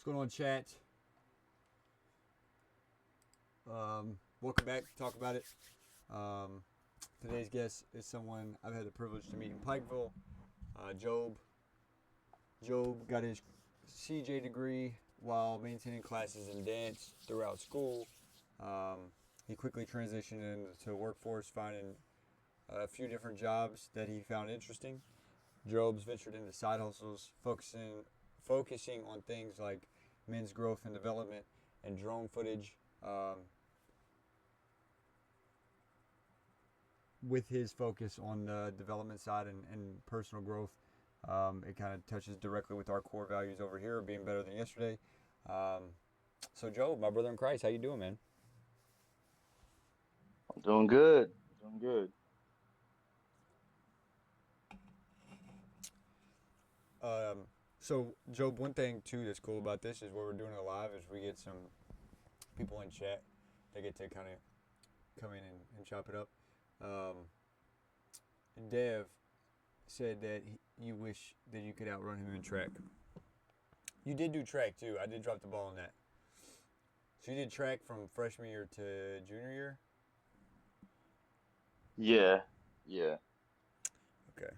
What's going on, chat? Welcome back to talk about it. Um, Today's guest is someone I've had the privilege to meet in Pikeville. Job. Job got his CJ degree while maintaining classes in dance throughout school. He quickly transitioned into the workforce, finding a few different jobs that he found interesting. Job's ventured into side hustles, focusing on things like men's growth and development and drone footage. With his focus on the development side and personal growth, it kind of touches directly with our core values over here, being better than yesterday. So, Job, my brother in Christ, how you doing, man? I'm doing good. Doing good. So, Job, one thing too that's cool about this is what we're doing it live is we get some people in chat. They get to kind of come in and chop it up. Um, Dev said that you wish that you could outrun him in track. You did do track too. I did drop the ball on that. So you did track from freshman year to junior year. Yeah. Yeah. Okay.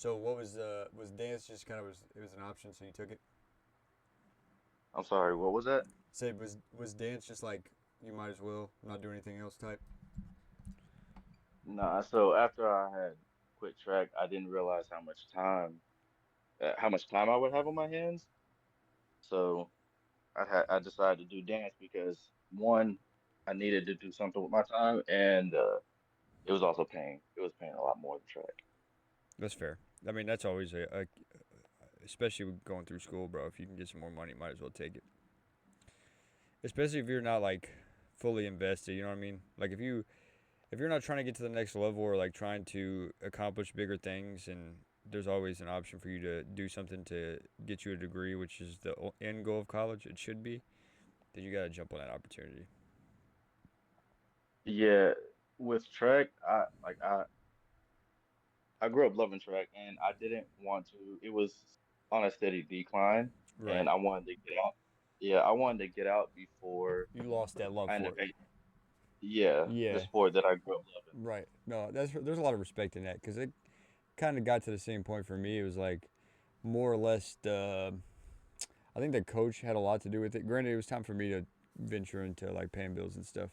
So what was dance just kind of was it was an option, so you took it. I'm sorry, what was that? Say was dance just like you might as well not do anything else type. Nah, so after I had quit track, I didn't realize how much time I would have on my hands. So I decided to do dance because one, I needed to do something with my time, and it was also paying. It was paying a lot more than track. That's fair. I mean, that's always a especially going through school, bro. If you can get some more money, might as well take it. Especially if you're not like fully invested. You know what I mean? Like if you're not trying to get to the next level or like trying to accomplish bigger things, and there's always an option for you to do something to get you a degree, which is the end goal of college. It should be. Then you gotta jump on that opportunity. Yeah, with track, I grew up loving track, and I didn't want to. It was on a steady decline, Right. and I wanted to get out. Yeah, I wanted to get out before You lost that love I for ended it. up. Yeah, the Yeah. sport that I grew up loving. Right. No, there's a lot of respect in that because it kind of got to the same point for me. It was like more or less the. I think the coach had a lot to do with it. Granted, it was time for me to venture into like paying bills and stuff.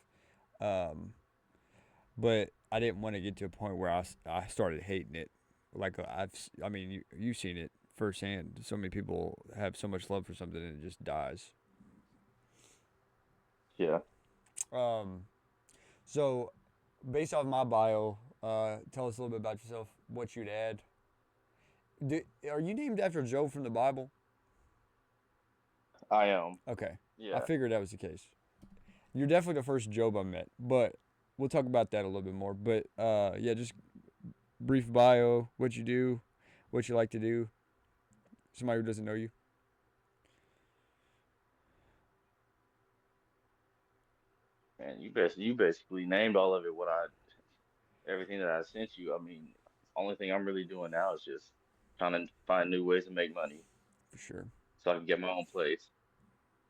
Um, but I didn't want to get to a point where I started hating it. Like I mean, you've seen it firsthand. So many people have so much love for something and it just dies. Yeah, Um, so based off my bio, tell us a little bit about yourself. What you'd add. Are you named after Job from the Bible? I am. Okay, I Yeah, figured that was the case. You're definitely the first Job I met, but we'll talk about that a little bit more. But yeah, just brief bio, what you do, what you like to do. Somebody who doesn't know you. and you basically named all of it. Everything that I sent you. I mean, only thing I'm really doing now is just trying to find new ways to make money For sure. so I can get my own place.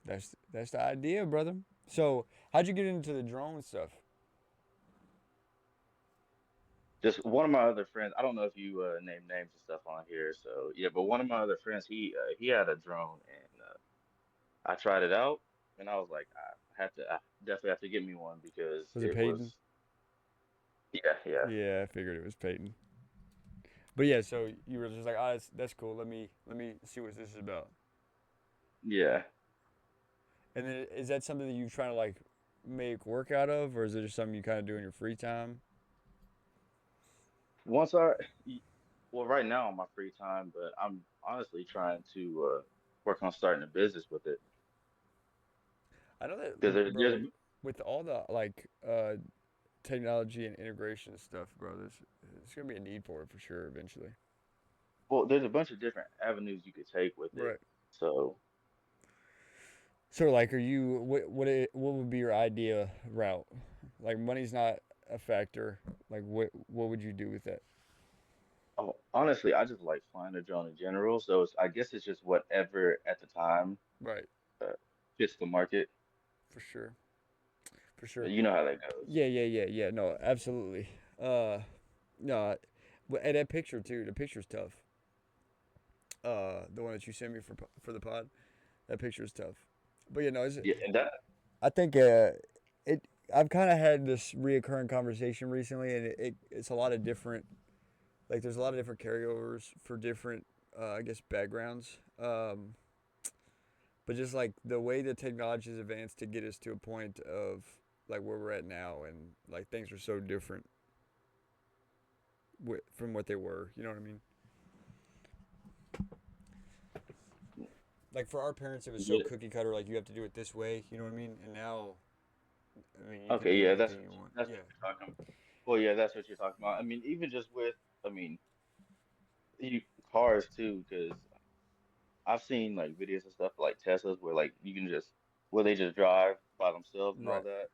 That's the idea, brother. So, how'd you get into the drone stuff? Just one of my other friends. I don't know if you name names and stuff on here. So yeah, but one of my other friends, he had a drone, and I tried it out, and I was like, I definitely have to get me one because Was it it Peyton? was, yeah, yeah, Yeah, I figured it was Peyton. But yeah, so you were just like, oh, that's cool. Let me see what this is about. yeah. And then is that something that you trying to like make work out of, or is it just something you kind of do in your free time? Once I, y- well, right now on my free time, but I'm honestly trying to work on starting a business with it I know that, because bro. With all the like technology and integration stuff, bro, there's gonna be a need for it for sure eventually. there's a bunch of different avenues you could take with it. Right. So So like, are you what would be your idea route? Like, money's not a factor. Like, what would you do with that? honestly, I just like flying a drone in general. So I guess it's just whatever at the time Right. uh, fits the market. For sure. For But sure. you know how that goes. Yeah. No, absolutely. Uh, no, and that picture too. The picture's tough. The one that you sent me for the pod. That picture is tough. But you know, Yeah, and that. I think it. I've kind of had this reoccurring conversation recently, and it's a lot of different. Like, there's a lot of different carryovers for different, I guess, backgrounds. But just like the way the technology has advanced to get us to a point of like where we're at now, and like things are so different from what they were. You know what I mean? Like for our parents, it was so Yeah. cookie cutter. Like you have to do it this way. You know what I mean? And now, I mean, you can Okay, do yeah, anything you want. that's Yeah. what you're talking. Well, yeah, that's what you're talking about. I mean, even just with, I mean, you, cars too, because I've seen like videos and stuff like Teslas where like you can just where they just drive by themselves and all Right. that.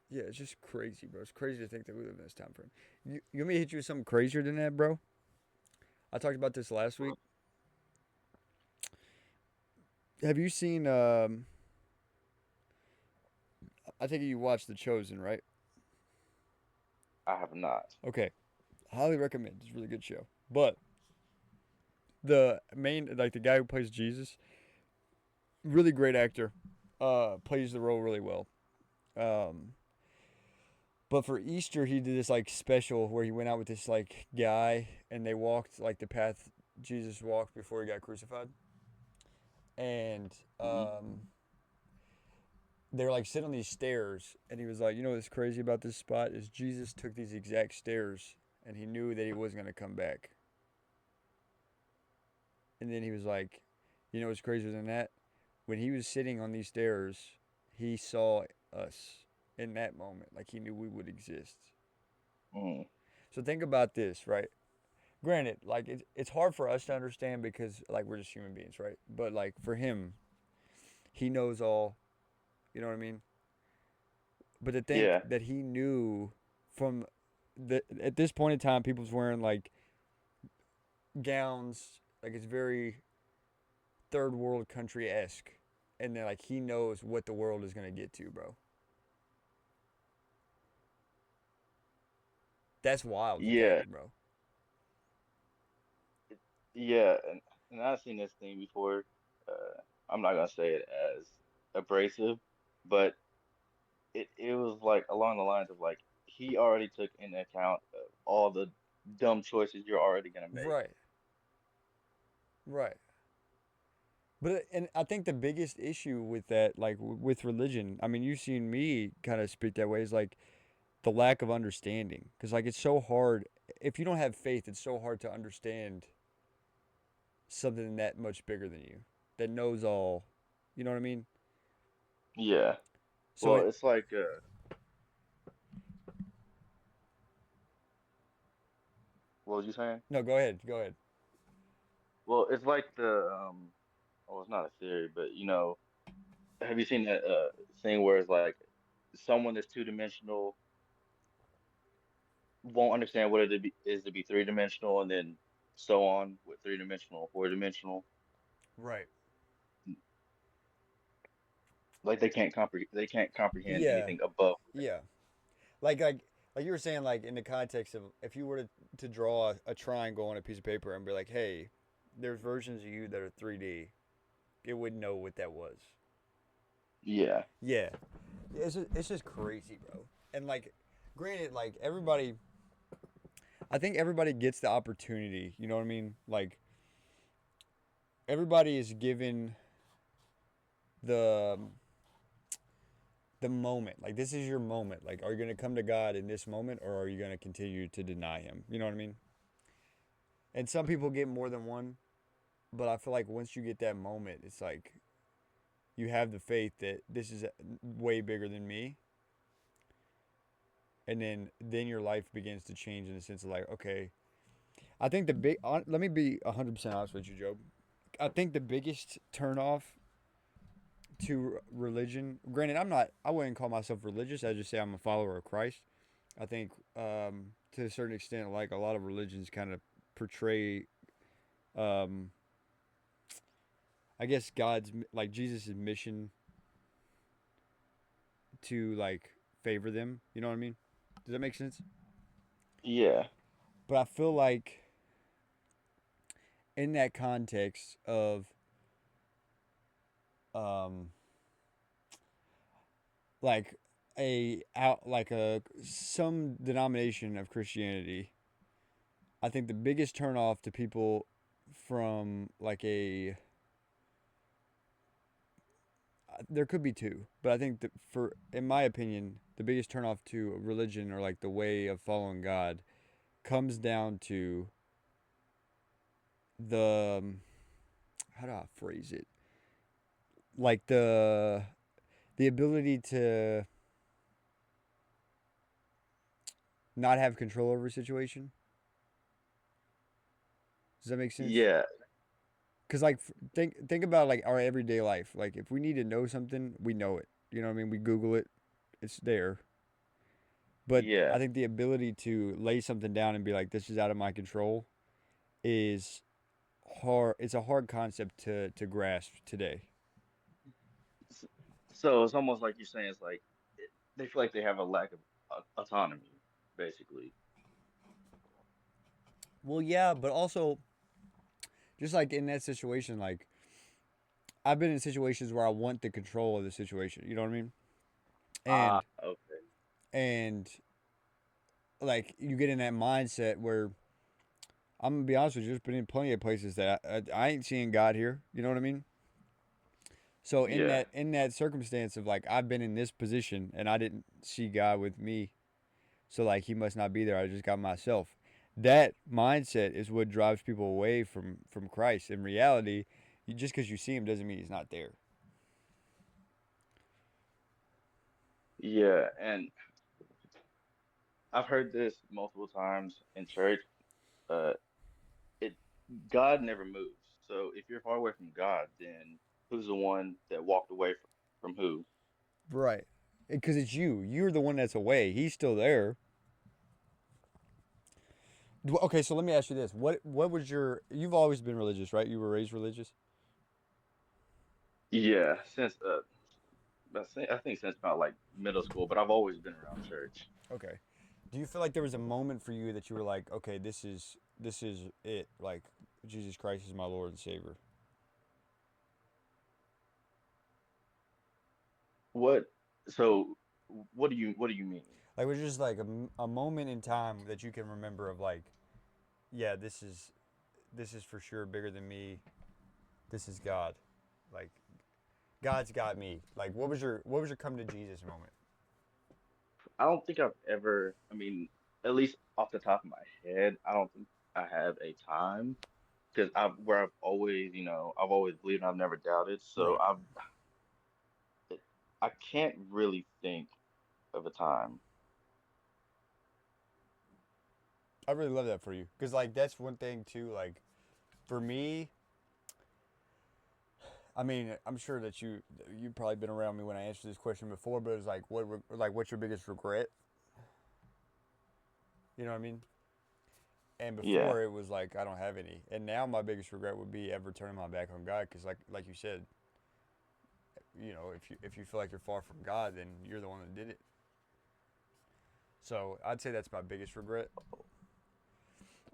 Yeah, it's just crazy, bro. It's crazy to think that we live in this time frame. You want me to hit you with something crazier than that, bro? I talked about this last week. Have you seen? I think you watched The Chosen, right? I have not. Okay, highly recommend. It's a really good show. But the main, like the guy who plays Jesus, really great actor. Plays the role really well. Um, but for Easter, he did this like special where he went out with this like guy, and they walked like the path Jesus walked before he got crucified. And Hmm. they're like sitting on these stairs, and he was like, you know what's crazy about this spot is Jesus took these exact stairs, and he knew that he wasn't gonna come back. And then he was like, you know what's crazier than that? When he was sitting on these stairs, he saw us in that moment, like he knew we would exist. Mm. So think about this, right? Granted, like it's hard for us to understand because like we're just human beings, right? But like for him, he knows all. You know what I mean? But to think Yeah, that he knew from the at this point in time, people's wearing like gowns, like it's very third world country esque, and then like he knows what the world is gonna get to, bro. That's wild to yeah, think, bro. yeah, and I've seen this thing before. I'm not gonna say it as abrasive, but it was like along the lines of like he already took into account of all the dumb choices you're already gonna make. Right, right. But and I think the biggest issue with that, like with religion, I mean, you've seen me kind of speak that way, is like the lack of understanding. Because like it's so hard if you don't have faith, it's so hard to understand something that much bigger than you that knows all. You know what I mean? Yeah. So Well, it. it's like what was you saying? No, go ahead. Go ahead. Well, it's like the oh, it's not a theory, but you know, have you seen that thing where it's like someone that's two-dimensional won't understand what is to be three-dimensional, and then so on with three-dimensional, four-dimensional. Right. Like they can't comprehend Yeah. anything above. Yeah. Like you were saying, like in the context of if you were to draw a triangle on a piece of paper and be like, hey, there's versions of you that are 3D, it wouldn't know what that was. Yeah. Yeah. It's just crazy, bro. And like, granted, like everybody, I think everybody gets the opportunity. You know what I mean? Like everybody is given the the moment. Like this is your moment. Like, are you gonna come to God in this moment, or are you gonna continue to deny Him? You know what I mean? And some people get more than one, but I feel like once you get that moment, it's like you have the faith that this is way bigger than me, and then your life begins to change in the sense of like, okay, I think the big. Let me be 100% honest with you, Job. I think the biggest turnoff to religion. Granted, I'm not. I wouldn't call myself religious. I just say I'm a follower of Christ. I think to a certain extent, like a lot of religions, kind of portray. Um, I guess God's like Jesus' mission to like favor them. You know what I mean? Does that make sense? Yeah. But I feel like in that context of um like a out like a some denomination of Christianity, I think the biggest turnoff to people from like a there could be two, but I think that for in my opinion, the biggest turnoff to religion or like the way of following God comes down to the how do I phrase it? Like the ability to not have control over a situation. Does that make sense? Yeah. Cause like think about like our everyday life. Like if we need to know something, we know it. You know what I mean? We Google it. It's there. But I Yeah. think the ability to lay something down and be like, "This is out of my control," is hard. It's a hard concept to grasp today. S- So it's almost like you're saying it's like they feel like they have a lack of autonomy, basically. Well, yeah, but also just like in that situation, like I've been in situations where I want the control of the situation. You know what I mean? Ah, And okay. and like you get in that mindset where I'm gonna be honest with you, there's been in plenty of places that I ain't seeing God here. You know what I mean? So Yeah. in that circumstance of like I've been in this position and I didn't see God with me, so like He must not be there. I just got myself. That mindset is what drives people away from Christ. In reality, just because you see Him doesn't mean He's not there. Yeah. And I've heard this multiple times in church. Uh, it God never moves. So if you're far away from God, then who's the one that walked away from who? Right. Because it's you. You're the one that's away. He's still there. Okay, so let me ask you this: what was your? You've always been religious, right? You were raised religious. Yeah, since I think since about like middle school, but I've always been around church. Okay. Do you feel like there was a moment for you that you were like, okay, this is it. Like Jesus Christ is my Lord and Savior. What? So what do you mean? Like it was just like a moment in time that you can remember of like, yeah, this is for sure bigger than me. This is God. Like God's got me. Like what was your come to Jesus moment? I don't think I've ever, I mean, at least off the top of my head, I don't think I have a time because I've always, I've always believed and I've never doubted. So Right. I can't really think of a time. I really love that for you because like that's one thing too. Like for me, I mean, I'm sure that you've probably been around me when I answered this question before, but it's like what's your biggest regret? You know what I mean? And Yeah, before it was like I don't have any, and now my biggest regret would be ever turning my back on God because like you said, you know, if you feel like you're far from God, then you're the one that did it. So I'd say that's my biggest regret.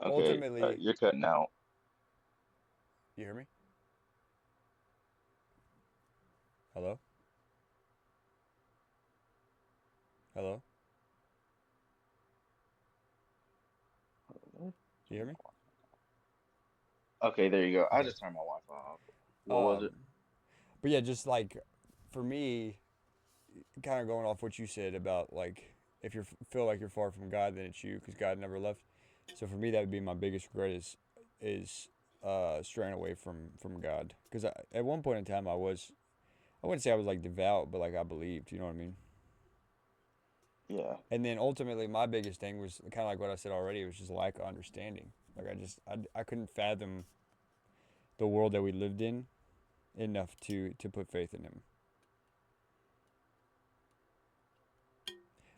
okay, Ultimately, you're cutting out. you hear me? Hello, hello, you hear me? Okay, there you go. I Okay. just turned my Wi-Fi off. What was Um, it? but yeah, just like for me, kind of going off what you said about like if you feel like you're far from God, then it's you because God never left. So for me, that would be my biggest regret is straying away from God because at one point in time I wouldn't say I was like devout, but like I believed. You know what I mean? Yeah, And then ultimately, my biggest thing was kind of like what I said already. It was just lack of understanding. Like I couldn't fathom the world that we lived in enough to put faith in Him,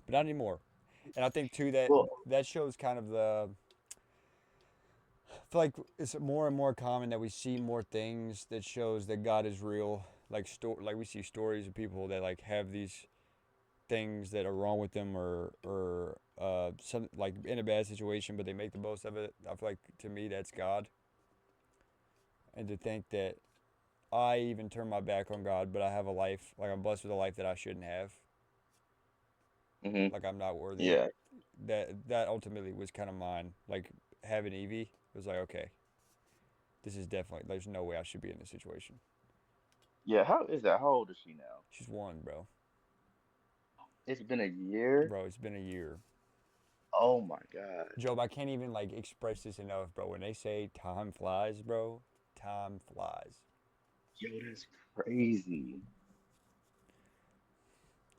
but not anymore. And I think too that well, that shows kind of feel like it's more and more common that we see more things that shows that God is real. Like we see stories of people that like have these things that are wrong with them or some like in a bad situation, but they make the most of it. I feel like to me that's God, and to think that I even turn my back on God, but I have a life like I'm blessed with a life that I shouldn't have, Hmm. like I'm not worthy. Yeah. That ultimately was kind of mine. Like having Evie it was like okay, this is definitely there's no way I should be in this situation. Yeah. How is that? How old is she now? She's one, bro. It's been a year. Bro, it's been a year. Oh my God. Job, I can't even like express this enough, bro. When they say time flies, bro, time flies. Yo, that's crazy.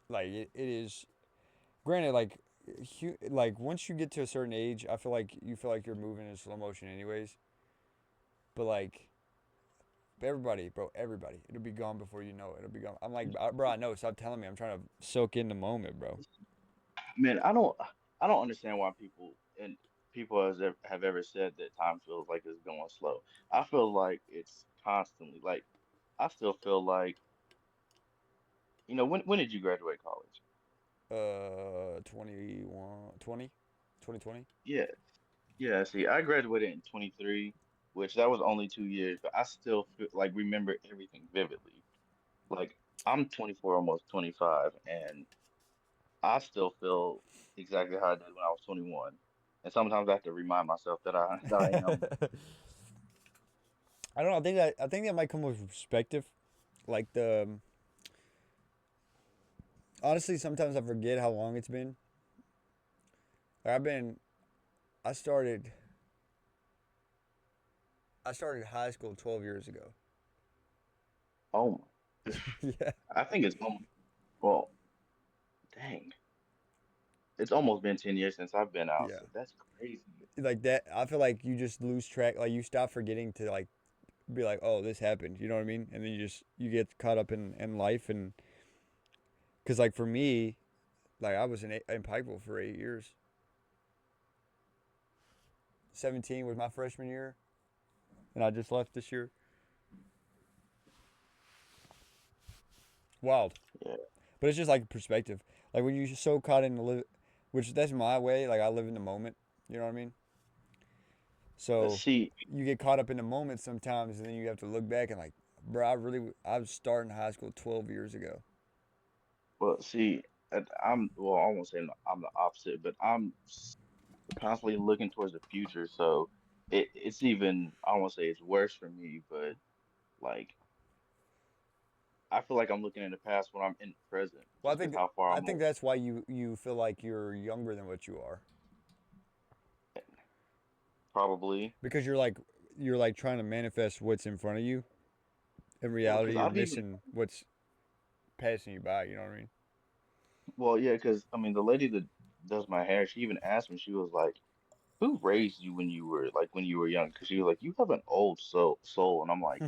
Like it is. Granted, like once you get to a certain age, I feel like you feel like you're moving in slow motion, anyways. But like everybody, bro, everybody, it'll be gone before you know it. It'll be gone. I'm like, bro, I know. Stop telling me. I'm trying to soak in the moment, bro. Man, I don't understand why people have ever said that time feels like it's going slow. I feel like it's constantly like I still feel like, when did you graduate college? 21, 20, 2020. Yeah. Yeah, see, I graduated in 23, which that was only 2 years, but I still feel like remember everything vividly. Like I'm 24, almost 25, and I still feel exactly how I did when I was 21. And sometimes I have to remind myself that I that I am. I don't know. I think that might come with perspective. Like honestly, sometimes I forget how long it's been. Like I started I started high school 12 years ago. Oh Yeah. my, I think it's well, dang, it's almost been 10 years since I've been out, Yeah. so that's crazy. Like that, I feel like you just lose track. Like you stop forgetting to like be like, oh, this happened. You know what I mean? And then you get caught up in life and because like for me, like I was in Pikeville for 8 years. 17 was my freshman year, and I just left this year. Wild, Yeah, but it's just like perspective. Like when you're so caught in the which that's my way. Like I live in the moment. You know what I mean? but So see, you get caught up in the moment sometimes, and then you have to look back and like, bro, I was starting high school 12 years ago. well, see, well, I won't say I'm the opposite, but constantly looking towards the future, so it's even I won't say it's worse for me, but like I feel like I'm looking in the past when I'm in the present, Well, just because how far I I'm think away. that's why you feel like you're younger than what you are Probably. because you're like trying to manifest what's in front of you. In Well, because reality, you're I've even missing what's passing you by. You know what I mean? well, yeah, because I mean the lady that does my hair, she even asked me, she was like, "Who raised you when you were young?" Because she was like, "You have an old soul," and I'm like,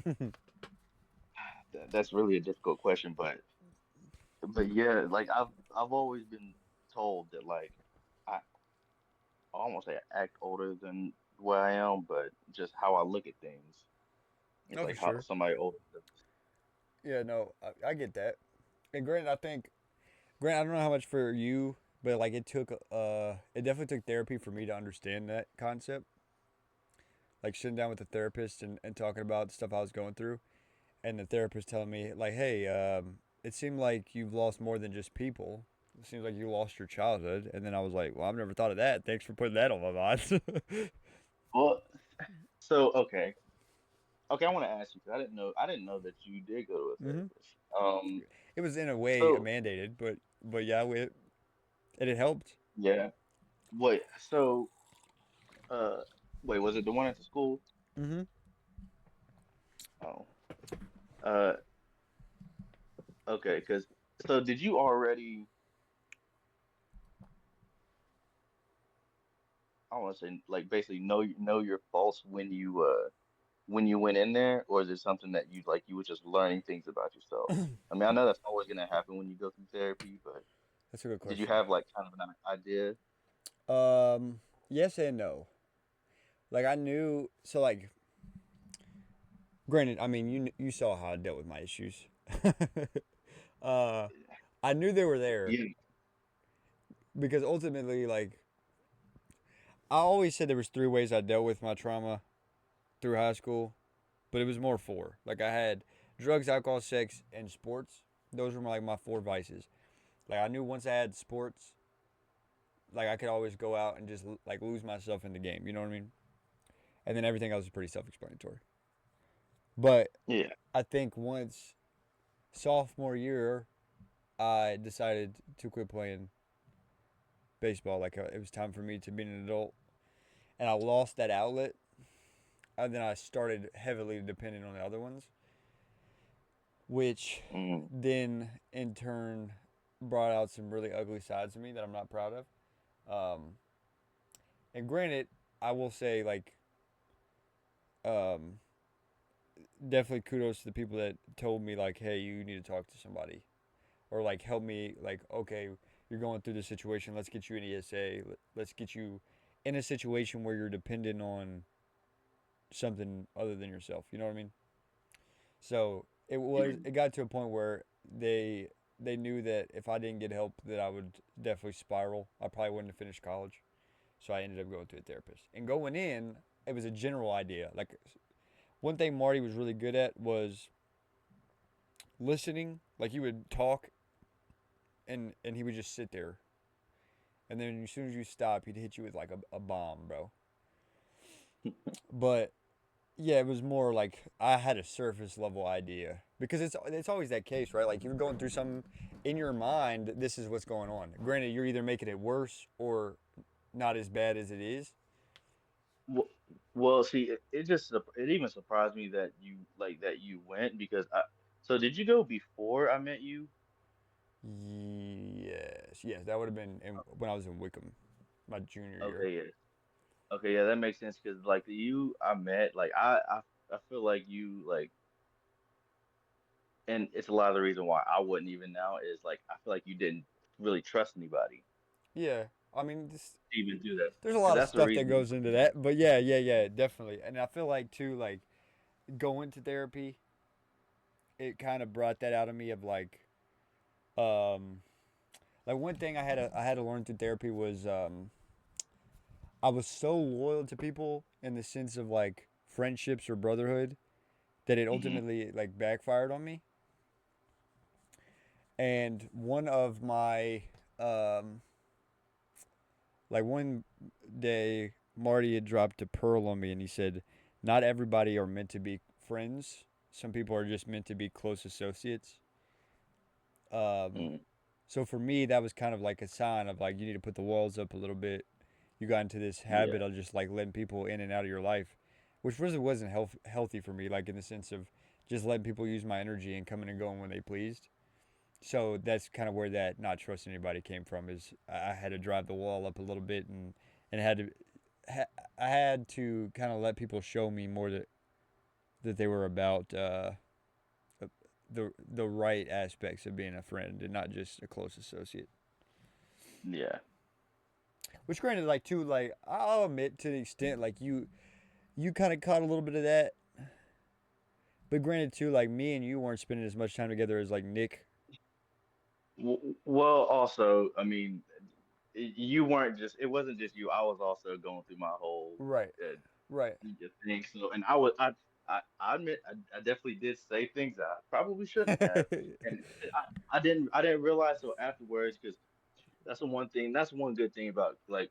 That's really a difficult question, but yeah, like I've always been told that like I almost say I act older than where I am, but just how I look at things. It's No, for like how sure. somebody older does. Yeah, no, I get that. And Grant, I don't know how much for you, but like it definitely took therapy for me to understand that concept. Like sitting down with a therapist and talking about the stuff I was going through, and the therapist telling me like, hey, it seemed like you've lost more than just people. It seems like you lost your childhood, and then I was like, well, I've never thought of that. Thanks for putting that on my mind. Well, so okay, I want to ask you because I didn't know that you did go to a hmm therapist. It was in a way So mandated, but yeah, and it helped. yeah, wait, so uh, wait, was it the one at the school? hmm Oh, uh, okay, because so did you already? I want to say like basically know your faults when you went in there, or is it something that you were just learning things about yourself? I mean, I know that's always gonna happen when you go through therapy, but That's a good did you question. have like kind of an idea? Um, yes and no. Like I knew, so like, granted, I mean, you saw how I dealt with my issues. uh, I knew they were there Yeah. because ultimately, like, I always said there was three ways I dealt with my trauma through high school, but it was more four. Like I had drugs, alcohol, sex, and sports. Those were like my four vices. Like I knew once I had sports, like I could always go out and just like lose myself in the game. You know what I mean? And then everything else is pretty self-explanatory. But Yeah. I think once sophomore year, I decided to quit playing baseball. Like it was time for me to be an adult, and I lost that outlet. And then I started heavily depending on the other ones, which Mm, then in turn brought out some really ugly sides of me that I'm not proud of. Um, and granted, I will say like um, definitely kudos to the people that told me like, hey, you need to talk to somebody, or like help me like, okay, you're going through this situation. Let's get you an ESA. Let's get you in a situation where you're dependent on something other than yourself. You know what I mean? So mm, it got to a point where they they knew that if I didn't get help that I would definitely spiral. I probably wouldn't have finished college. So I ended up going to a therapist. And going in, it was a general idea. Like one thing Marty was really good at was listening. Like you would talk and he would just sit there. And then as soon as you stop, he'd hit you with like a bomb, bro. But yeah, it was more like I had a surface level idea because it's always that case, right? Like you're going through something in your mind. This is what's going on. Granted, you're either making it worse or not as bad as it is. Well, well, see, it just it even surprised me that you went because I. So did you go before I met you? Yes, yes, that would have been when I was in Wickham, my junior year. Okay, yeah. Okay, yeah, that makes sense because like you, I met like I feel like you like, and it's a lot of the reason why I wouldn't even now is like I feel like you didn't really trust anybody Yeah, I mean, to even do that there's a because lot of that's the stuff that reason. goes into that, but yeah, yeah, yeah, definitely. And I feel like too, like going to therapy, it kind of brought that out of me of um, like one thing I had to learn through therapy was I was so loyal to people in the sense of like friendships or brotherhood that it Hmm. ultimately like backfired on me. And one of my um, like one day Marty had dropped a pearl on me and he said, "Not everybody are meant to be friends. Some people are just meant to be close associates." Um, Mm, so for me, that was kind of like a sign of like you need to put the walls up a little bit. You got into this habit yeah, of just like letting people in and out of your life, which really wasn't healthy for me. Like in the sense of just letting people use my energy and coming and going when they pleased. So that's kind of where that not trusting anybody came from. Is I had to drive the wall up a little bit and had to I had to kind of let people show me more that they were about the right aspects of being a friend and not just a close associate. yeah. Which granted, like too, like I'll admit to the extent like you kind of caught a little bit of that, but granted too, like me and you weren't spending as much time together as like Nick. Well, also, I mean, you weren't just. It wasn't just you. I was also going through my whole Right. uh, Right. thing. So, and I admit, I definitely did say things that I probably shouldn't have, and I didn't realize so afterwards because that's the one thing. That's one good thing about like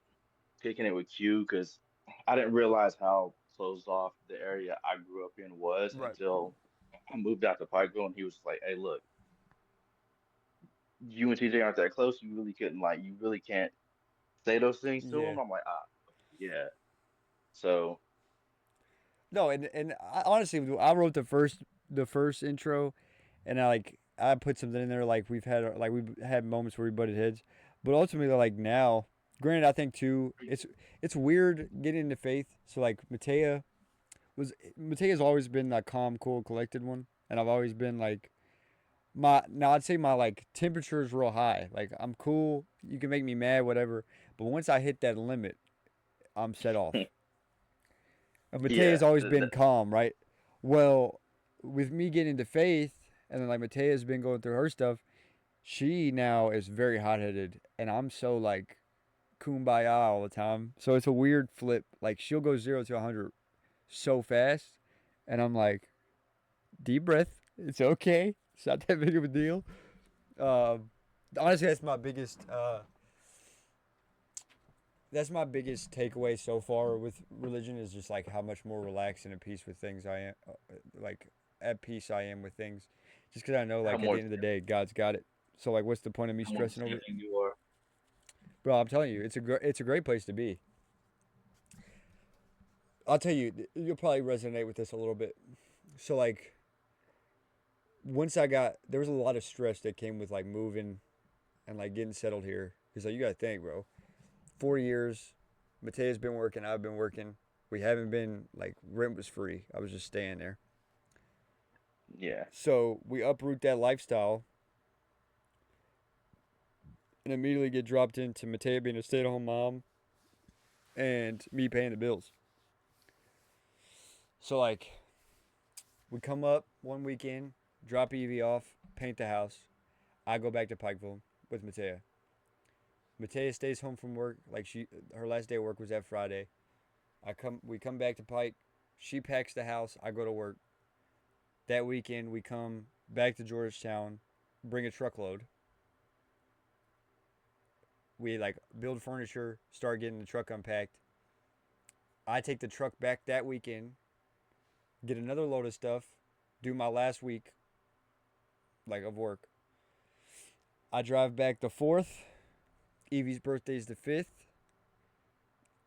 kicking it with you because I didn't realize how closed off the area I grew up in was right. until I moved out to Pikeville, and he was like, "Hey, look, you and TJ aren't that close. You really couldn't like, you really can't say those things to Yeah. him." I'm like, ah, yeah. So, No, and I, honestly, I wrote the first intro, and I put something in there like we've had moments where we butted heads, but ultimately like now, granted, I think too, it's weird getting into faith. So like Matea's always been that calm, cool, collected one, and I've always been like my now I'd say my like temperature is real high. Like I'm cool, you can make me mad, whatever, but once I hit that limit, I'm set off. And Yeah, Matea's always been calm, right? Well, with me getting into faith, and then like Matea's been going through her stuff, she now is very hot headed, and I'm so like kumbaya all the time. So it's a weird flip. Like she'll go 0 to 100 so fast, and I'm like, deep breath. It's okay. It's not that big of a deal. Um, Honestly, that's my biggest takeaway so far with religion is just like how much more relaxed and at peace with things I am, like at peace I am with things, just because I know how like at the more end of the day God's got it. So like, what's the point of me how more stressing over it? discerning you are. Bro, I'm telling you, it's a great place to be. I'll tell you, you'll probably resonate with this a little bit. So like, once there was a lot of stress that came with like moving and like getting settled here. Because like you gotta think, bro, 4 years. Matea's been working. I've been working. We haven't been like rent was free. I was just staying there. Yeah. So we uproot that lifestyle and immediately get dropped into Matea being a stay-at-home mom and me paying the bills. So like we come up one weekend, drop Evie off, paint the house. I go back to Pikeville with Matea. Matea stays home from work. Like her last day of work was that Friday. We come back to Pike. She packs the house. I go to work. That weekend, we come back to Georgetown, bring a truckload. We like build furniture, start getting the truck unpacked. I take the truck back that weekend, get another load of stuff, do my last week like of work. I drive back the 4th. Evie's birthday's the 5th.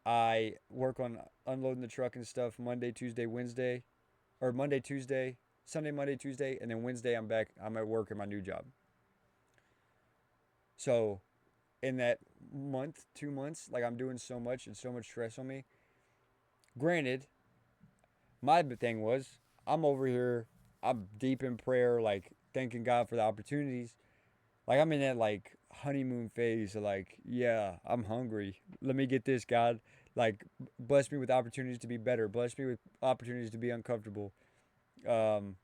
I work on unloading the truck and stuff Monday, Tuesday, Wednesday, or Monday, Tuesday, Sunday, Monday, Tuesday, and then Wednesday I'm back. I'm at work at my new job. So in that month, 2 months, like I'm doing so much and so much stress on me. Granted, my thing was I'm over here, I'm deep in prayer, like thanking God for the opportunities. Like I'm in that like honeymoon phase of like, yeah, I'm hungry. Let me get this, God. Like bless me with opportunities to be better. Bless me with opportunities to be uncomfortable. Um,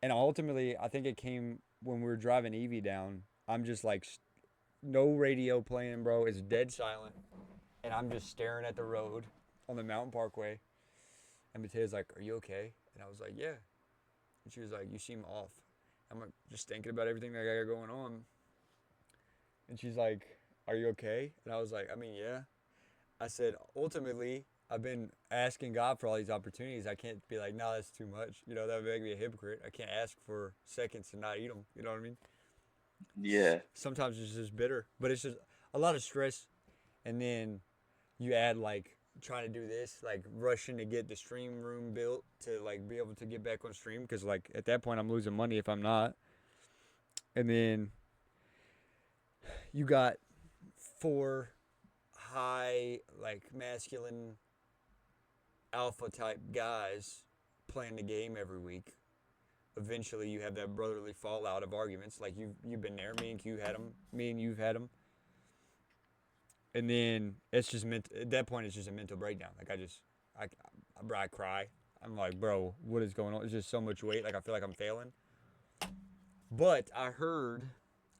and ultimately, I think it came when we were driving Evie down. I'm just like no radio playing, bro. It's dead silent, and I'm just staring at the road on the mountain parkway. And Matea's like, "Are you okay?" And I was like, "Yeah." And she was like, "You seem off." I'm like, just thinking about everything that I got going on. And she's like, "Are you okay?" And I was like, "I mean, yeah." I said, "Ultimately, I've been asking God for all these opportunities. I can't be like, no, that's too much. You know, that would make me a hypocrite. I can't ask for seconds and not eat them. You know what I mean?" Yeah. Sometimes it's just bitter, but it's just a lot of stress. And then you add like trying to do this, like rushing to get the stream room built to like be able to get back on stream because like at that point I'm losing money if I'm not. And then you got four high like masculine alpha type guys playing the game every week. Eventually, you have that brotherly fallout of arguments. Like you've been there. Me and Q had them. Me and you've had them. And then it's just at that point it's just a mental breakdown. Like I cry. I'm like, bro, what is going on? It's just so much weight. Like I feel like I'm failing. But I heard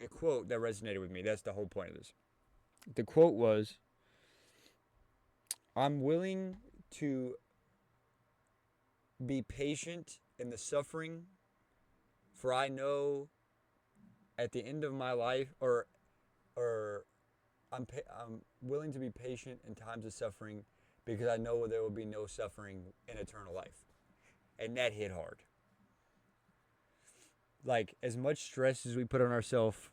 a quote that resonated with me. That's the whole point of this. The quote was, "I'm willing to be patient in the suffering, for I know at the end of my life, or I'm willing to be patient in times of suffering, because I know there will be no suffering in eternal life." And that hit hard. Like as much stress as we put on ourselves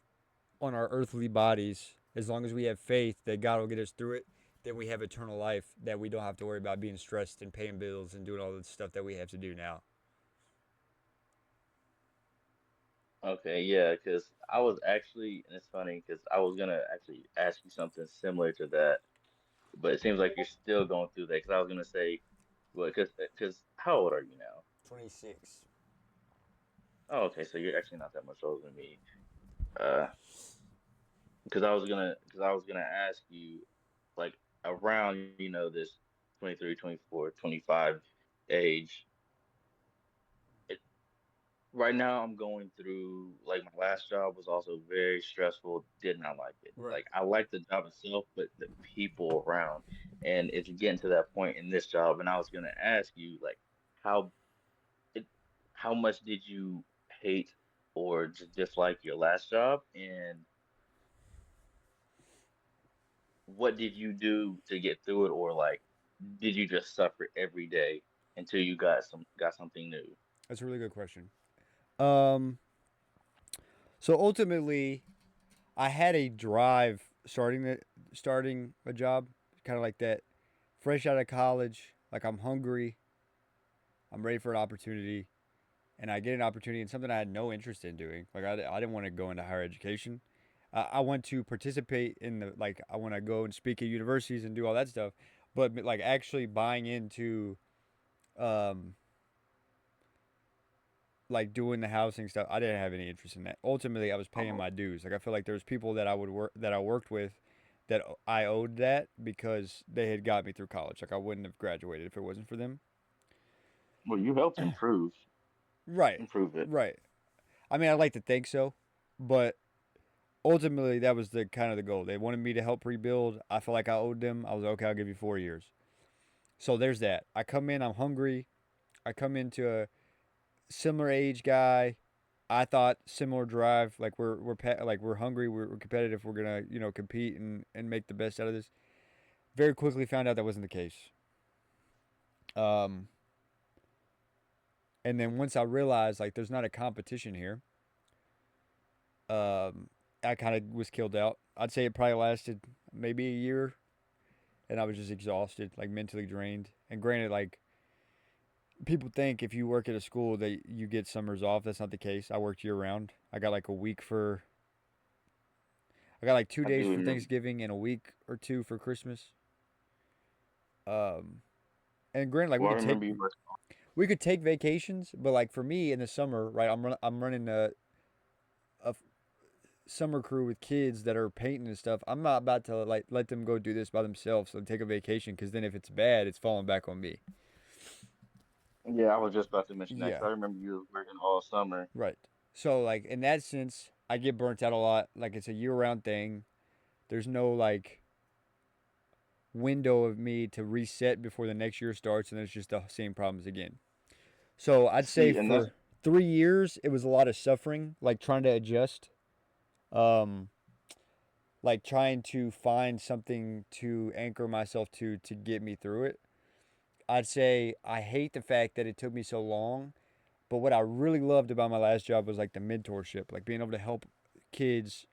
on our earthly bodies, as long as we have faith that God will get us through it, then we have eternal life that we don't have to worry about being stressed and paying bills and doing all the stuff that we have to do now. Okay, yeah, because I was actually, and it's funny because I was gonna actually ask you something similar to that, but it seems like you're still going through that. Because I was gonna say, well, because how old are you now? 26. Oh, okay, so you're actually not that much older than me. Uh, because I was gonna ask you, like around, this. 23, 24, 25 age. It, right now, I'm going through, like, my last job was also very stressful. Did not like it. Right. Like, I like the job itself, but the people around. And it's getting to that point in this job. And I was going to ask you, like, how it, how much did you hate or just dislike your last job? And what did you do to get through it? Or, like, did you just suffer every day until you got something new? That's a really good question. Um, so ultimately, I had a drive starting a job, kind of like that, fresh out of college. Like I'm hungry, I'm ready for an opportunity, and I get an opportunity in something I had no interest in doing. Like I didn't want to go into higher education. I want to participate in the like I want to go and speak at universities and do all that stuff, but like actually buying into um like doing the housing stuff, I didn't have any interest in that. Ultimately, I was paying Oh, my dues. Like I feel like there was people that I worked with that I owed that because they had got me through college. Like I wouldn't have graduated if it wasn't for them. well, you helped Right. improve it. Right. I mean, I like to think so, but ultimately that was the kind of the goal. They wanted me to help rebuild. I felt like I owed them. I was like, okay. I'll give you 4 years. So there's that. I come in. I'm hungry. I come into a similar age guy. I thought similar drive. Like like we're hungry. We're competitive. We're gonna compete and make the best out of this. Very quickly found out that wasn't the case. Um, and then once I realized like there's not a competition here, I kind of was killed out. I'd say it probably lasted maybe a year, and I was just exhausted, like mentally drained. And granted, like people think if you work at a school that you get summers off. That's not the case. I worked year round. I got like two I days do for remember. Thanksgiving and a week or two for Christmas. Um, and granted, like Well, I remember you were. we could take vacations, but like for me in the summer, right? I'm running a summer crew with kids that are painting and stuff. I'm not about to like let them go do this by themselves and take a vacation because then if it's bad, it's falling back on me. Yeah, I was just about to mention that 'cause Yeah, I remember you was working all summer. right. So like in that sense, I get burnt out a lot. Like it's a year round thing. There's no like window of me to reset before the next year starts, and then it's just the same problems again. So I'd say See, and that's for 3 years, it was a lot of suffering, like trying to adjust, um, like trying to find something to anchor myself to get me through it. I'd say I hate the fact that it took me so long, but what I really loved about my last job was like the mentorship, like being able to help kids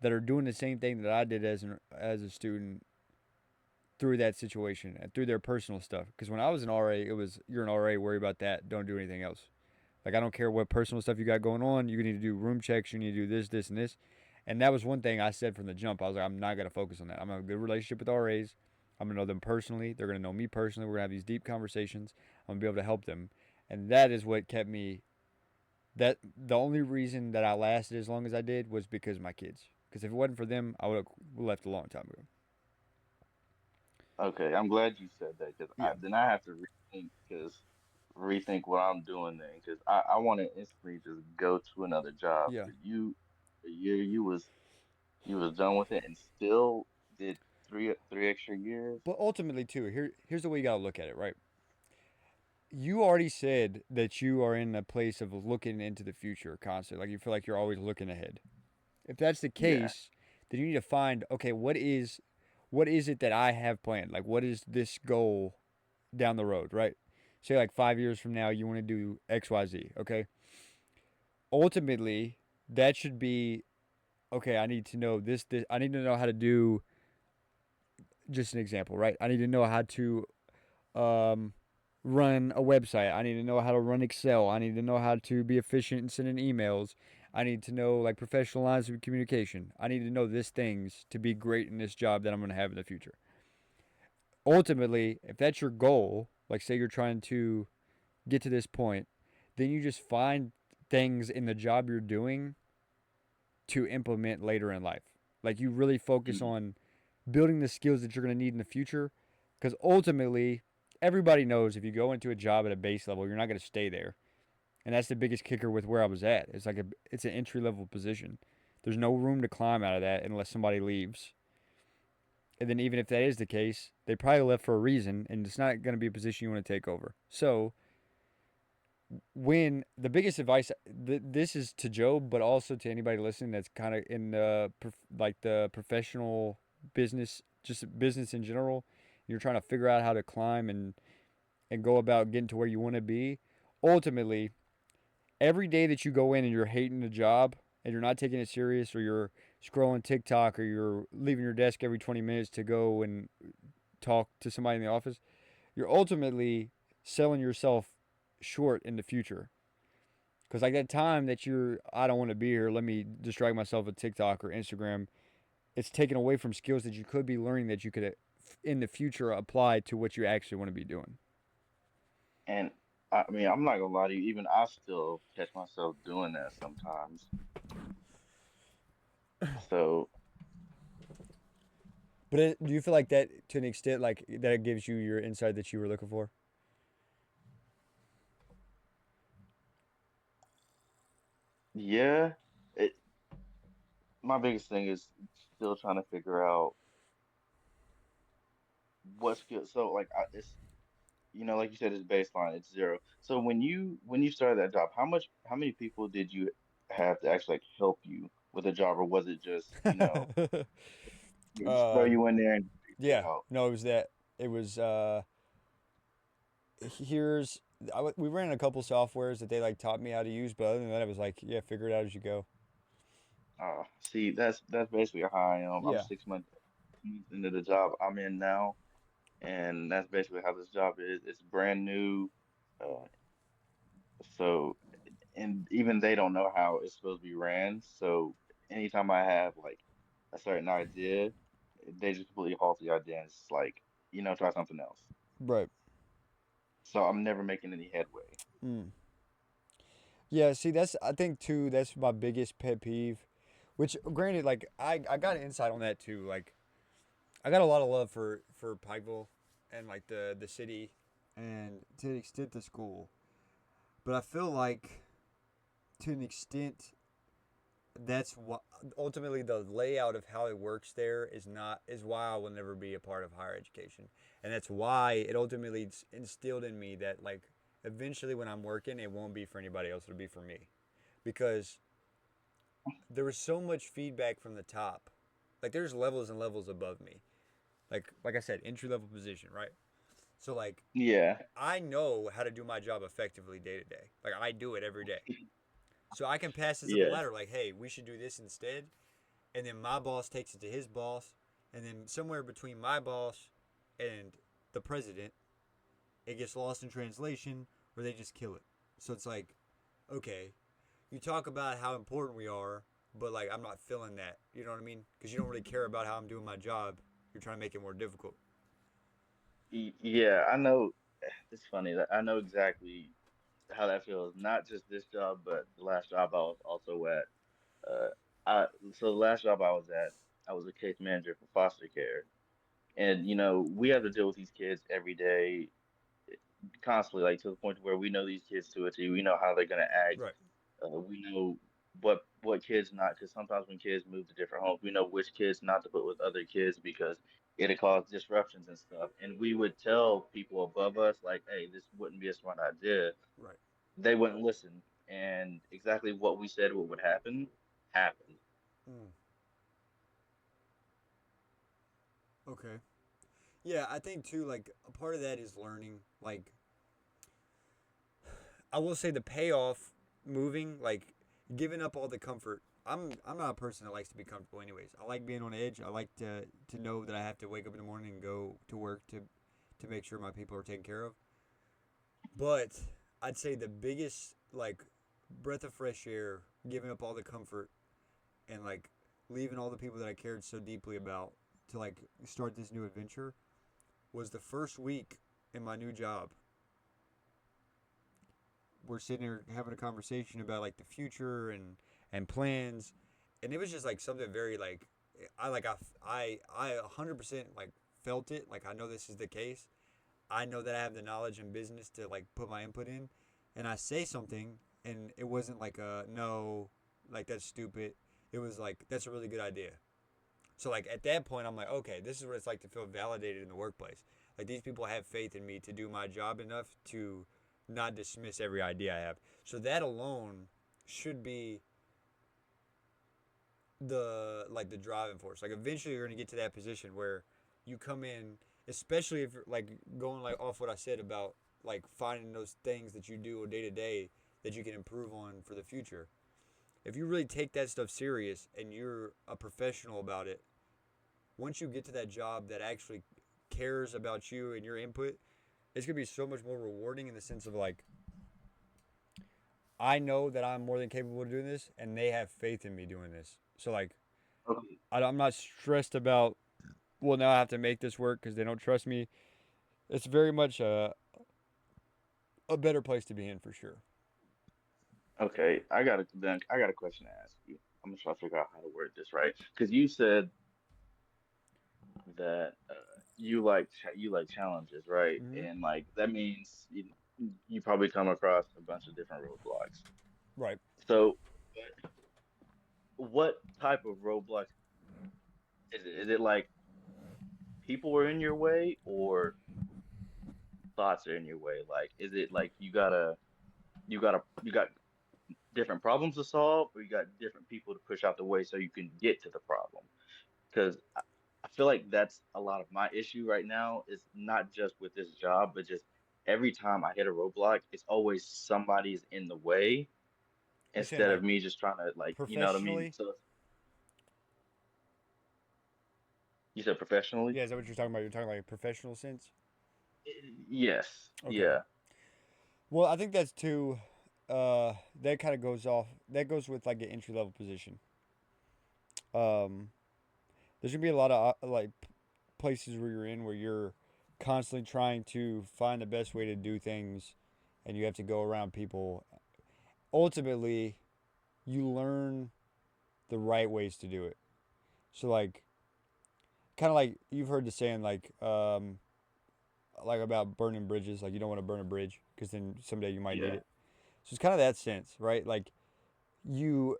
that are doing the same thing that I did as a student through that situation and through their personal stuff. Because when I was an RA, it was you're an RA, worry about that, don't do anything else. Like I don't care what personal stuff you got going on. You need to do room checks. You need to do this, this, and this. And that was one thing I said from the jump. I was like, I'm not gonna focus on that. I'm gonna have a good relationship with RAs. I'm gonna know them personally. They're gonna know me personally. We're gonna have these deep conversations. I'm gonna be able to help them. And that is what kept me. That the only reason that I lasted as long as I did was because of my kids. Because if it wasn't for them, I would have left a long time ago. okay. I'm glad you said that because Yeah, then I have to rethink what I'm doing then because I want to instantly just go to another job. yeah. But a year you was done with it and still did three extra years. But ultimately, too, here's the way you gotta look at it, right? You already said that you are in a place of looking into the future constantly. Like you feel like you're always looking ahead. If that's the Yeah. case, then you need to find okay, what is it that I have planned? Like what is this goal down the road, right? Say like 5 years from now you want to do XYZ, okay? Ultimately, that should be okay, I need to know this I need to know how to do just an example, right? I need to know how to um, run a website. I need to know how to run Excel. I need to know how to be efficient in sending emails. I need to know like professional lines of communication. I need to know these things to be great in this job that I'm going to have in the future. Ultimately, if that's your goal, like say you're trying to get to this point, then you just find things in the job you're doing to implement later in life. Like you really focus Mm. on building the skills that you're going to need in the future Because ultimately, everybody knows if you go into a job at a base level, you're not going to stay there. And that's the biggest kicker with where I was at. It's an entry level position. There's no room to climb out of that unless somebody leaves. And then even if that is the case, they probably left for a reason, and it's not going to be a position you want to take over. So when the biggest advice, this is to Job, but also to anybody listening that's kind of in the like the professional business, just business in general. You're trying to figure out how to climb and go about getting to where you want to be. Ultimately, every day that you go in and you're hating the job and you're not taking it serious, or you're scrolling TikTok, or you're leaving your desk every 20 minutes to go and talk to somebody in the office, you're ultimately selling yourself short in the future. Because like that time that I don't want to be here, let me distract myself with TikTok or Instagram, it's taken away from skills that you could be learning that you could in the future apply to what you actually want to be doing. And I mean, I'm not gonna lie to you, even I still catch myself doing that sometimes. So But do you feel like that to an extent, like that it gives you your insight that you were looking for? yeah, it, my biggest thing is still trying to figure out what skill. So like, it's like you said, it's baseline, it's zero. So when you started that job, how many people did you have to actually like help you with a job, or was it just they just throw um, you in there and figure it yeah, out? no, it was that. It was here's we ran a couple softwares that they like taught me how to use, but other than that, it was like, yeah, figure it out as you go. See, that's basically how I am. I'm Yeah, 6 months into the job I'm in now, and that's basically how this job is. It's brand new, uh, so and even they don't know how it's supposed to be ran. So anytime I have like a certain idea, they just completely halt the idea and it's like, try something else. right. So I'm never making any headway. Mm. Yeah, see, that's I think too. That's my biggest pet peeve. Which, granted, like I got an insight on that too. Like I got a lot of love for Pikeville and like the city and to an extent the school, but I feel like to an extent that's what ultimately the layout of how it works there is why I will never be a part of higher education, and that's why it ultimately instilled in me that like eventually when I'm working, it won't be for anybody else; it'll be for me, because there was so much feedback from the top. Like there's levels and levels above me. Like I said, entry level position, right? So like Yeah, I know how to do my job effectively day to day. Like I do it every day. So I can pass this up the yeah. ladder like, hey, we should do this instead. And then my boss takes it to his boss, and then somewhere between my boss and the president, it gets lost in translation, or they just kill it. So it's like, okay, you talk about how important we are, but like I'm not feeling that. You know what I mean? Because you don't really care about how I'm doing my job. You're trying to make it more difficult. Yeah, I know. It's funny that I know exactly how that feels. Not just this job, but the last job I was also at. Uh, I so the last job I was at, I was a case manager for foster care, and we have to deal with these kids every day, constantly, like to the point where we know these kids to a T. We know how they're gonna act. Right. We know what kids not, because sometimes when kids move to different homes, we know which kids not to put with other kids because it'll cause disruptions and stuff. And we would tell people above us like, "Hey, this wouldn't be a smart idea." Right. They wouldn't listen, and exactly what we said what would happen happened. Mm, okay. Yeah, I think too. Like a part of that is learning. Like I will say the payoff moving, like giving up all the comfort. I'm not a person that likes to be comfortable anyways. I like being on edge. I like to know that I have to wake up in the morning and go to work to make sure my people are taken care of. But I'd say the biggest like breath of fresh air, giving up all the comfort and like leaving all the people that I cared so deeply about to like start this new adventure was the first week in my new job. We're sitting here having a conversation about like the future and plans, and it was just like something very like I 100% like felt it. Like I know this is the case. I know that I have the knowledge and business to like put my input in, and I say something, and it wasn't like a no, like that's stupid. It was like that's a really good idea. So like at that point, I'm like, okay, this is what it's like to feel validated in the workplace. Like these people have faith in me to do my job enough to not dismiss every idea I have. So that alone should be the driving force. Like eventually you're gonna get to that position where you come in, especially if you're like going like off what I said about like finding those things that you do day to day that you can improve on for the future. If you really take that stuff serious and you're a professional about it, once you get to that job that actually cares about you and your input, it's gonna be so much more rewarding in the sense of like I know that I'm more than capable of doing this, and they have faith in me doing this. So like Okay. I'm not stressed about well now I have to make this work because they don't trust me. It's very much a better place to be in for sure. Okay, I got a question to ask you. I'm gonna try to figure out how to word this right. Because you said that you like challenges, right? Mm-hmm. And like that means you probably come across a bunch of different roadblocks. Right. So, what type of roadblocks is it? Is it like people are in your way or thoughts are in your way? Like, is it like you got different problems to solve, or you got different people to push out the way so you can get to the problem? Because I feel like that's a lot of my issue right now. Is not just with this job, but just every time I hit a roadblock, it's always somebody's in the way You saying instead like of me just trying to like, you know what I mean? professionally? So you said professionally? Yeah, is that what you're talking about? You're talking like a professional sense? Yes. Okay. Yeah. Well, I think that's too. That kind of goes off. That goes with like an entry level position. Um, there's gonna be a lot of like places where you're in where you're constantly trying to find the best way to do things, and you have to go around people. Ultimately, you learn the right ways to do it. So like, kind of like you've heard the saying like about burning bridges. Like you don't want to burn a bridge because then someday you might need Yeah. it. So it's kind of that sense, right? Like you,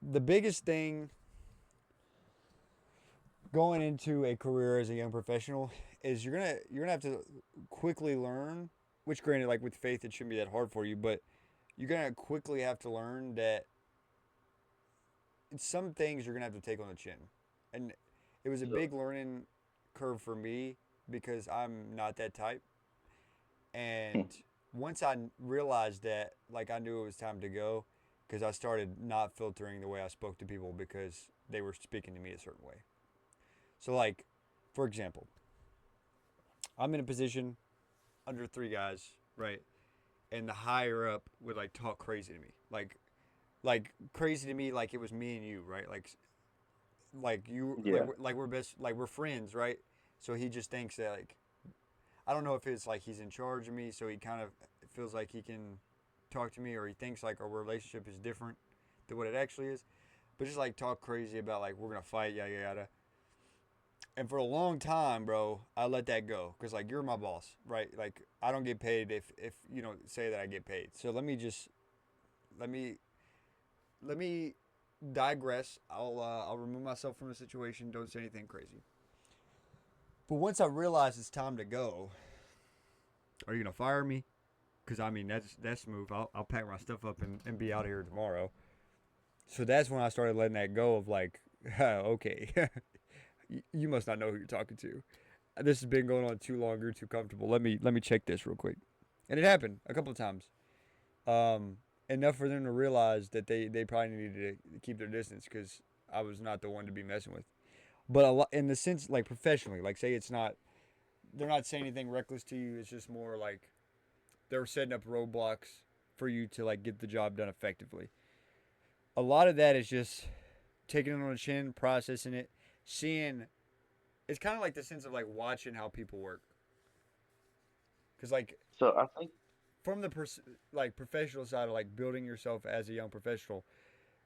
the biggest thing going into a career as a young professional is you're gonna have to quickly learn. Which, granted, like with faith, it shouldn't be that hard for you, but you're gonna quickly have to learn that some things you're gonna have to take on the chin, and it was a So big learning curve for me because I'm not that type. And once I realized that, like I knew it was time to go, because I started not filtering the way I spoke to people because they were speaking to me a certain way. So, like, for example, I'm in a position under three guys, right? And the higher up would like talk crazy to me, like crazy to me, like it was me and you, right? Like you, yeah. like we're best, like we're friends, right? So he just thinks that like I don't know if it's like he's in charge of me, so he kind of feels like he can talk to me, or he thinks like our relationship is different than what it actually is. But just like talk crazy about like we're gonna fight, yada yada. And for a long time, bro, I let that go because like you're my boss, right? Like I don't get paid if you don't say that I get paid. So let me let me digress. I'll remove myself from the situation. Don't say anything crazy. But once I realize it's time to go, are you gonna fire me? Because I mean that's smooth. I'll pack my stuff up and be out of here tomorrow. So that's when I started letting that go of like, okay, you must not know who you're talking to. This has been going on too long. You're too comfortable. Let me check this real quick. And it happened a couple of times. Um, enough for them to realize that they probably needed to keep their distance because I was not the one to be messing with. But a lot in the sense like professionally, like say it's not they're not saying anything reckless to you. It's just more like they're setting up roadblocks for you to like get the job done effectively. A lot of that is just taking it on the chin, processing it, seeing. It's kind of like the sense of like watching how people work. Because like So I think from the like professional side of like building yourself as a young professional,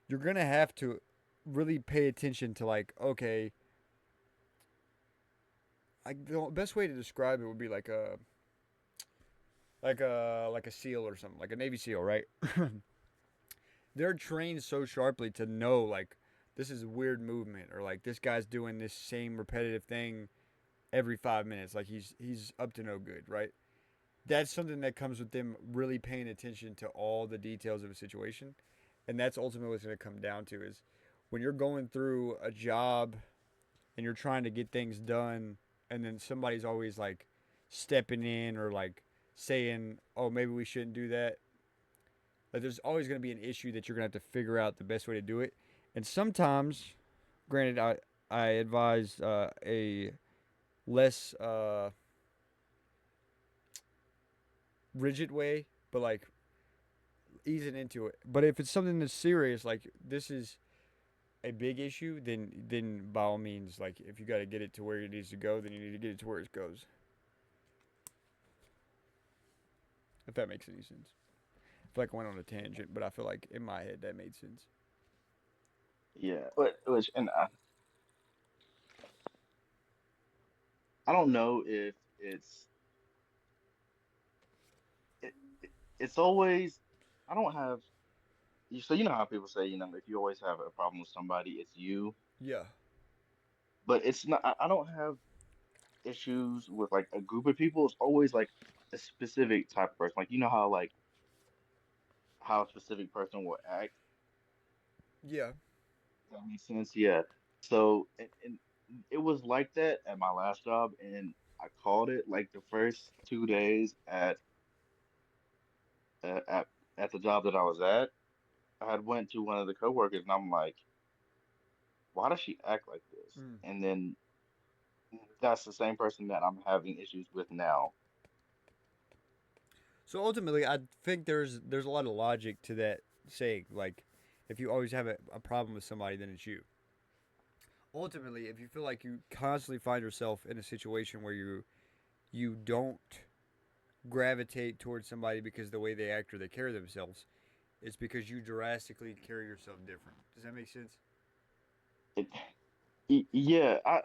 you're gonna have to really pay attention to like okay, the best way to describe it would be like a SEAL or something, like a Navy SEAL, right? They're trained so sharply to know like this is a weird movement or like this guy's doing this same repetitive thing every 5 minutes, like he's up to no good, right? That's something that comes with them really paying attention to all the details of a situation, and that's ultimately what's going to come down to is when you're going through a job and you're trying to get things done, and then somebody's always like stepping in or like saying, "Oh, maybe we shouldn't do that." Like, there's always going to be an issue that you're going to have to figure out the best way to do it, and sometimes, granted, I advise a less rigid way, but like easing into it. But if it's something that's serious, like this is a big issue, then by all means, like if you got to get it to where it needs to go, then you need to get it to where it goes. If that makes any sense. I feel like I went on a tangent, but I feel like in my head that made sense. Yeah, but which and I don't know if it, it's always I don't have so you know how people say, if you always have a problem with somebody, it's you. Yeah. But it's not I don't have issues with like a group of people. It's always like a specific type of person. Like you know how like how a specific person will act. Yeah. That makes sense. Yeah. So and it was like that at my last job, and I called it like the first 2 days uh, at at the job that I was at. I had went to one of the coworkers, and I'm like, why does she act like this? Mm. And then that's the same person that I'm having issues with now. So ultimately, I think there's a lot of logic to that saying. Like, if you always have a problem with somebody, then it's you. Ultimately, if you feel like you constantly find yourself in a situation where you don't gravitate towards somebody because of the way they act or they carry themselves, it's because you drastically carry yourself different. Does that make sense? It, yeah, I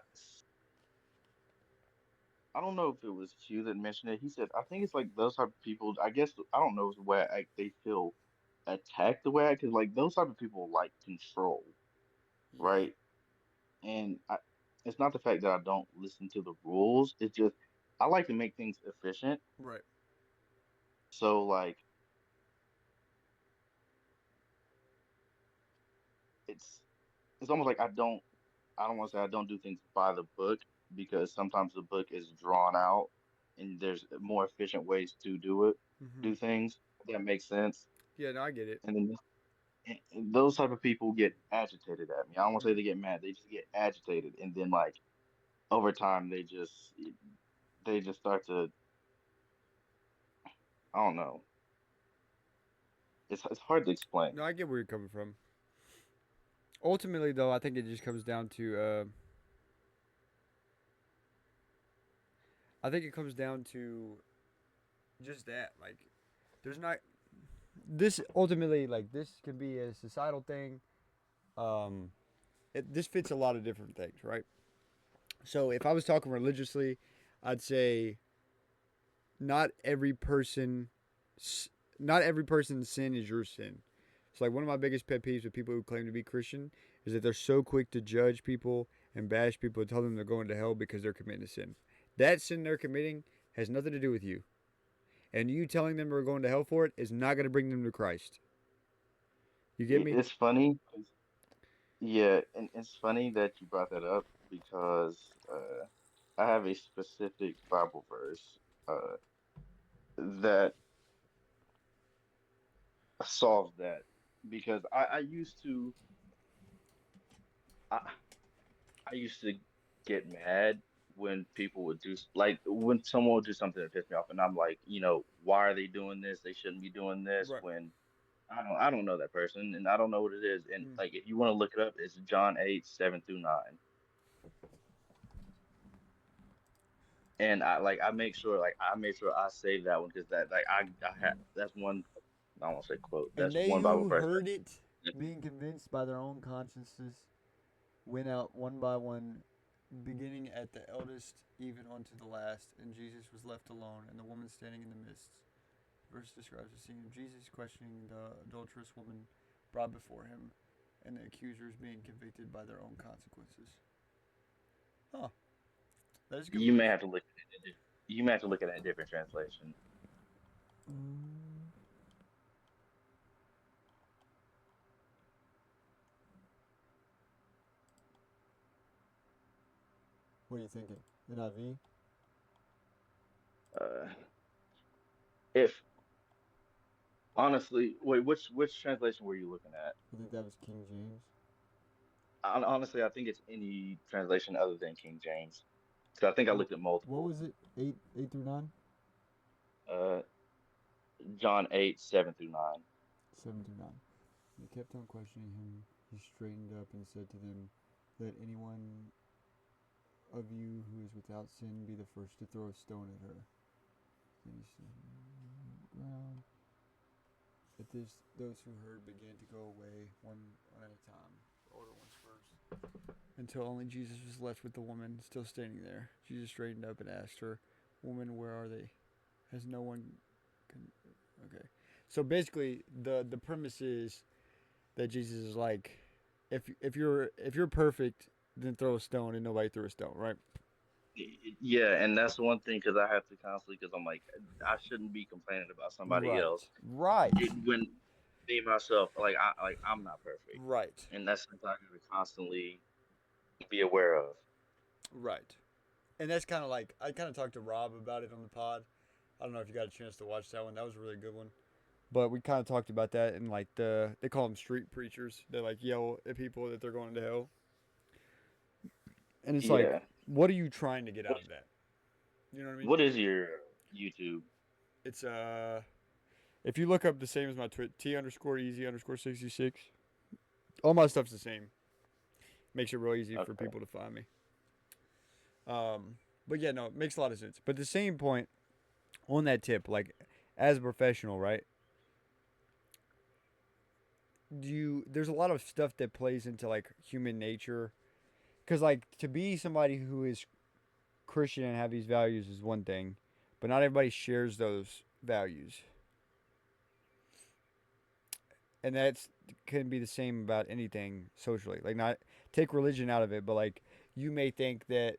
don't know if it was Hugh that mentioned it. He said, I think it's like those type of people. I guess I don't know if it's the way I act, they feel attacked the way I because like those type of people like control, Yeah. right? And it's not the fact that I don't listen to the rules. It's just I like to make things efficient. Right. So like it's it's almost like I don't want to say I don't do things by the book because sometimes the book is drawn out and there's more efficient ways to Mm-hmm. do things. If that makes sense. Yeah. No, I get it. And then and those type of people get agitated at me. I don't want to say Mm. they get mad. They just get agitated, and then like over time, they just start to I don't know. It's hard to explain. No, I get where you're coming from. Ultimately, though, I think it just comes down to. I think it comes down to just that. Like, there's not this ultimately like this can be a societal thing. Um, this fits a lot of different things, right? So if I was talking religiously, I'd say not every person, not every person's sin is your sin. So like one of my biggest pet peeves with people who claim to be Christian is that they're so quick to judge people and bash people and tell them they're going to hell because they're committing a sin. That sin they're committing has nothing to do with you, and you telling them they're going to hell for it is not going to bring them to Christ. You get me? It's funny. Yeah, and it's funny that you brought that up because I have a specific Bible verse that solves that because I used to I, I used to get mad when people would like when someone would do something that pissed me off, and I'm like, why are they doing this? They shouldn't be doing this Right. when I don't know that person and I don't know what it is. And Mm. like if you want to look it up, it's John 8:7 through 9. And I make sure I save that one because that like I had that's one I don't want to say quote. And That's they one Bible who verse. heard it, That, being convinced by their own consciences, went out one by one, beginning at the eldest even unto the last, and Jesus was left alone, and the woman standing in the midst. Verse describes the scene of Jesus questioning the adulterous woman brought before him, and the accusers being convicted by their own consequences. Huh. That is a good You may verse. have to look at it. You may have to look at a different translation. Mm, what are you thinking? NIV? Uh, if honestly, wait, which translation were you looking at? I think that was King James. Honestly, I think it's any translation other than King James. So I think I What, looked at what multiple. was it? 8 through 9? Uh, John 8, 7 through 9. 7 through 9. They kept on questioning him. He straightened up and said to them, let anyone of you who is without sin be the first to throw a stone at her. Then he said, ground. At this, those who heard began to go away one at a time. The older ones first. Until only Jesus was left with the woman still standing there. Jesus straightened up and asked her, woman, where are they? Has no one. Okay. So basically, the premise is that Jesus is like, if you're perfect, then throw a stone, and nobody threw a stone, right? Yeah, and that's one thing because I have to constantly because I'm like I shouldn't be complaining about somebody Right. else. Right. When me myself like I'm not perfect, Right. and that's something I gotta constantly be aware of. Right. And that's kind of like I kind of talked to Rob about it on the pod. I don't know if you got a chance to watch that one. That was a really good one. But we kind of talked about that and like they call them street preachers. They like yell at people that they're going to hell. And it's like, Yeah. what are you trying to get What out of that? You know what I mean? what is your YouTube? It's if you look up the same as my Twitter, T underscore easy underscore 66. All my stuff's the same. Makes it real easy for Okay. people to find me. Um, but yeah, no, it makes a lot of sense. But the same point on that tip, like as a professional, right? There's a lot of stuff that plays into like human nature. Because like to be somebody who is Christian and have these values is one thing, but not everybody shares those values, and that's can be the same about anything socially. Like not take religion out of it, but like you may think that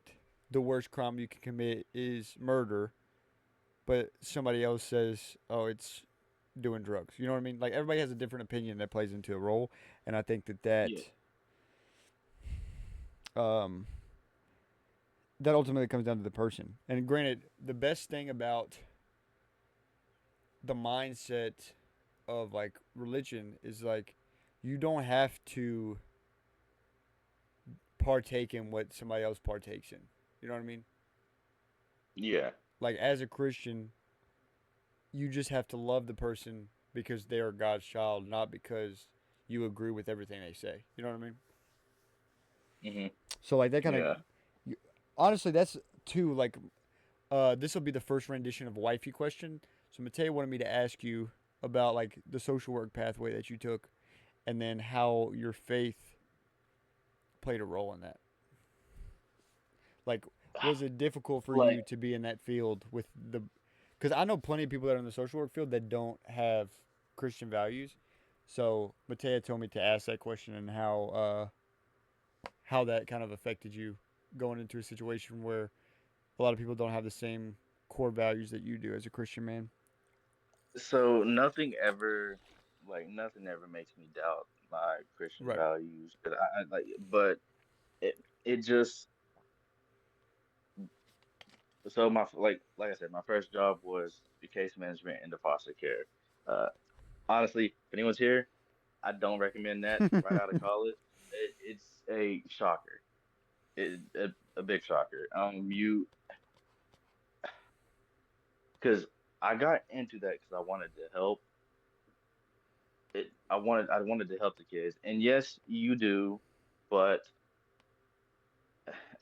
the worst crime you can commit is murder, but somebody else says, "Oh, it's doing drugs." You know what I mean? Like everybody has a different opinion that plays into a role, and I think Yeah. um, that ultimately comes down to the person. And granted, the best thing about the mindset of like religion is like you don't have to partake in what somebody else partakes in. You know what I mean? Yeah. Like as a Christian, you just have to love the person because they are God's child, not because you agree with everything they say. You know what I mean? Hmm. So like that kind Yeah. of honestly, that's too like this will be the first rendition of wifey question. So Mateo wanted me to ask you about like the social work pathway that you took, and then how your faith played a role in that. Like, was it difficult for Like you to be in that field with the? Because I know plenty of people that are in the social work field that don't have Christian values. So Matea told me to ask that question and how that kind of affected you going into a situation where a lot of people don't have the same core values that you do as a Christian man. so nothing ever makes me doubt my Christian Right. values. 'Cause I like, but it just so my like I said, my first job was the case management in the foster care. Uh, honestly, if anyone's here, I don't recommend that right out of college. It's a shocker. A big shocker. You because I got into that because I wanted to help. I wanted to help the kids, and yes, you do, but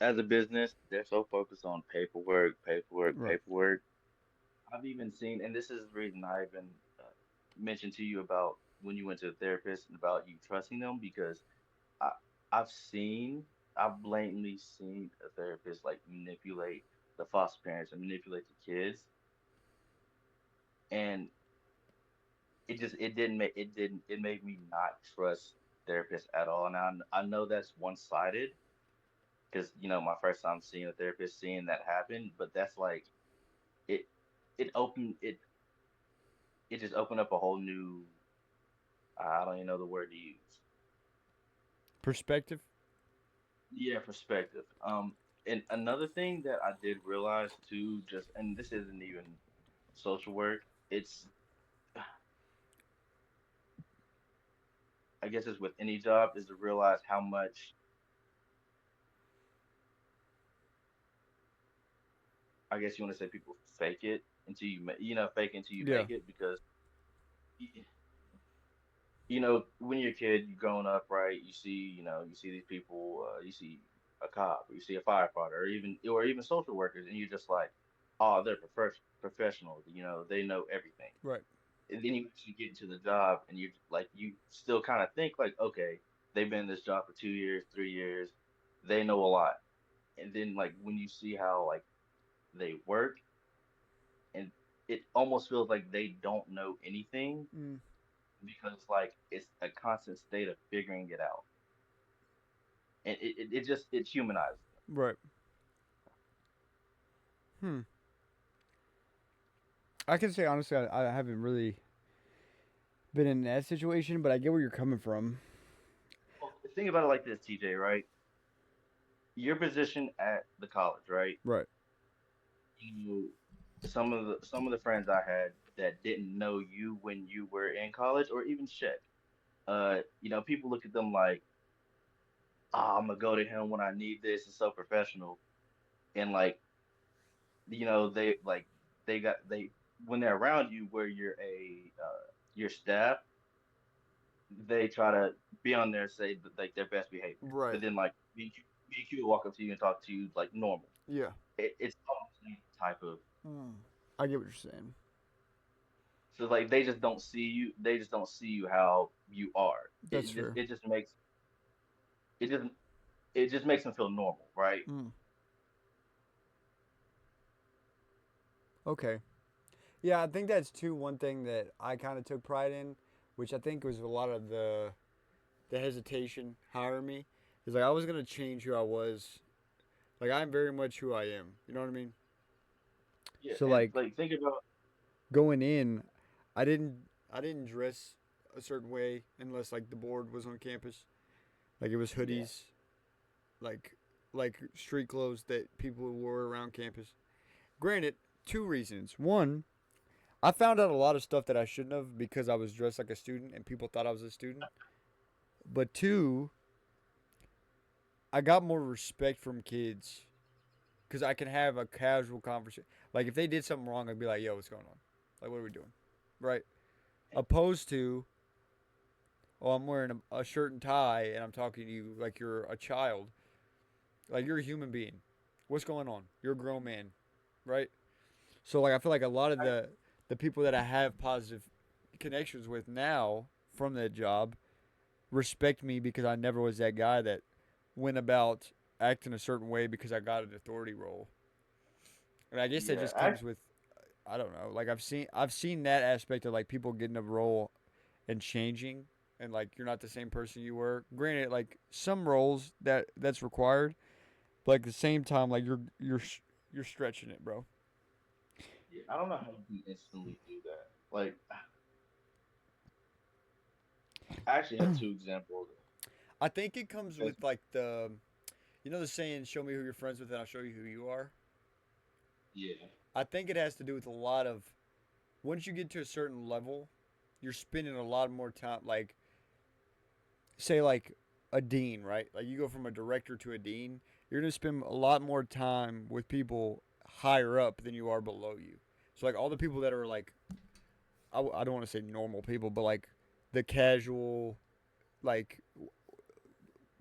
as a business, they're so focused on paperwork, paperwork, Right. paperwork. I've even seen, and this is the reason I even mentioned to you about when you went to a therapist and about you trusting them because I I've seen. I've blatantly seen a therapist like manipulate the foster parents and manipulate the kids, and it made me not trust therapists at all. Now I know that's one sided because my first time seeing a therapist, seeing that happen, but that's like it it opened it just opened up a whole new, I don't even know the word to use. Perspective. Yeah, perspective. And another thing that I did realize too, just and this isn't even social work. It's I guess it's with any job is to realize how much, I guess you want to say, people fake it until fake it until you Yeah. make it, because y- when you're a kid, you're growing up, right? You see these people, you see a cop, or you see a firefighter, or even social workers, and you're just like, oh, they're professionals. They know everything. Right. And then you actually get into the job, and you still kind of think like, okay, they've been in this job for 2 years, 3 years, they know a lot. And then like when you see how like they work, and it almost feels like they don't know anything, Mm. because like it's a constant state of figuring it out, and it humanizes them. Right. Hmm. I can say honestly, I haven't really been in that situation, but I get where you're coming from. Well, think about it like this, TJ, right? Your position at the college, right? Right. You some of the friends I had that didn't know you when you were in college, or even Shaq. People look at them like, oh, I'm gonna go to him when I need this. It's so professional, and like, they like they when they're around you, where you're your staff, they try to be on there, say that, like, their best behavior, Right. but then like BQ will walk up to you and talk to you like normal. Yeah. It's almost the type of, Mm. I get what you're saying. so like they just don't see you how you are. That's fair. It just it just makes them feel normal, right? Mm. Okay. Yeah, I think that's too one thing that I kind of took pride in, which I think was a lot of the hesitation hiring me. Is like I was gonna change who I was. Like I'm very much who I am. You know what I mean? Yeah, So and like like think about, going in, I didn't I didn't dress a certain way unless like the board was on campus. Like it was yeah, hoodies, like like street clothes that people wore around campus. Granted, two reasons. One, I found out a lot of stuff that I shouldn't have because I was dressed like a student and people thought I was a student. But two, I got more respect from kids because I can have a casual conversation. Like if they did something wrong, I'd be like, "Yo, what's going on? Like, what are we doing?" Right? Opposed to, "Oh, I'm wearing a shirt and tie and I'm talking to you like you're a child. Like you're a human being. What's going on? You're a grown man, right?" So like I feel like a lot of I, the people that I have positive connections with now from that job respect me because I never was that guy that went about acting a certain way because I got an authority role. And I guess that yeah, just comes with I don't know. Like I've seen that aspect of like people getting a role and changing and like you're not the same person you were. Granted, like some roles that's required, but like at the same time, like you're stretching it, bro. I don't know how you can instantly do that. Like, I actually have two examples. I think it comes Because with like the saying, "Show me who you're friends with, and I'll show you who you are." yeah, I think it has to do with a lot of once you get to a certain level, you're spending a lot more time. Like, say, like a dean, right? Like, you go from a director to a dean, you're gonna spend a lot more time with people higher up than you are below you. So, like, all the people that are like, I don't want to say normal people, but like the casual, like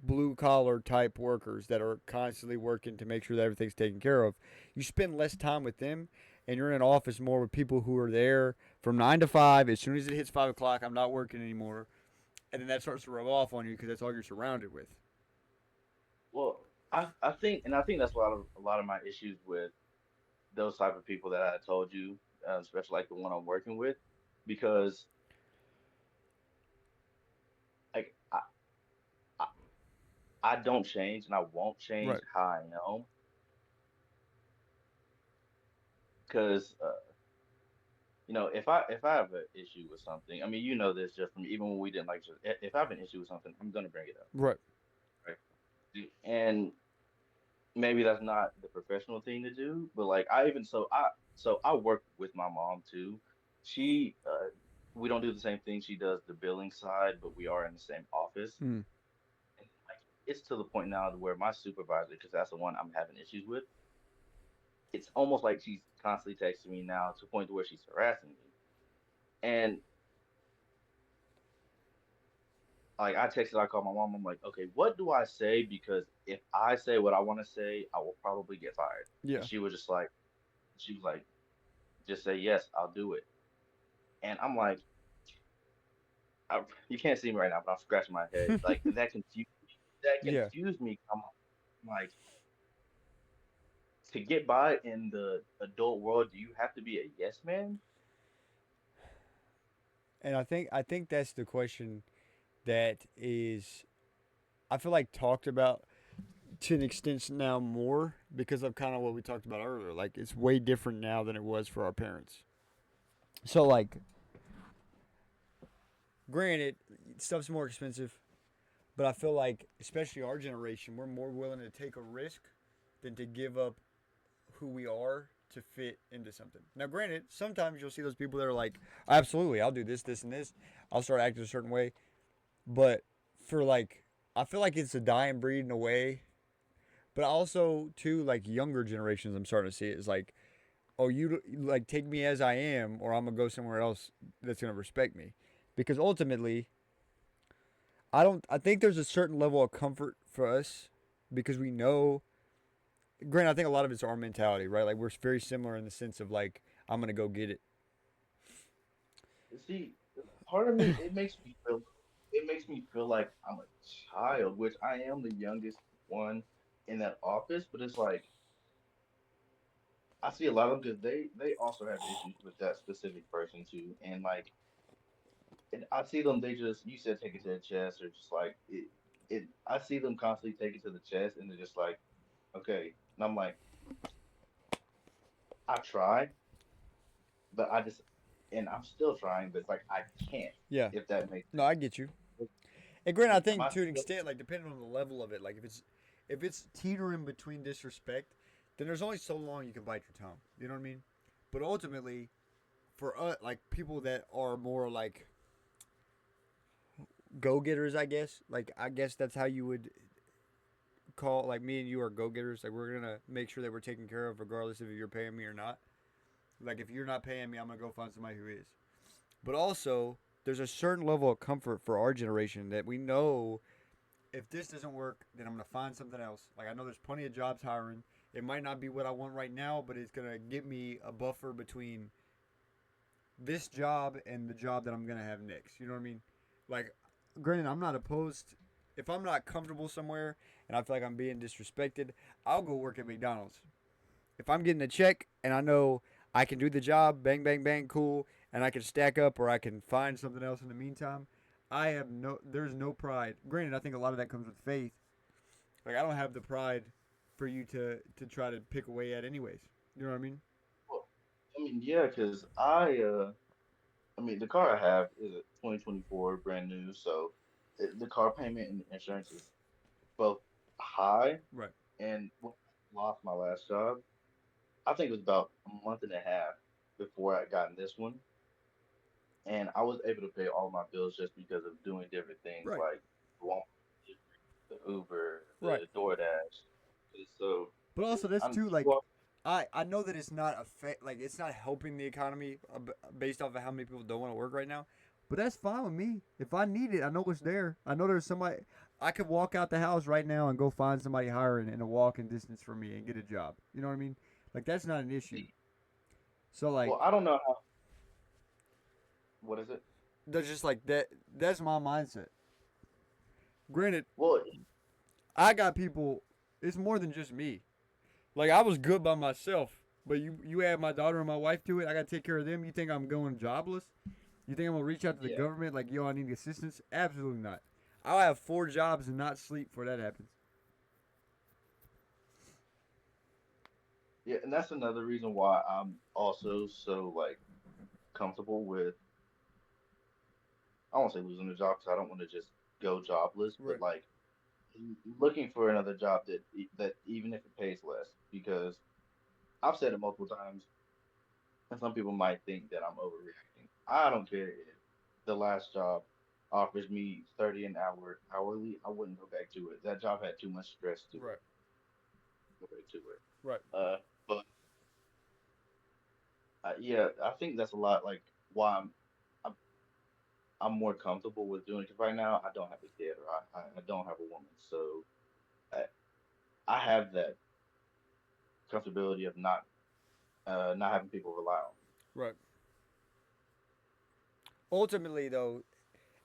blue collar type workers that are constantly working to make sure that everything's taken care of. You spend less time with them and you're in an office more with people who are there from 9 to 5. As soon as it hits 5 o'clock, I'm not working anymore. And then that starts to rub off on you because that's all you're surrounded with. well, I think that's a lot of my issues with those type of people that I told you, especially like the one I'm working with, because like I, I don't change and I won't change Right. how I am because if I have an issue with something, I mean you know this just from even when we didn't like if I have an issue with something, I'm gonna bring it up, Right. right? And maybe that's not the professional thing to do, but like I even so I work with my mom too. She we don't do the same thing. She does the billing side, but we are in the same office. Mm. And like it's to the point now to where my supervisor, because that's the one I'm having issues with, it's almost like she's constantly texting me now to the point to where she's harassing me. And like I texted, I called my mom. I'm like, okay, what do I say? Because if I say what I want to say, I will probably get fired. And Yeah. she was like, just say yes, I'll do it. And I'm like, you can't see me right now, but I'm scratching my head. Like that Yeah. confused me. I'm like, to get by in the adult world, do you have to be a yes man? And I think that's the question that is I feel like talked about to an extent now more because of kind of what we talked about earlier. Like it's way different now than it was for our parents. So like, granted, stuff's more expensive, but I feel like especially our generation, we're more willing to take a risk than to give up who we are to fit into something. Now, granted, sometimes you'll see those people that are like, absolutely, I'll do this, this, and this. I'll start acting a certain way. But for like, I feel like it's a dying breed in a way. But also, too, like younger generations, I'm starting to see it is like, oh, you like take me as I am, or I'm gonna go somewhere else that's gonna respect me. Because ultimately, I don't. I think there's a certain level of comfort for us because we know. Granted, I think a lot of it's our mentality, right? Like we're very similar in the sense of like I'm gonna go get it. See, part of me it makes me feel like I'm a child, which I am the youngest one in that office, but it's like I see a lot of them because they also have issues with that specific person too, and like and I see them they just you said take it to the chest or just like it I see them constantly take it to the chest and they're just like okay, and I'm like I try, but I just and I'm still trying, but it's like I can't Yeah. if that makes No, I get you. sense. And granted, I think My to an extent, like depending on the level of it, like if it's teetering between disrespect, then there's only so long you can bite your tongue. You know what I mean? But ultimately, for us, like people that are more like go getters, I guess. Like I guess that's how you would call like me and you are go getters. Like we're gonna make sure that we're taken care of regardless of if you're paying me or not. Like if you're not paying me, I'm gonna go find somebody who is. But also, there's a certain level of comfort for our generation that we know if this doesn't work, then I'm gonna find something else. Like I know there's plenty of jobs hiring. It might not be what I want right now, but it's gonna get me a buffer between this job and the job that I'm gonna have next. You know what I mean? Like, granted, I'm not opposed. If I'm not comfortable somewhere and I feel like I'm being disrespected, I'll go work at McDonald's. If I'm getting a check and I know I can do the job, bang, bang, bang, cool, and I can stack up or I can find something else in the meantime, there's no pride. Granted, I think a lot of that comes with faith. Like, I don't have the pride for you to try to pick away at, anyways. You know what I mean? well, I mean, yeah, because I mean, the car I have is a 2024 brand new, so the car payment and insurance is both high. Right. And when I lost my last job, I think it was about a month and a half before I got in this one, and I was able to pay all my bills just because of doing different things Right. like the Walmart delivery, the Uber, Right. the DoorDash. So But also, that's I'm too like, well, I know that it's not like it's not helping the economy based off of how many people don't want to work right now. But that's fine with me. If I need it, I know it's there. I know there's somebody. I could walk out the house right now and go find somebody hiring in a walking distance from me and get a job. You know what I mean? Like that's not an issue. So like, well, I don't know how. What is it? that's just like that. That's my mindset. Granted, Well, I got people. it's more than just me. Like I was good by myself, but you add my daughter and my wife to it. I gotta take care of them. You think I'm going jobless? You think I'm gonna reach out to the Yeah. government like, yo, I need assistance? Absolutely not. I'll have 4 jobs and not sleep before that happens. Yeah, and that's another reason why I'm also so like comfortable with. I won't say losing a job because I don't want to just go jobless, but Right. like looking for another job that even if it pays less, because I've said it multiple times, and some people might think that I'm overreacting. I don't care if the last job offers me 30 an hour hourly, I wouldn't go back to it. That job had too much stress to it. Right. Go back to it. Right. But yeah, I think that's a lot like why I'm, I'm more comfortable with doing it. Because right now I don't have a kid or I don't have a woman, so I, I have that comfortability of not having people rely on me. Right. Ultimately, though,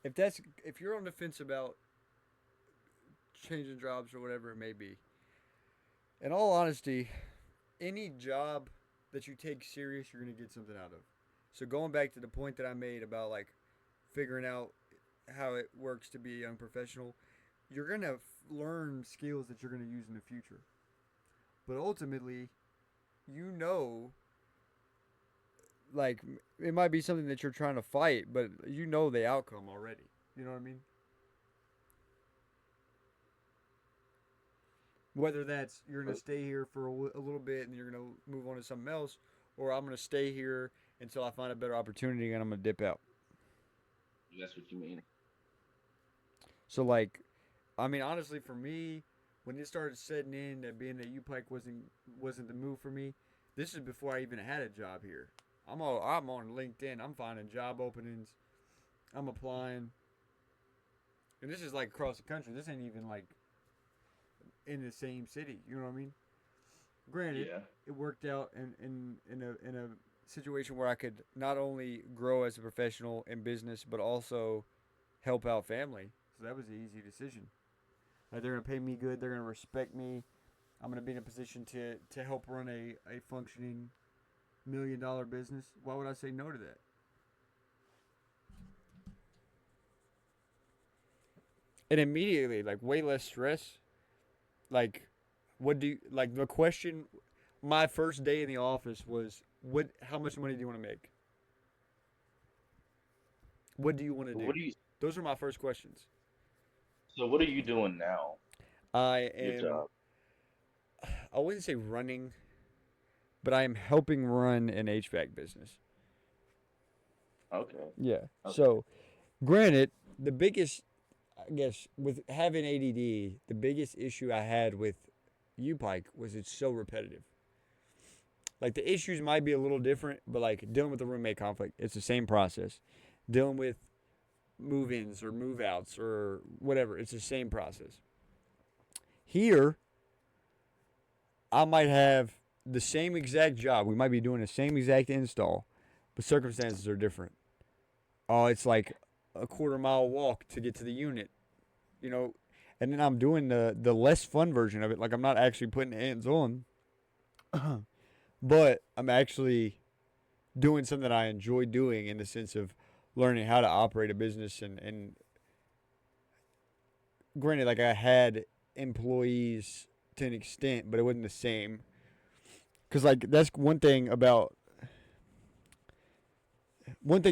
if you're on the fence about changing jobs or whatever it may be, in all honesty, any job that you take serious, you're gonna get something out of. So going back to the point that I made about like figuring out how it works to be a young professional, you're gonna learn skills that you're gonna use in the future. But ultimately, you know, like it might be something that you're trying to fight, but you know the outcome already. You know what I mean? Whether that's you're gonna But stay here for a little bit and you're gonna move on to something else, or I'm gonna stay here until I find a better opportunity and I'm gonna dip out. that's what you mean. So like, I mean, honestly, for me, when it started setting in that being that U Pike wasn't the move for me, this is before I even had a job here. I'm on LinkedIn. I'm finding job openings. I'm applying, and this is like across the country. This ain't even like in the same city. You know what I mean? Granted, Yeah, it worked out in a situation where I could not only grow as a professional in business, but also help out family. So that was an easy decision. Like they're gonna pay me good. They're gonna respect me. I'm gonna be in a position to help run a functioning $1 million business. Why would I say no to that? And immediately, like way less stress. Like, what do you like? The question, my first day in the office was, what? How much money do you want to make? What do you want to but do? what do you? Those are my first questions. So what are you doing now? I Your am. job? I wouldn't say running, but I am helping run an HVAC business. Okay, Yeah. okay. So, granted, the biggest, I guess, with having ADD, the biggest issue I had with UPike was it's so repetitive. Like the issues might be a little different, but like dealing with the roommate conflict, it's the same process. Dealing with move-ins or move-outs or whatever, it's the same process. Here, I might have the same exact job. We might be doing the same exact install, but circumstances are different. Oh, it's like a quarter-mile walk to get to the unit, you know, and then I'm doing the less fun version of it. Like I'm not actually putting hands on, but I'm actually doing something that I enjoy doing in the sense of learning how to operate a business and granted like I had employees to an extent, but it wasn't the same. Cause like that's one thing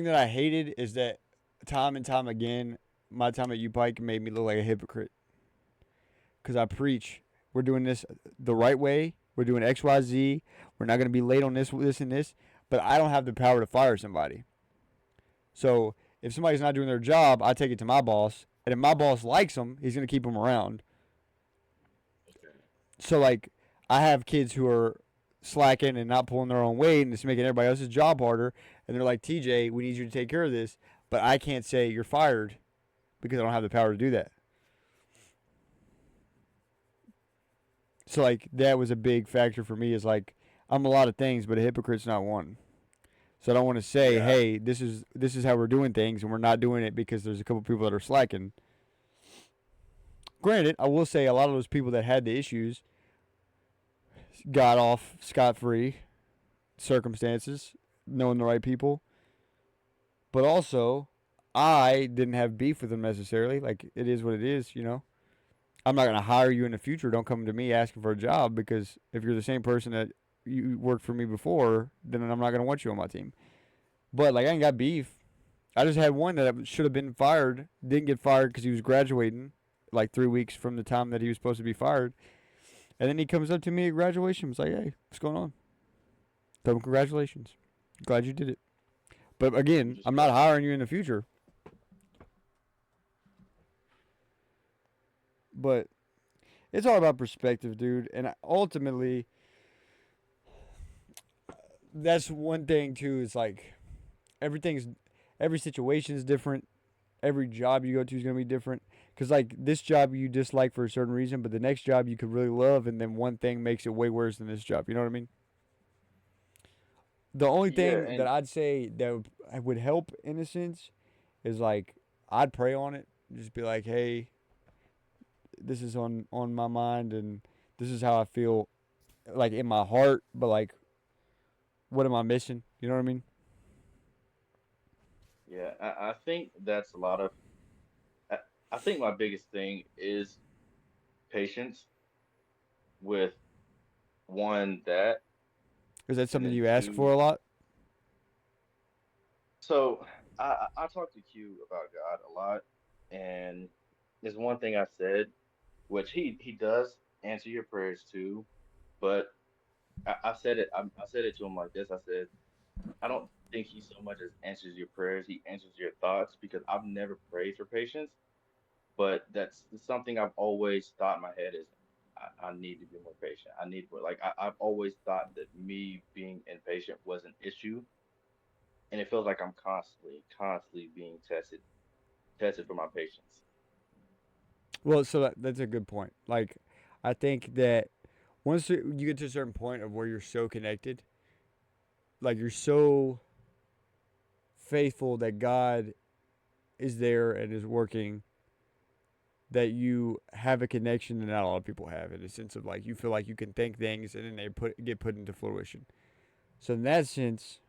that I hated is that time and time again, my time at U Pike made me look like a hypocrite. Cause I preach we're doing this the right way. We're doing X, Y, Z. We're not gonna be late on this, and this. But I don't have the power to fire somebody. So if somebody's not doing their job, I take it to my boss, and if my boss likes them, he's gonna keep them around. Okay. So like, I have kids who are slacking and not pulling their own weight, and it's making everybody else's job harder. And they're like, TJ, we need you to take care of this, but I can't say you're fired because I don't have the power to do that. So like, that was a big factor for me. Is like, I'm a lot of things, but a hypocrite's not one. So I don't want to say, Yeah, hey, this is how we're doing things, and we're not doing it because there's a couple people that are slacking. Granted, I will say a lot of those people that had the issues, got off scot free, circumstances, knowing the right people. But also, I didn't have beef with him necessarily. Like, it is what it is, you know? I'm not going to hire you in the future. Don't come to me asking for a job because if you're the same person that you worked for me before, then I'm not going to want you on my team. But, like, I ain't got beef. I just had one that should have been fired, didn't get fired because he was graduating like 3 weeks from the time that he was supposed to be fired. And then he comes up to me at graduation, was like, "Hey, what's going on?" Tell him congratulations. Glad you did it. But again, I'm not Respect. hiring you in the future. But it's all about perspective, dude. And ultimately, that's one thing too. Is like everything's every situation is different. Every job you go to is gonna be different. Cause like this job you dislike for a certain reason, but the next job you could really love, and then one thing makes it way worse than this job. You know what I mean? The only Yeah, thing that and I'd say that would help in a sense is like I'd pray on it. Just be like, hey, this is on my mind, and this is how I feel, like in my heart. But like, what am I missing? You know what I mean? yeah, I think that's a lot of. I, I think my biggest thing is patience with one that, Is that and something then you ask for two. a lot? So I talk to Q about God a lot, and there's one thing I said, which he does answer your prayers too, but I said it I said it to him like this. I said I don't think he so much as answers your prayers, he answers your thoughts because I've never prayed for patience, but that's something I've always thought in my head is I need to be more patient. I need more like I've always thought that me being impatient was an issue, and it feels like I'm constantly being tested for my patience. Well, so that's a good point. Like, I think that once you get to a certain point of where you're so connected, like you're so faithful that God is there and is working, that you have a connection that not a lot of people have, in a sense of like you feel like you can think things and then they get put into fruition. So in that sense,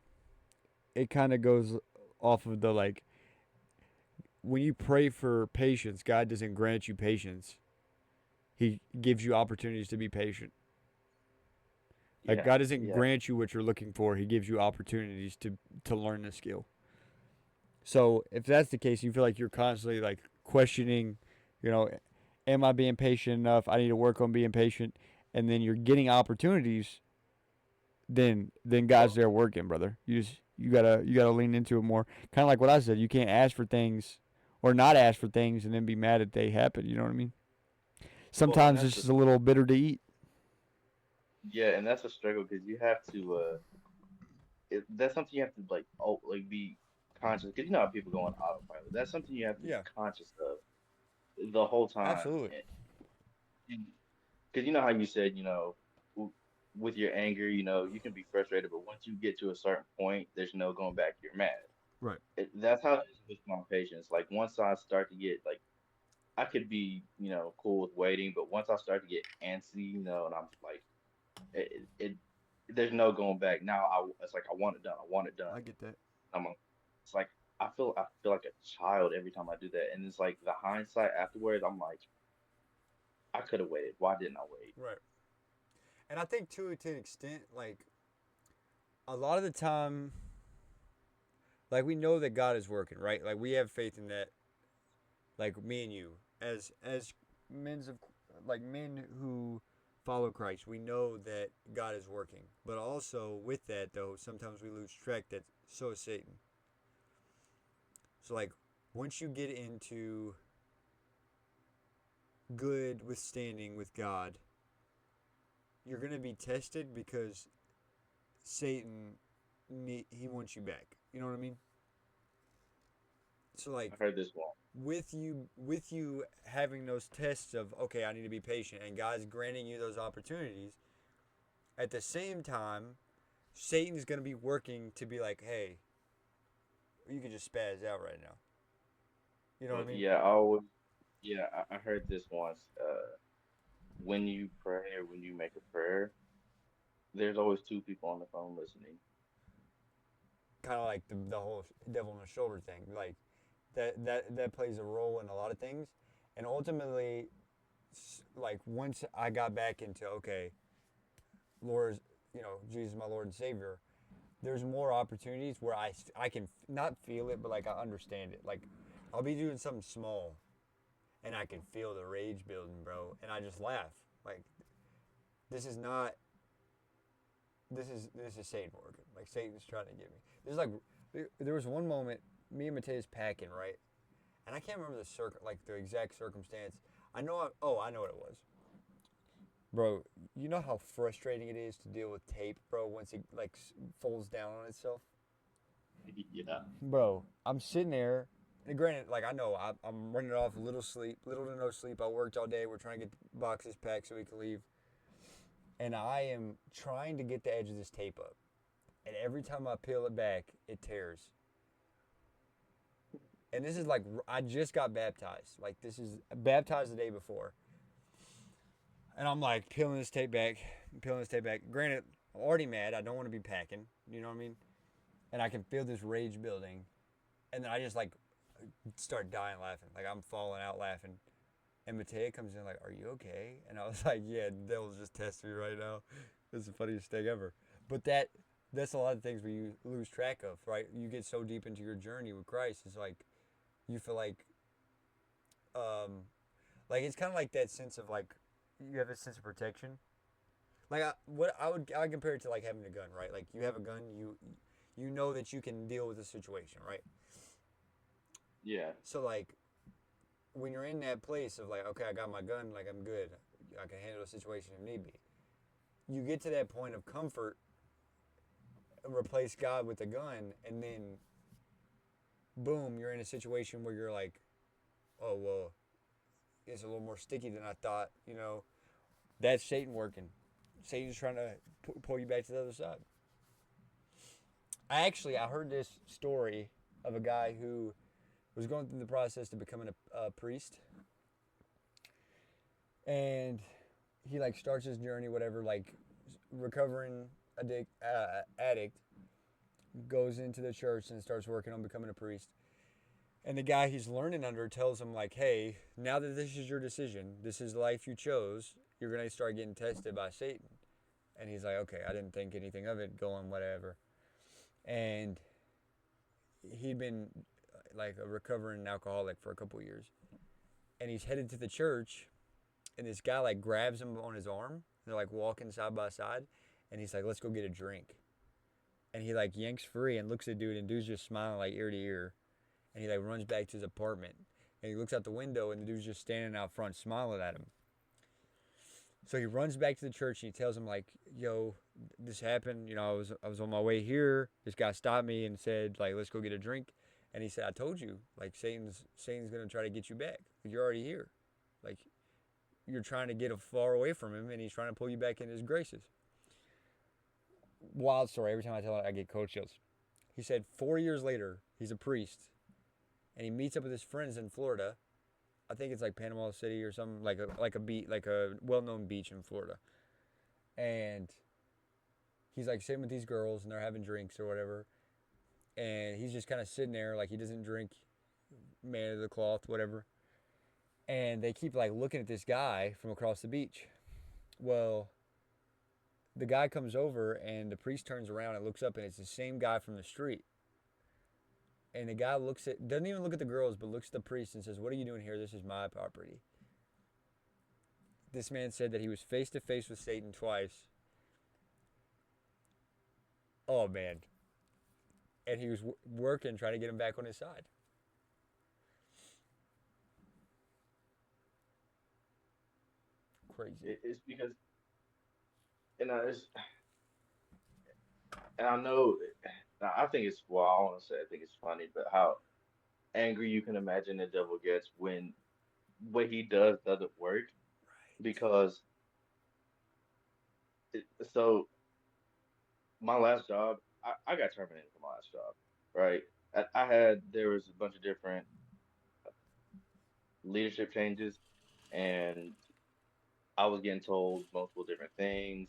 it kind of goes off of the like when you pray for patience, God doesn't grant you patience. He gives you opportunities to be patient. Like Yeah, God doesn't yeah, grant you what you're looking for. He gives you opportunities to learn the skill. So if that's the case, you feel like you're constantly like questioning, you know, am I being patient enough? I need to work on being patient. And then you're getting opportunities. Then God's well, there working, brother. You gotta lean into it more. Kind of like what I said. You can't ask for things or not ask for things and then be mad that they happen. You know what I mean? and Sometimes that's it's the just a little bitter to eat. yeah, and that's a struggle because you have to that's something you have to like oh like be conscious because you know how people go on autopilot. That's something you have to be Yeah, conscious of the whole time, absolutely. and because you know how you said w- with your anger, you can be frustrated, but once you get to a certain point, there's no going back. You're mad. Right. That's how it is with my patience. Like once I start to get like I could be cool with waiting, but once I start to get antsy, and I'm like it there's no going back. Now it's like I want it done. I want it done. I get that. It's like I feel like a child every time I do that, and it's like the hindsight afterwards. I'm like I could have waited. Why didn't I wait? Right. And I think too, to an extent, like a lot of the time, like we know that God is working, right? Like we have faith in that. Like me and you, as men's of like men who follow Christ, we know that God is working. But also with that, though, sometimes we lose track that so is Satan. So like once you get into good withstanding with God, you're gonna be tested because Satan, he wants you back. You know what I mean? So I like heard this one. with you having those tests of okay, I need to be patient, and God's granting you those opportunities. At the same time, Satan is going to be working to be like, hey, you can just spaz out right now. You know what I But mean? yeah, I always yeah I heard this once. When you pray or when you make a prayer. there's always two people on the phone listening. Kind of like the whole devil on the shoulder thing. Like that plays a role in a lot of things, and ultimately, like once I got back into okay, Lord, Jesus, my Lord and Savior. There's more opportunities where I can not feel it, but like I understand it. Like I'll be doing something small, and I can feel the rage building, bro, and I just laugh. Like this is not this is Satan working. Like Satan's trying to get me. There's like there was one moment me and Mateus packing right, and I can't remember like the exact circumstance. I know what it was, bro. You know how frustrating it is to deal with tape, bro, once it like folds down on itself. Yeah. Bro, I'm sitting there. And granted, like I know I'm running off little sleep, little to no sleep. I worked all day. We're trying to get boxes packed so we can leave, and I am trying to get the edge of this tape up. And every time I peel it back, it tears. And this is like I just got baptized. Like this is baptized the day before, and I'm like peeling this tape back. Granted, I'm already mad. I don't want to be packing. You know what I mean? And I can feel this rage building, and then I just like start dying laughing. Like I'm falling out laughing. And Mateo comes in like, "Are you okay?" And I was like, "Yeah, the devil's just testing me right now. It's the funniest thing ever." But that's a lot of things where you lose track of, right? You get so deep into your journey with Christ, it's like you feel um, like it's kind of like that sense of like you have a sense of protection. Like I would compare it to like having a gun, right? Like you have a gun, you know that you can deal with the situation, right? Yeah. So like when you're in that place of like, okay, I got my gun, like I'm good, I can handle the situation if need be. You get to that point of comfort, replace God with a gun, and then boom, you're in a situation where you're like, oh well, it's a little more sticky than I thought. That's Satan working. Satan's trying to pull you back to the other side. I heard this story of a guy who was going through the process to becoming a priest, and he like starts his journey, whatever, like recovering addict, goes into the church and starts working on becoming a priest. And the guy he's learning under tells him like, "Hey, now that this is your decision, this is the life you chose, you're gonna start getting tested by Satan." And he's like, "Okay, I didn't think anything of it, going whatever." And he'd been like a recovering alcoholic for a couple years, and he's headed to the church, and this guy like grabs him on his arm. They're like walking side by side, and he's like, "Let's go get a drink." And he like yanks free and looks at dude, and dude's just smiling like ear to ear. And he like runs back to his apartment, and he looks out the window, and the dude's just standing out front smiling at him. So he runs back to the church, and he tells him like, "Yo, this happened. I was on my way here. This guy stopped me and said like, let's go get a drink." And he said, "I told you, like Satan's gonna try to get you back. You're already here. Like you're trying to get far away from him, and he's trying to pull you back in his graces." Wild story. Every time I tell it, I get cold chills. He said 4 years later, he's a priest, and he meets up with his friends in Florida. I think it's like Panama City or something, like a well-known beach in Florida. And he's like sitting with these girls, and they're having drinks or whatever. And he's just kind of sitting there, like he doesn't drink, man of the cloth, whatever. And they keep like looking at this guy from across the beach. Well, the guy comes over, and the priest turns around and looks up, and it's the same guy from the street. And the guy doesn't even look at the girls, but looks at the priest and says, "What are you doing here? This is my property." This man said that he was face to face with Satan twice. Oh man. And he was working, trying to get him back on his side. Crazy. It's because, it's, and I know, I think it's, well, I want to say I think it's funny, but how angry you can imagine the devil gets when what he does doesn't work because so my last job, I got terminated from my last job, right? There was a bunch of different leadership changes, and I was getting told multiple different things.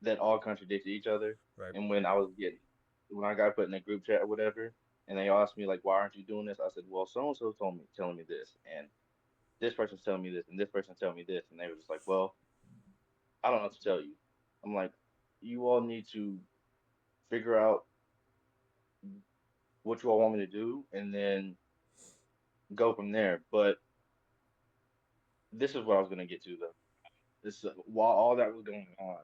that all contradicted each other. Right. And when I got put in a group chat or whatever, and they asked me like, why aren't you doing this? I said, well, so and so telling me this, and this person's telling me this, and this person's telling me this, and they were just like, well, I don't know what to tell you. I'm like, you all need to figure out what you all want me to do, and then go from there. But this is what I was gonna get to though. This while all that was going on,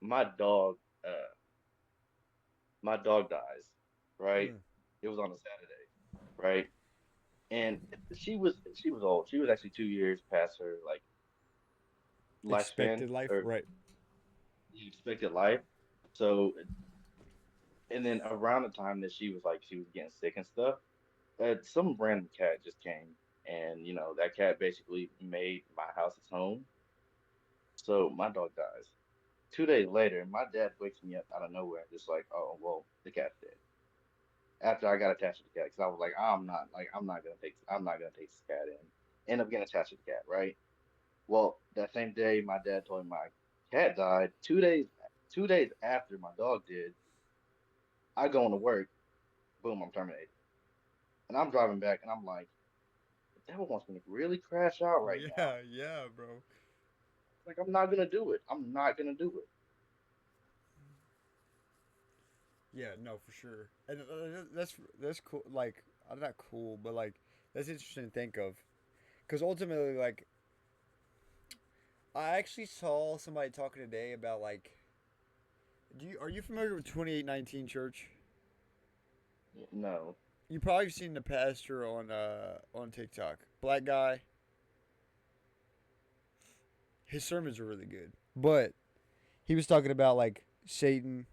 my dog, uh, my dog dies. Right? Mm. It was on a Saturday, right? And she was old. She was actually 2 years past her like lifespan Expected life. or Right. expected life. So, and then around the time that she was getting sick and stuff, some random cat just came, and that cat basically made my house its home. So my dog dies. 2 days later, my dad wakes me up out of nowhere, just like, oh well, the cat's dead. After I got attached to the cat, because I was like, I'm not gonna take this cat in. End up getting attached to the cat, right? Well, that same day, my dad told me my cat died. 2 days after my dog did, I go into work. Boom, I'm terminated. And I'm driving back, and I'm like, the devil wants me to really crash out right now. Yeah. Yeah, bro. Like, I'm not gonna do it. I'm not gonna do it. Yeah. No, for sure. And that's cool. Like, not cool, but like that's interesting to think of. Because ultimately, like, I actually saw somebody talking today about like, are you familiar with 2819 Church? No. You probably seen the pastor on TikTok. Black guy. His sermons are really good, but he was talking about like Satan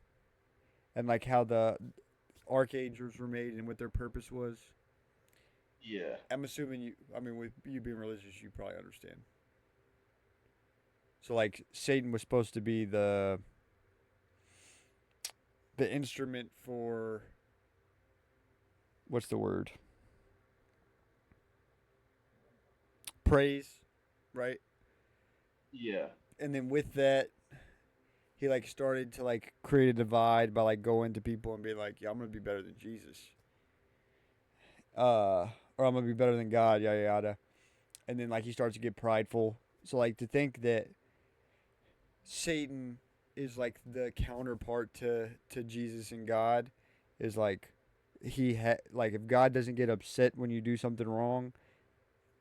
and like how the archangels were made and what their purpose was. Yeah. I'm assuming you. I mean, with you being religious, you probably understand. So like Satan was supposed to be the instrument for what's the word? Praise, right? Yeah. And then with that, he like started to like create a divide by like going to people and being like, "Yeah, I'm gonna be better than Jesus," or "I'm gonna be better than God," yada yada. And then like he starts to get prideful. So like to think that Satan is like the counterpart to Jesus and God is like like if God doesn't get upset when you do something wrong,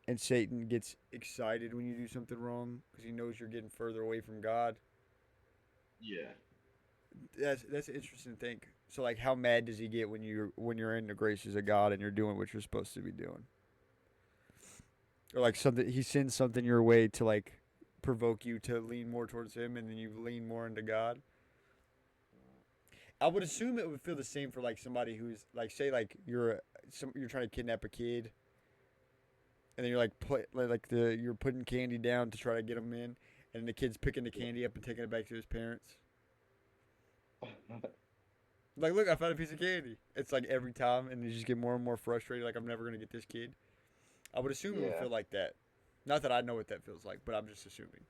and Satan gets excited when you do something wrong because he knows you're getting further away from God. Yeah. That's interesting to think. So like, how mad does he get when you're in the graces of God and you're doing what you're supposed to be doing, or like something he sends something your way to like provoke you to lean more towards him, and then you lean more into God. I would assume it would feel the same for like somebody who's like, say like you're trying to kidnap a kid, and then you're like you're putting candy down to try to get him in, and the kid's picking the Yeah. candy up and taking it back to his parents. Like, look, I found a piece of candy. It's like every time, and you just get more and more frustrated. Like, I'm never gonna get this kid. I would assume it would Yeah. feel like that. Not that I know what that feels like, but I'm just assuming.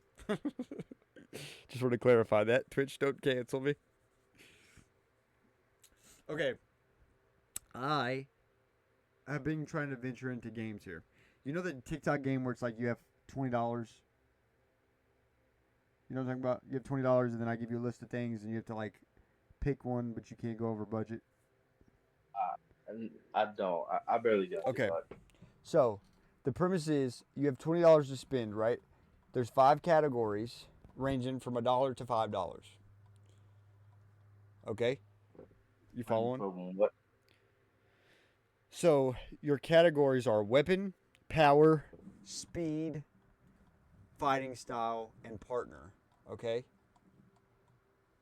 Just want to clarify that. Twitch, don't cancel me. Okay, I have been trying to venture into games here. You know the TikTok game where it's like you have $20. You know what I'm talking about? You have $20, and then I give you a list of things, and you have to like pick one, but you can't go over budget. And I don't. I barely got Okay, TikTok. so the premise is you have $20 to spend, right? There's 5 categories ranging from $1 to $5. Okay, you following? From what? So your categories are weapon, power, speed, fighting style, and partner. Okay,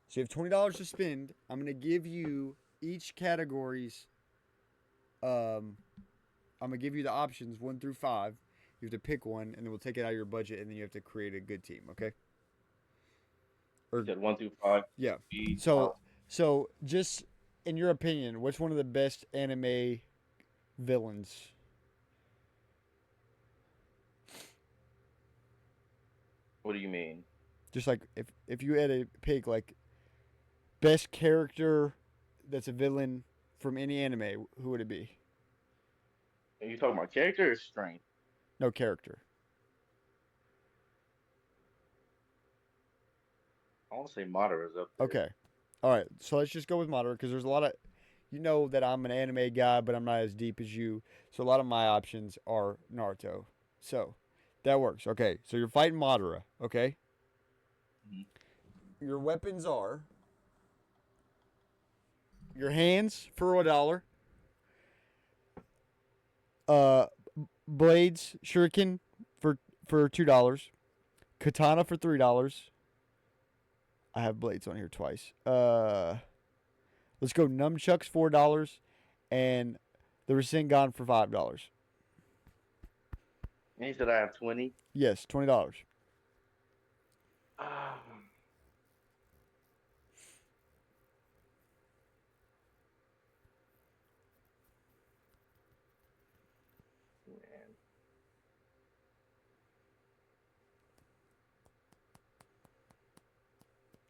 so you have $20 to spend. I'm gonna give you each category's. Um, I'm gonna give you the options 1 through 5. You have to pick one, and then we'll take it out of your budget, and then you have to create a good team. Okay? You Or said 1 through 5. yeah. Speed. So just in your opinion, what's one of the best anime villains? What do you mean? Just like if you had to pick like best character that's a villain from any anime, who would it be? Are you talking about character or strength? No character. I want to say Madara's up there. Okay. All right. So let's just go with moderate because there's a lot of, you know, that I'm an anime guy, but I'm not as deep as you. So a lot of my options are Naruto. So that works. Okay. So you're fighting Madara. Okay. Mhm. Your weapons are your hands for $1, uh, blades, shuriken for $2, katana for $3. I have blades on here twice. Let's go nunchucks $4 and the Rasengan for $5. And he said I have 20. Yes, $20. Ah, man.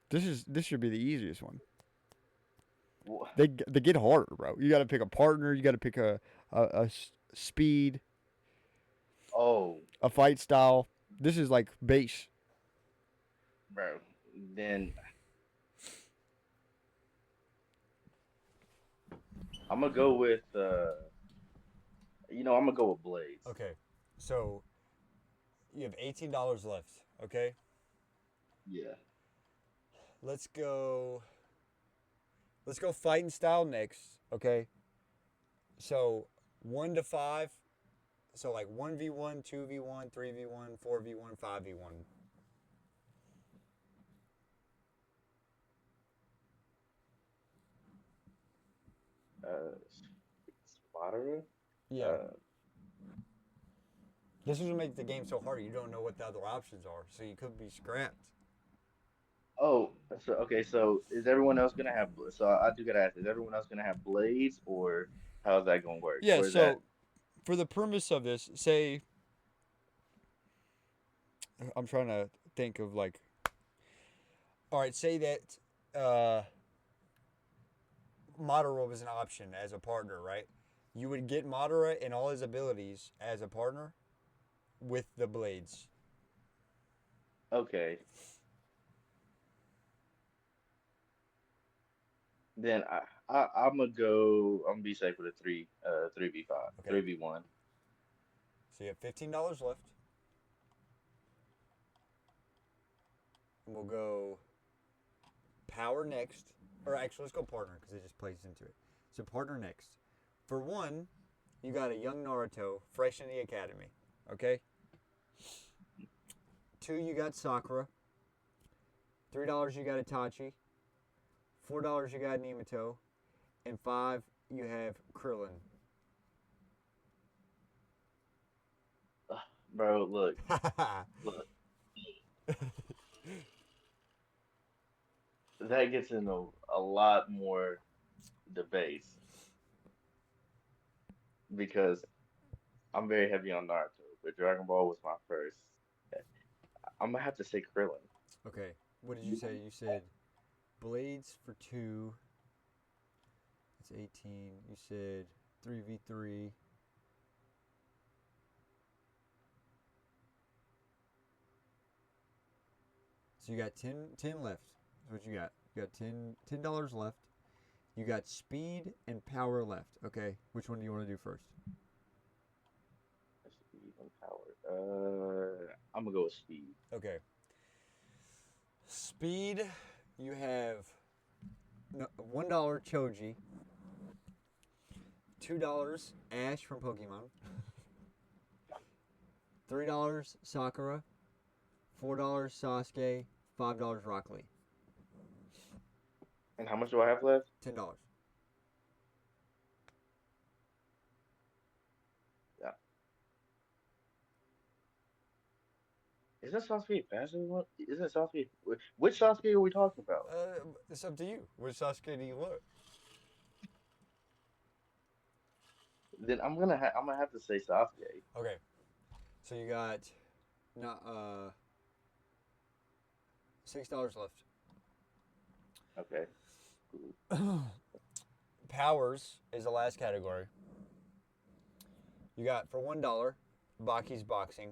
This should be the easiest one. Wha- They get harder, bro. You got to pick a partner. You got to pick a speed, Oh, a fight style. This is like base. bro. Then I'm gonna go with I'm gonna go with Blades. Okay, so you have $18 left. Okay, Yeah. let's go. Let's go fighting style next. Okay, so 1 to 5. So like 1v1, 2v1, 3v1, 4v1, 5v1. Madara. Yeah. Uh, This is what makes the game so hard. You don't know what the other options are, so you could be scrapped. oh, so okay. So is everyone else gonna have? So I do gotta ask: is everyone else gonna have blades, or how's that gonna work? Yeah. Or is that So for the premise of this, say I'm trying to think of like, all right, say that Madara was an option as a partner, right? You would get Madara and all his abilities as a partner with the blades. okay? Then I'm gonna go. I'm gonna be safe with a 3v5, Okay. 3v1. So you have $15 left. And we'll go power next. Or actually, let's go partner because it just plays into it. So partner next. For one, you got a young Naruto fresh in the academy. Okay? 2, you got Sakura. $3, you got Itachi. $4, you got Minato. And 5, you have Krillin. Bro, look. That gets into a lot more debates because I'm very heavy on Naruto, but Dragon Ball was my first. I'm gonna have to say Krillin. Okay. What did you say? You said blades for 2. That's 18. You said 3v3. So you got 10 left. That's what you got. You got $10 left. You got speed and power left. Okay. Which one do you want to do first? Speed and power. I'm gonna go with speed. Okay. Speed, you have $1 Choji, $2 Ash from Pokemon, $3 Sakura, $4 Sasuke, $5 Rock Lee. And how much do I have left? $10. Yeah. Isn't Sasuke faster than one? Isn't Sasuke? Which Sasuke are we talking about? It's up to you. Which Sasuke do you want? Then I'm gonna have to say Sasuke. Okay. So you got not $6 left. Okay. Cool. Powers is the last category. You got for $1, Baki's boxing.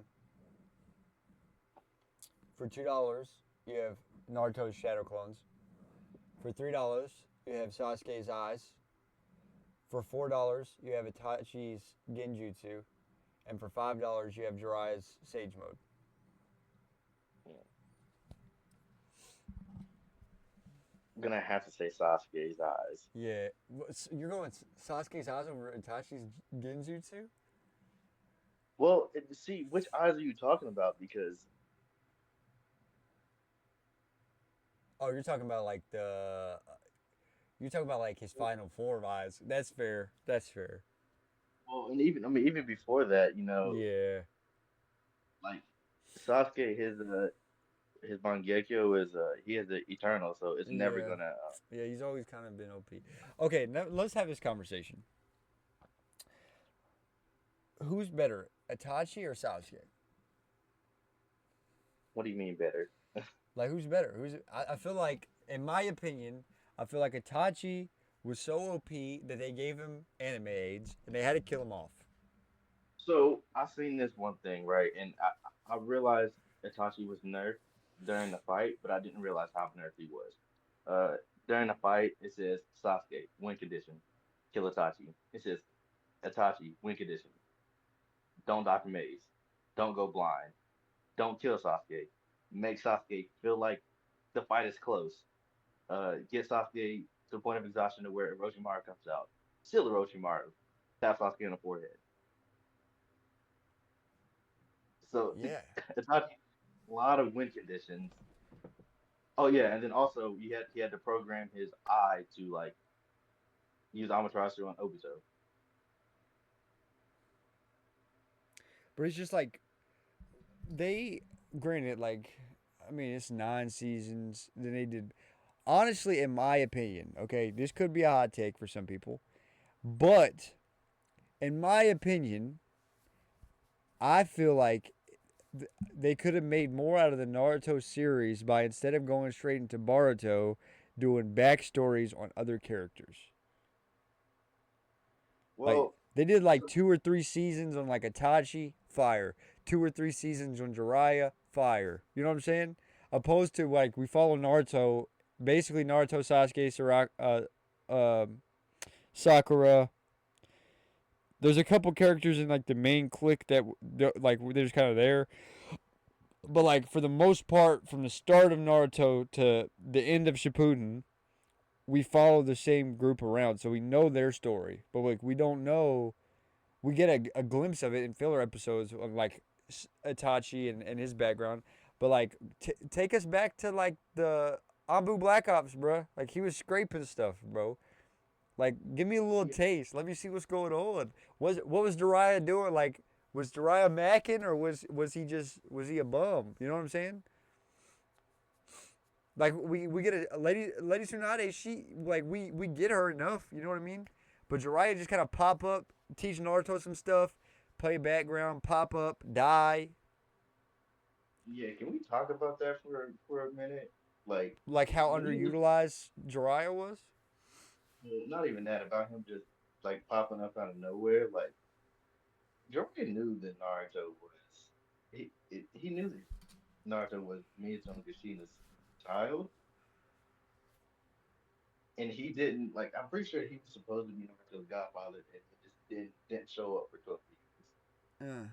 For $2, you have Naruto's shadow clones. For $3, you have Sasuke's eyes. For $4, you have Itachi's genjutsu. And for $5, you have Jiraiya's sage mode. Yeah. I'm gonna have to say Sasuke's eyes. Yeah, you're going Sasuke's eyes over Itachi's genjutsu? Well, see, which eyes are you talking about? Because Oh, you're talking about like the. You're talking about like his final form eyes. That's fair. That's fair. well, and even I mean, even before that, Yeah. like Sasuke, his Mangekyo is he is the eternal, so it's never Yeah. gonna. Yeah, he's always kind of been OP. Okay, now let's have this conversation. Who's better, Itachi or Sasuke? What do you mean better? Like, who's better? I feel like, in my opinion, I feel like Itachi was so OP that they gave him anime aids and they had to kill him off. So I seen this one thing, right? And I realized Itachi was nerfed during the fight, but I didn't realize how nerfed he was. Uh, During the fight, it says Sasuke, win condition, kill Itachi. It says Itachi, win condition, don't die from maze, don't go blind, don't kill Sasuke, make Sasuke feel like the fight is close. Get Sasuke to the point of exhaustion to where Orochimaru comes out. Still Orochimaru, tap Sasuke on the forehead. So Yeah. Itachi, a lot of win conditions. Oh yeah, and then also he had to program his eye to like use Amaterasu on Obito. But it's just like, they, granted, like, I mean, it's 9 seasons. Then they did. Honestly, in my opinion, okay, this could be a hot take for some people, but in my opinion, I feel like they could have made more out of the Naruto series by, instead of going straight into Boruto, doing backstories on other characters. Like, Well, they did like 2 or 3 seasons on like Itachi, fire. 2 or 3 seasons on Jiraiya, fire. You know what I'm saying? Opposed to like, we follow Naruto, basically Naruto, Sasuke, Sakura. There's a couple characters in like the main clique that like they're just kind of there, but like for the most part, from the start of Naruto to the end of Shippuden, we follow the same group around, so we know their story, but like we don't know. We get a glimpse of it in filler episodes of like Itachi and his background, but like take us back to like the Abu Black Ops, bro. Like, he was scraping stuff, bro. Like, give me a little yeah, taste. Let me see what's going on. What was Jiraiya doing? Like, was Jiraiya macking, or was he a bum? You know what I'm saying? Like, we get a Lady Tsunade. She, like, we get her enough. You know what I mean? But Jiraiya just kind of pop up, teach Naruto some stuff, play background, pop up, die. yeah. Can we talk about that for a minute? Like Like, how when he was underutilized Jiraiya was. well, not even that about him just like popping up out of nowhere. Like Jordan knew that Naruto was he knew that Naruto was Miyato and Kushina's child, and he didn't like. I'm pretty sure he was supposed to be Naruto's godfather, and he just didn't show up for 12 years.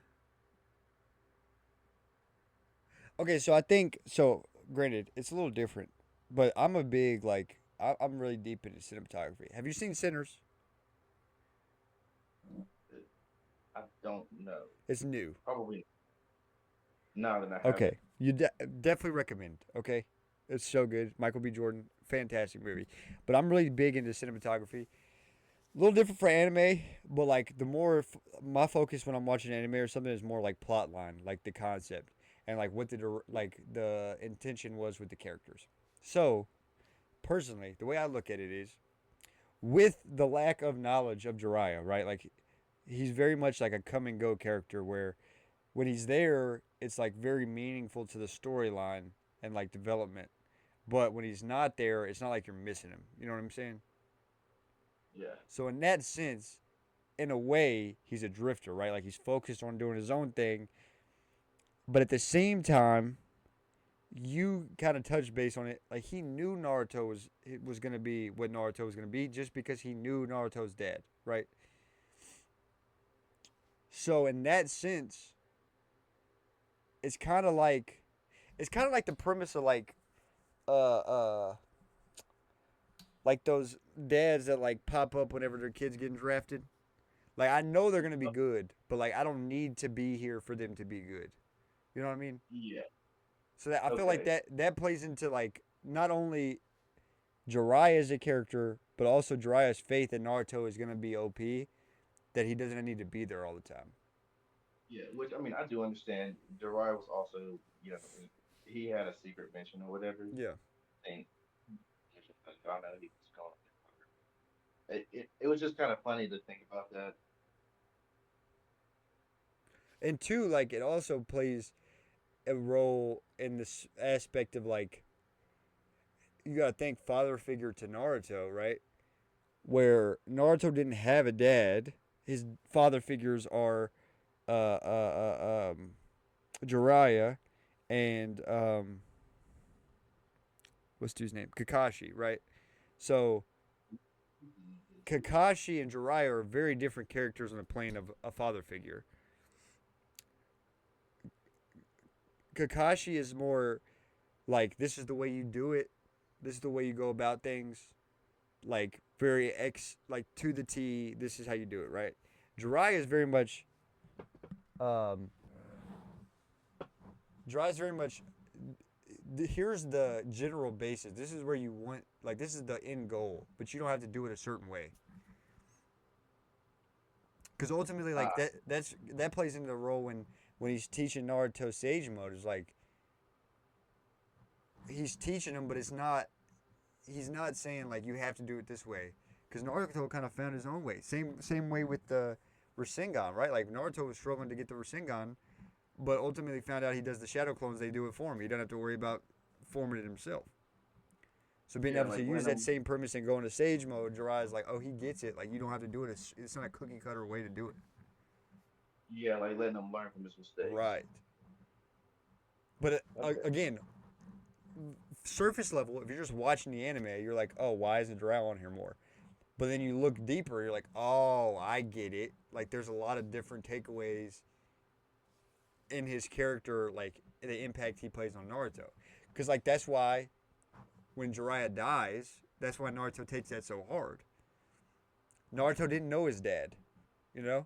Yeah. Okay, so I think so. Granted, it's a little different, but I'm a big like I'm really deep into cinematography. Have you seen Sinners? I don't know. It's new. Probably not that I haven't. Okay, definitely recommend. Okay, it's so good. Michael B. Jordan, fantastic movie. But I'm really big into cinematography. A little different for anime, but like the more my focus when I'm watching anime or something is more like plot line, like the concept, and like what like the intention was with the characters. So personally, the way I look at it is, with the lack of knowledge of Jiraiya, right? Like, he's very much like a come and go character where when he's there, it's like very meaningful to the storyline and like development. but when he's not there, it's not like you're missing him. You know what I'm saying? Yeah. So in that sense, in a way, he's a drifter, right? Like he's focused on doing his own thing, but at the same time, you kind of touched base on it. Like he knew Naruto was gonna be what Naruto was gonna be just because he knew Naruto's dad, right? So in that sense, it's kind of like the premise of uh uh like those dads that like pop up whenever their kids getting drafted. Like I know they're gonna be good, but like I don't need to be here for them to be good. You know what I mean? Yeah. So that I feel like Okay. that plays into like not only Jiraiya as a character, but also Jiraiya's faith that Naruto is gonna be OP. That he doesn't need to be there all the time. Yeah. Which I mean, I do understand. Jiraiya was also, you know, he had a secret mission or whatever. Yeah. And I know he was going. It was just kind of funny to think about that. And two, like it also plays a role in this aspect of like you gotta think father figure to Naruto, right? Where Naruto didn't have a dad. His father figures are Jiraiya and what's dude's name? Kakashi, right? So Kakashi and Jiraiya are very different characters on the plane of a father figure. Kakashi is more like this is the way you do it. This is the way you go about things. Like very like to the T. This is how you do it, right? Jiraiya is very much um, Jiraiya very much. Here's the general basis. This is where you want. Like this is the end goal, but you don't have to do it a certain way. Because ultimately, like Ah, that plays into the role when he's teaching Naruto Sage Mode. Is like he's teaching him, but it's not. He's not saying like you have to do it this way. Because Naruto kind of found his own way. Same way with the Rasengan, right? Like Naruto was struggling to get the Rasengan, but ultimately found out he does the shadow clones. They do it for him. He doesn't have to worry about forming it himself. So being yeah, able to like use letting that him, same premise and go into Sage Mode, Jiraiya's like, oh, he gets it. Like you don't have to do it. It's not a cookie cutter way to do it. yeah, like letting him learn from his mistakes. Right. But Okay. again, surface level, if you're just watching the anime, you're like, oh, why isn't Jiraiya on here more? But then you look deeper, you're like, oh, I get it. Like there's a lot of different takeaways in his character, like the impact he plays on Naruto. Because like that's why when Jiraiya dies, that's why Naruto takes that so hard. Naruto didn't know his dad, you know.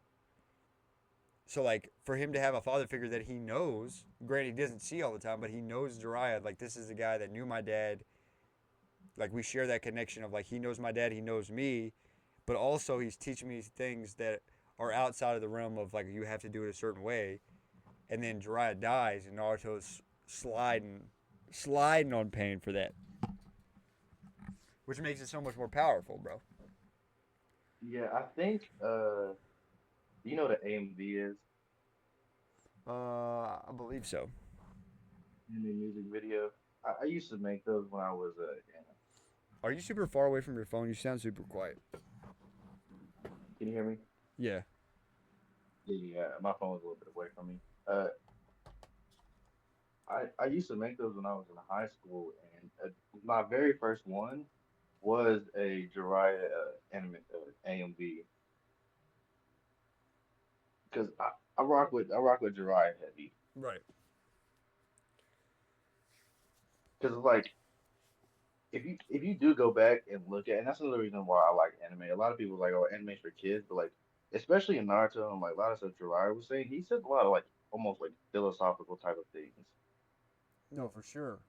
So like for him to have a father figure that he knows, granted he doesn't see all the time, but he knows Jiraiya. Like this is the guy that knew my dad. Like we share that connection of like he knows my dad, he knows me, but also he's teaching me things that are outside of the realm of like you have to do it a certain way. And then Jiraiya dies, and Naruto's sliding on pain for that, which makes it so much more powerful, bro. Yeah, I think you know what an AMV is? I believe so. Anime music video. I used to make those when I was Are you super far away from your phone? You sound super quiet. can you hear me? Yeah. Yeah, my phone was a little bit away from me. Uh, I used to make those when I was in high school, and my very first one was a Jiraiya anime AMV because I rock with Jiraiya heavy Right. because like if you do go back and look at, and that's another reason why I like anime. A lot of people like, oh, anime's for kids, but like, especially in Naruto and like a lot of stuff Jiraiya was saying, he said a lot of like almost like philosophical type of things. No, for sure.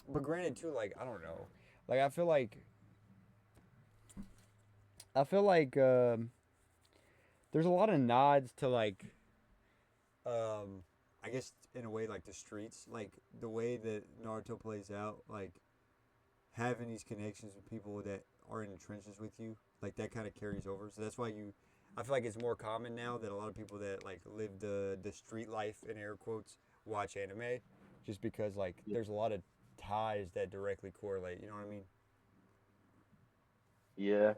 But granted, too, like I don't know, like I feel like there's a lot of nods to like um, I guess in a way like the streets, like the way that Naruto plays out, like having these connections with people that are in the trenches with you, like that kind of carries over. So that's why I feel like it's more common now that a lot of people that like live the street life in air quotes watch anime, just because like Yeah. there's a lot of ties that directly correlate. You know what I mean? Yeah.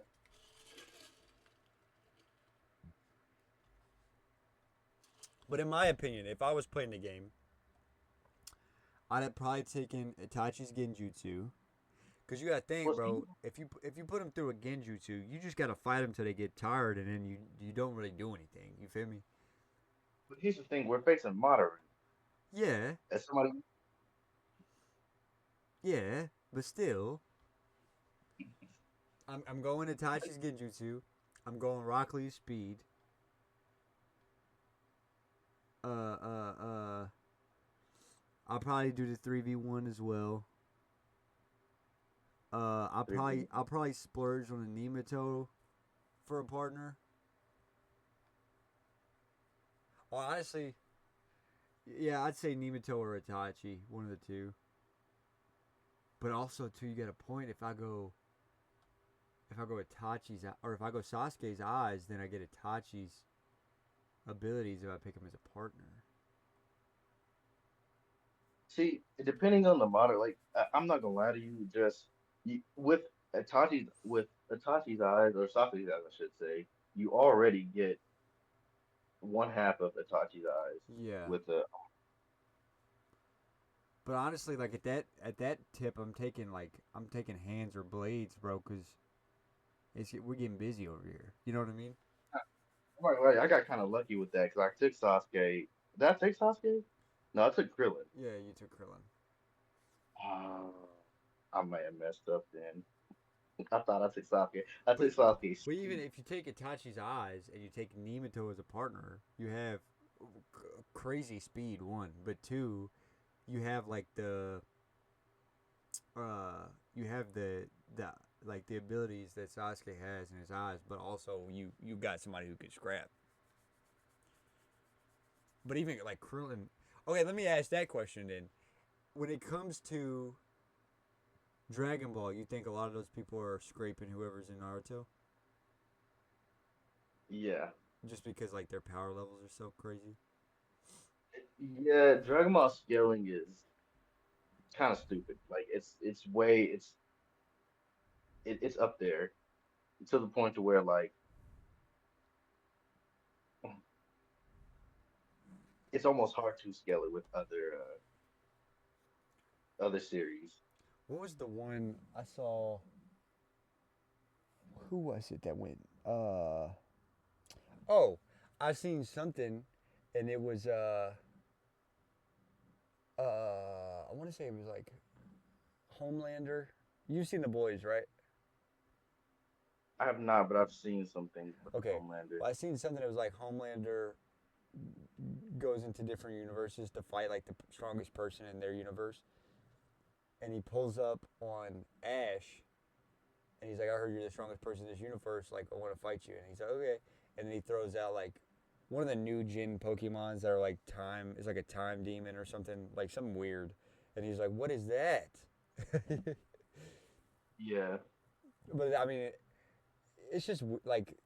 But in my opinion, if I was playing the game, I'd have probably taken Itachi's Genjutsu. Cause you gotta think, Well, see, bro. If you put them through a Genjutsu, you just gotta fight them till they get tired, and then you don't really do anything. You feel me? but here's the thing: we're facing moderate. Yeah, As somebody, yeah, but still, I'm going Itachi's Genjutsu. I'm going Rock Lee's speed. Uh. I'll probably do the 3v1 as well. I'll probably splurge on a Nemoto for a partner. Or honestly, yeah, I'd say Nemoto or Itachi, one of the two. But also too, you get a point if I go Itachi's or if I go Sasuke's eyes, then I get Itachi's abilities if I pick him as a partner. see, depending on the moderate, like I'm not gonna lie to you, just with Itachi's eyes or Sasuke's eyes, I should say, you already get one half of Itachi's eyes Yeah. with the. But honestly, like at that tip, I'm taking hands or blades, bro, because we're getting busy over here. You know what I mean? Right, I got kind of lucky with that because I took Sasuke. Did I take Sasuke? No, I took Krillin. Yeah, you took Krillin. Uh, I may have messed up then. I thought I took Sasuke. I But took Sasuke. but even if you take Itachi's eyes and you take Nemoto as a partner, you have crazy speed. One, but two, you have like you have the like the abilities that Sasuke has in his eyes, but also you got somebody who could scrap. But even like Krillin. Okay, let me ask that question then. When it comes to Dragon Ball, you think a lot of those people are scraping whoever's in Naruto Yeah, just because like their power levels are so crazy? yeah. Dragon Ball scaling is kind of stupid. Like it's up there to the point to where like it's almost hard to scale it with other series. What was the one I saw? Who was it that went? Oh, I seen something, and it was I want to say it was like Homelander. You've seen the boys, right? I have not, but I've seen some things with Okay. Homelander. Well, I seen something that was like Homelander goes into different universes to fight like the strongest person in their universe, and he pulls up on Ash, and he's like, "I heard you're the strongest person in this universe. Like, I want to fight you." And he's like, "Okay." And then he throws out like one of the new Jin Pokemons that are like time is like a time demon or something like something weird, and he's like, "What is that?" Yeah. But I mean, it's just like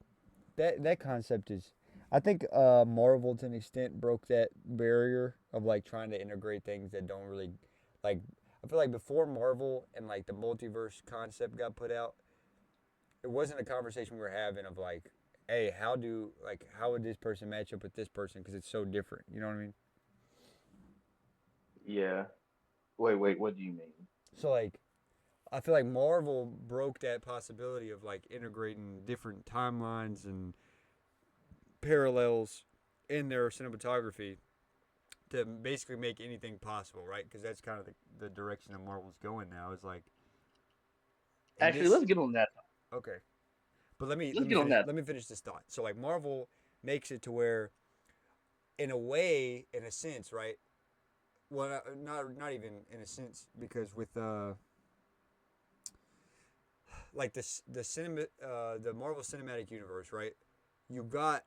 that concept is. I think Marvel to an extent broke that barrier of like trying to integrate things that don't really like. I feel like before Marvel and like the multiverse concept got put out, it wasn't a conversation we were having of like, hey, how would this person match up with this person because it's so different. You know what I mean? Yeah. Wait. What do you mean? So like, I feel like Marvel broke that possibility of like integrating different timelines and parallels in their cinematography to basically make anything possible, right? Because that's kind of the direction that Marvel's going now. Is like in Actually, this. let's get on that. Okay, but let me Let's let me get on finish that. let me finish this thought. So like Marvel makes it to where, in a way, in a sense, right? Well, not even in a sense because with like the Marvel Cinematic Universe, right? You got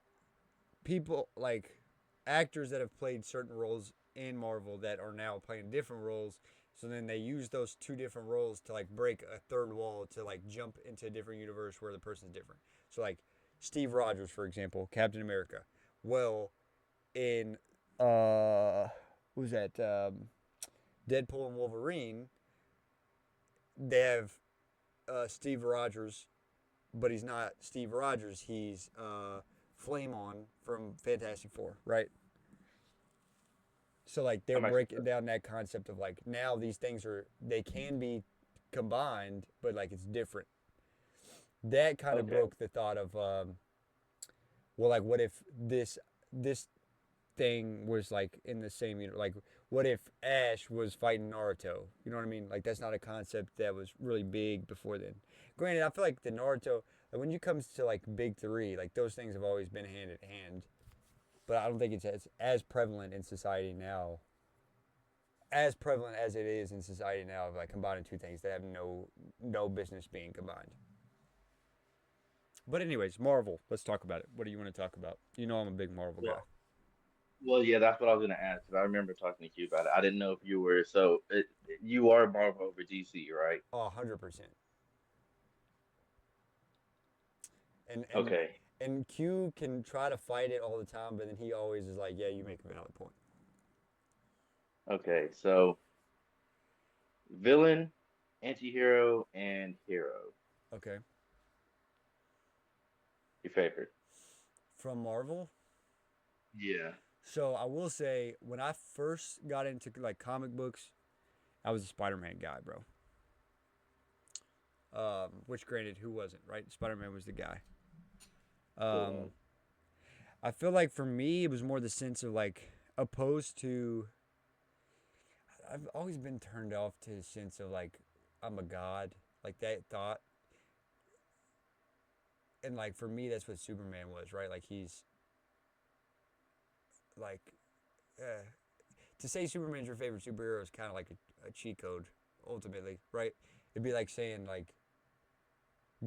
people like actors that have played certain roles in Marvel that are now playing different roles. So then they use those two different roles to like break a third wall to like jump into a different universe where the person's different. So like Steve Rogers, for example, Captain America. Well, in who's that? Deadpool and Wolverine, they have Steve Rogers, but he's not Steve Rogers. He's Flame On from Fantastic Four, right? So like they're That makes breaking sense. down that concept of like now these things are they can be combined, but like it's different. That kind of Okay. broke the thought of well, like what if this thing was like in the same unit? Like what if Ash was fighting Naruto? You know what I mean? Like that's not a concept that was really big before then. Granted, I feel like the Naruto, like when you comes to like big three, like those things have always been hand in hand. But I don't think it's as prevalent in society now, as prevalent as it is in society now of like combining two things that have no business being combined. But anyways, Marvel. Let's talk about it. What do you want to talk about? You know I'm a big Marvel guy. Well, well, yeah, that's what I was gonna ask because I remember talking to you about it. I didn't know if you were you are Marvel over DC, right? Oh, 100%. And and Okay. and Q can try to fight it all the time, but then he always is like, "Yeah, you make a valid point." Okay. So villain, anti-hero, and hero. Okay. Your favorite? From Marvel. Yeah. So I will say, when I first got into like comic books, I was a Spider-Man guy, bro. Which, granted, who wasn't, right? Spider-Man was the guy. Um, Cool. I feel like for me, it was more the sense of like opposed to. I've always been turned off to the sense of like I'm a god, like that thought, and like for me, that's what Superman was, right? Like he's like uh, to say Superman's your favorite superhero is kind of like a cheat code, ultimately, right? It'd be like saying like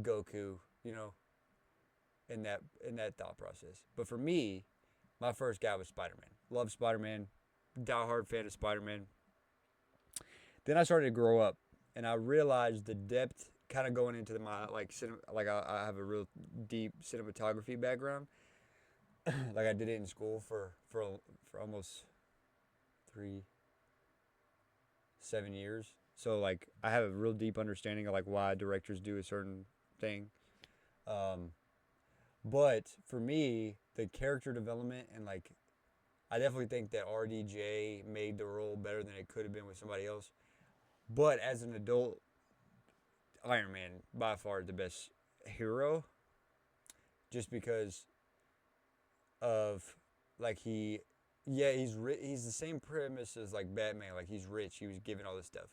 Goku, you know, in that thought process. But for me, my first guy was Spider Man. Love Spider Man, diehard fan of Spider Man. Then I started to grow up, and I realized the depth, kind of going into my like like I have a real deep cinematography background. Like I did it in school for almost 3 7 years. So like I have a real deep understanding of like why directors do a certain thing. Um, but for me, the character development and like I definitely think that RDJ made the role better than it could have been with somebody else. But as an adult, Iron Man by far the best hero, just because of like yeah, he's the same premise as like Batman. Like he's rich, he was given all this stuff.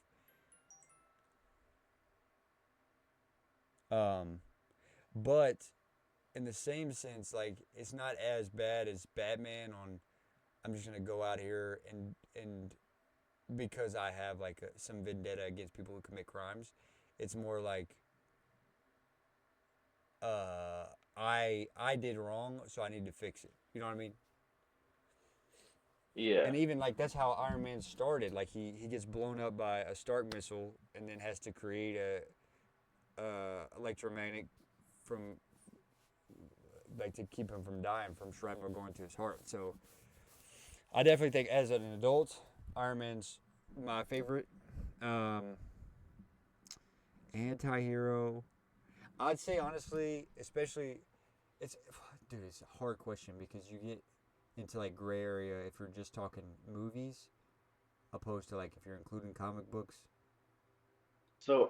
Um, but in the same sense, like it's not as bad as Batman on. I'm just gonna go out here and because I have like some vendetta against people who commit crimes. It's more like uh, I did wrong, so I need to fix it. You know what I mean? Yeah. And even like that's how Iron Man started. Like he gets blown up by a Stark missile and then has to create a electromagnetic from like to keep him from dying from shrapnel going to his heart. So I definitely think as an adult, Iron Man's my favorite. Um, Anti-hero. I'd say honestly, especially it's dude, it's a hard question because you get into like gray area if you're just talking movies opposed to like if you're including comic books. So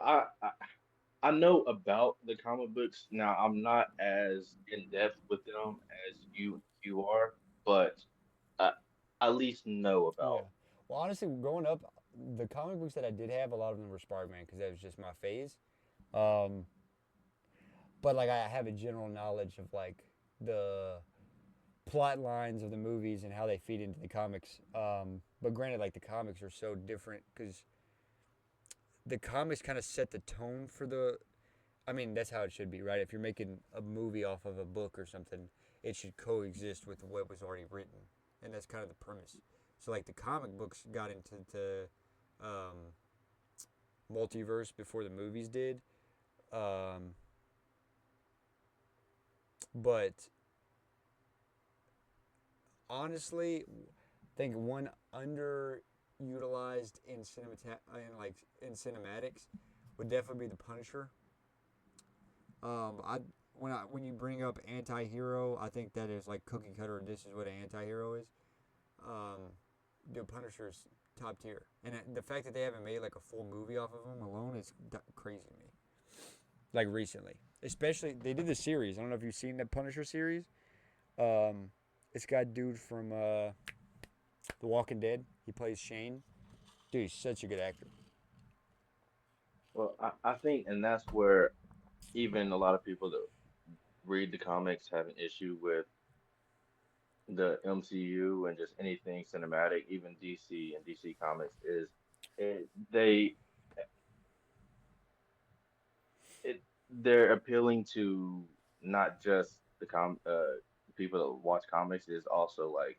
I know about the comic books. Now I'm not as in depth with them as you are, but I at least know Yeah. about. Well, honestly, growing up, the comic books that I did have, a lot of them were Spider-Man because that was just my phase. Um, but like I have a general knowledge of like the plot lines of the movies and how they feed into the comics. But granted, like the comics are so different because the comics kind of set the tone for the. I mean, that's how it should be, right? If you're making a movie off of a book or something, it should coexist with what was already written, and that's kind of the premise. So, like the comic books got into the multiverse before the movies did, um, but honestly, I think one underutilized utilized in cinematics would definitely be the Punisher. I when you bring up anti-hero, I think that is like cookie cutter. This is what an anti-hero is. Um, the Punisher's top tier, and the fact that they haven't made like a full movie off of him alone is crazy to me. Like recently, especially they did the series. I don't know if you've seen the Punisher series. Um, it's got dude from The Walking Dead. He plays Shane. Dude, he's such a good actor. Well, I think, and that's where even a lot of people that read the comics have an issue with the MCU and just anything cinematic, even DC and DC Comics, is they they're appealing to not just the people that watch comics, is also like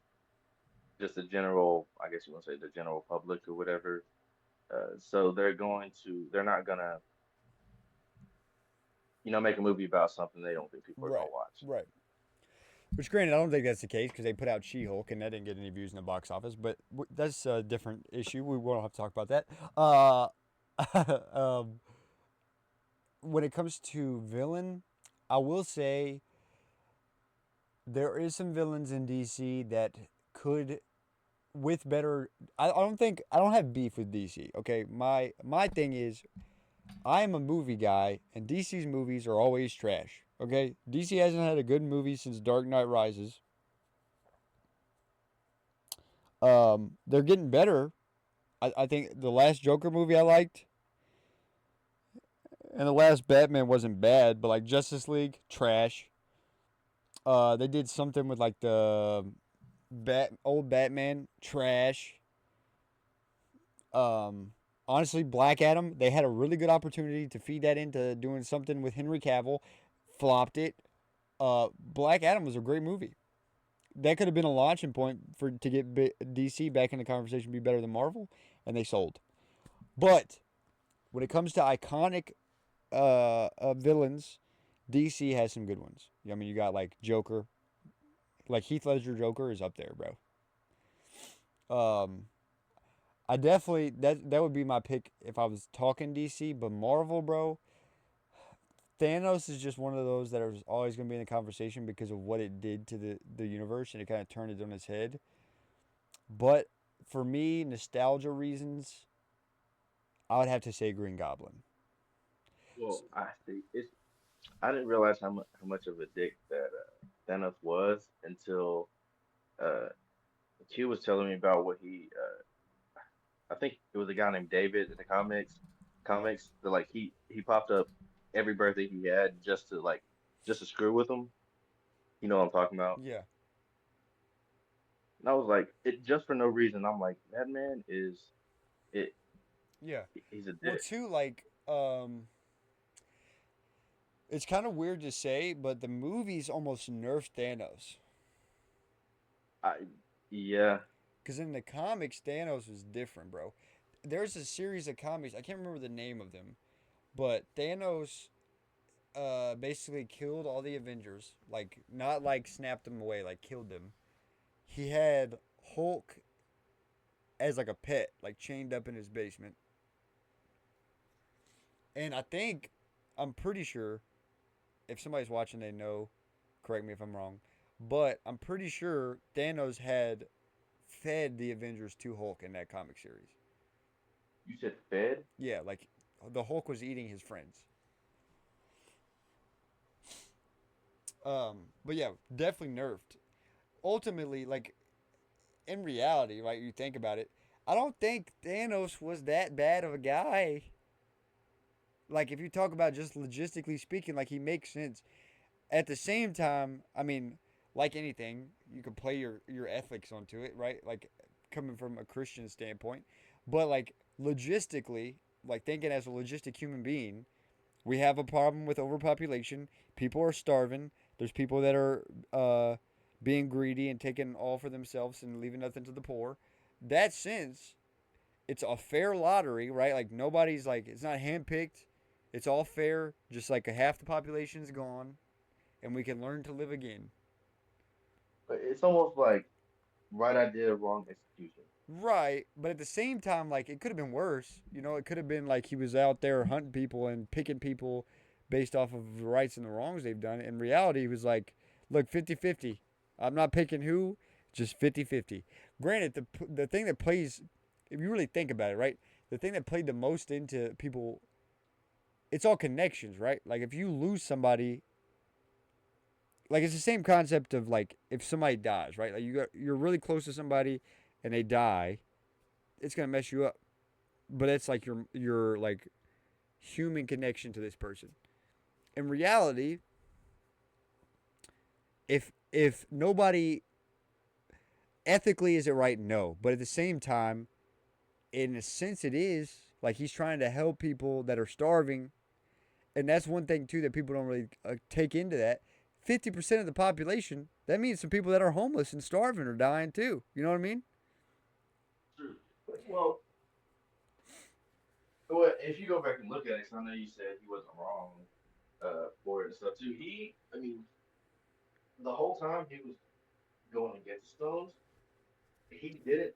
just the general, I guess you want to say the general public or whatever. So they're not gonna, make a movie about something they don't think people are Right, gonna watch. right. Which, granted, I don't think that's the case because they put out She-Hulk and that didn't get any views in the box office. But that's a different issue. We won't have to talk about that. Um, when it comes to villain, I will say there is some villains in DC that could, with better. I don't have beef with DC. Okay, my thing is I am a movie guy, and DC's movies are always trash. Okay, DC hasn't had a good movie since Dark Knight Rises. They're getting better. I think the last Joker movie I liked, and the last Batman wasn't bad, but like Justice League, trash. They did something with like the old Batman, trash. Um, Honestly, Black Adam, they had a really good opportunity to feed that into doing something with Henry Cavill, flopped it. Black Adam was a great movie. That could have been a launching point for to get DC back in the conversation, be better than Marvel, and they sold. But when it comes to iconic villains, DC has some good ones. I mean, you got like Joker, like Heath Ledger Joker is up there, bro. Um, I definitely that would be my pick if I was talking DC. But Marvel, bro, Thanos is just one of those that is always going to be in the conversation because of what it did to the universe and it kind of turned it on its head. But for me, nostalgia reasons, I would have to say Green Goblin. Well, I see. I didn't realize how much of a dick that Thanos was until uh, Q was telling me about what I think it was a guy named David in the comics that like he popped up every birthday he had just to screw with him. You know what I'm talking about? Yeah, And I was like, it just for no reason. I'm like, that man is it. yeah. He's a Well, dick. too, like, it's kind of weird to say, but the movies almost nerfed Thanos. I yeah. Because in the comics, Thanos was different, bro. There's a series of comics, I can't remember the name of them, but Thanos basically killed all the Avengers. Like, not like snapped them away, like killed them. He had Hulk as like a pet, like chained up in his basement. And I'm pretty sure, if somebody's watching, they know, correct me if I'm wrong, but I'm pretty sure Thanos had fed the Avengers to Hulk in that comic series. You said Fed. Yeah, like the Hulk was eating his friends. But yeah, definitely nerfed. Ultimately, like in reality, right? You think about it. I don't think Thanos was that bad of a guy. Like if you talk about just logistically speaking, like he makes sense. At the same time, I mean, like anything, you can play your ethics onto it, right? Like coming from a Christian standpoint, but like logistically, like thinking as a logistic human being, we have a problem with overpopulation. People are starving. There's people that are being greedy and taking all for themselves and leaving nothing to the poor. That sense, it's a fair lottery, right? Like nobody's like it's not handpicked. It's all fair. Just like a half the population is gone, and we can learn to live again. But it's almost like right idea, wrong execution. Right, but at the same time, like it could have been worse. You know, it could have been like he was out there hunting people and picking people based off of the rights and the wrongs they've done. In reality, he was like, look, 50-50. I'm not picking who, just 50-50. Granted, the thing that plays, if you really think about it, right? The thing that played the most into people, it's all connections, right? Like if you lose somebody, like it's the same concept of like if somebody dies, right? Like you're really close to somebody and they die, it's gonna mess you up. But it's like your like human connection to this person. In reality, if nobody ethically is it right? No, but at the same time, in a sense, it is. Like he's trying to help people that are starving, and that's one thing too that people don't really take into that. 50% of the population. That means some people that are homeless and starving are dying too. You know what I mean? True. Well, well, if you go back and look at it, 'cause I know you said he wasn't wrong for it and stuff too. I mean, the whole time he was going against the Stones, he didn't.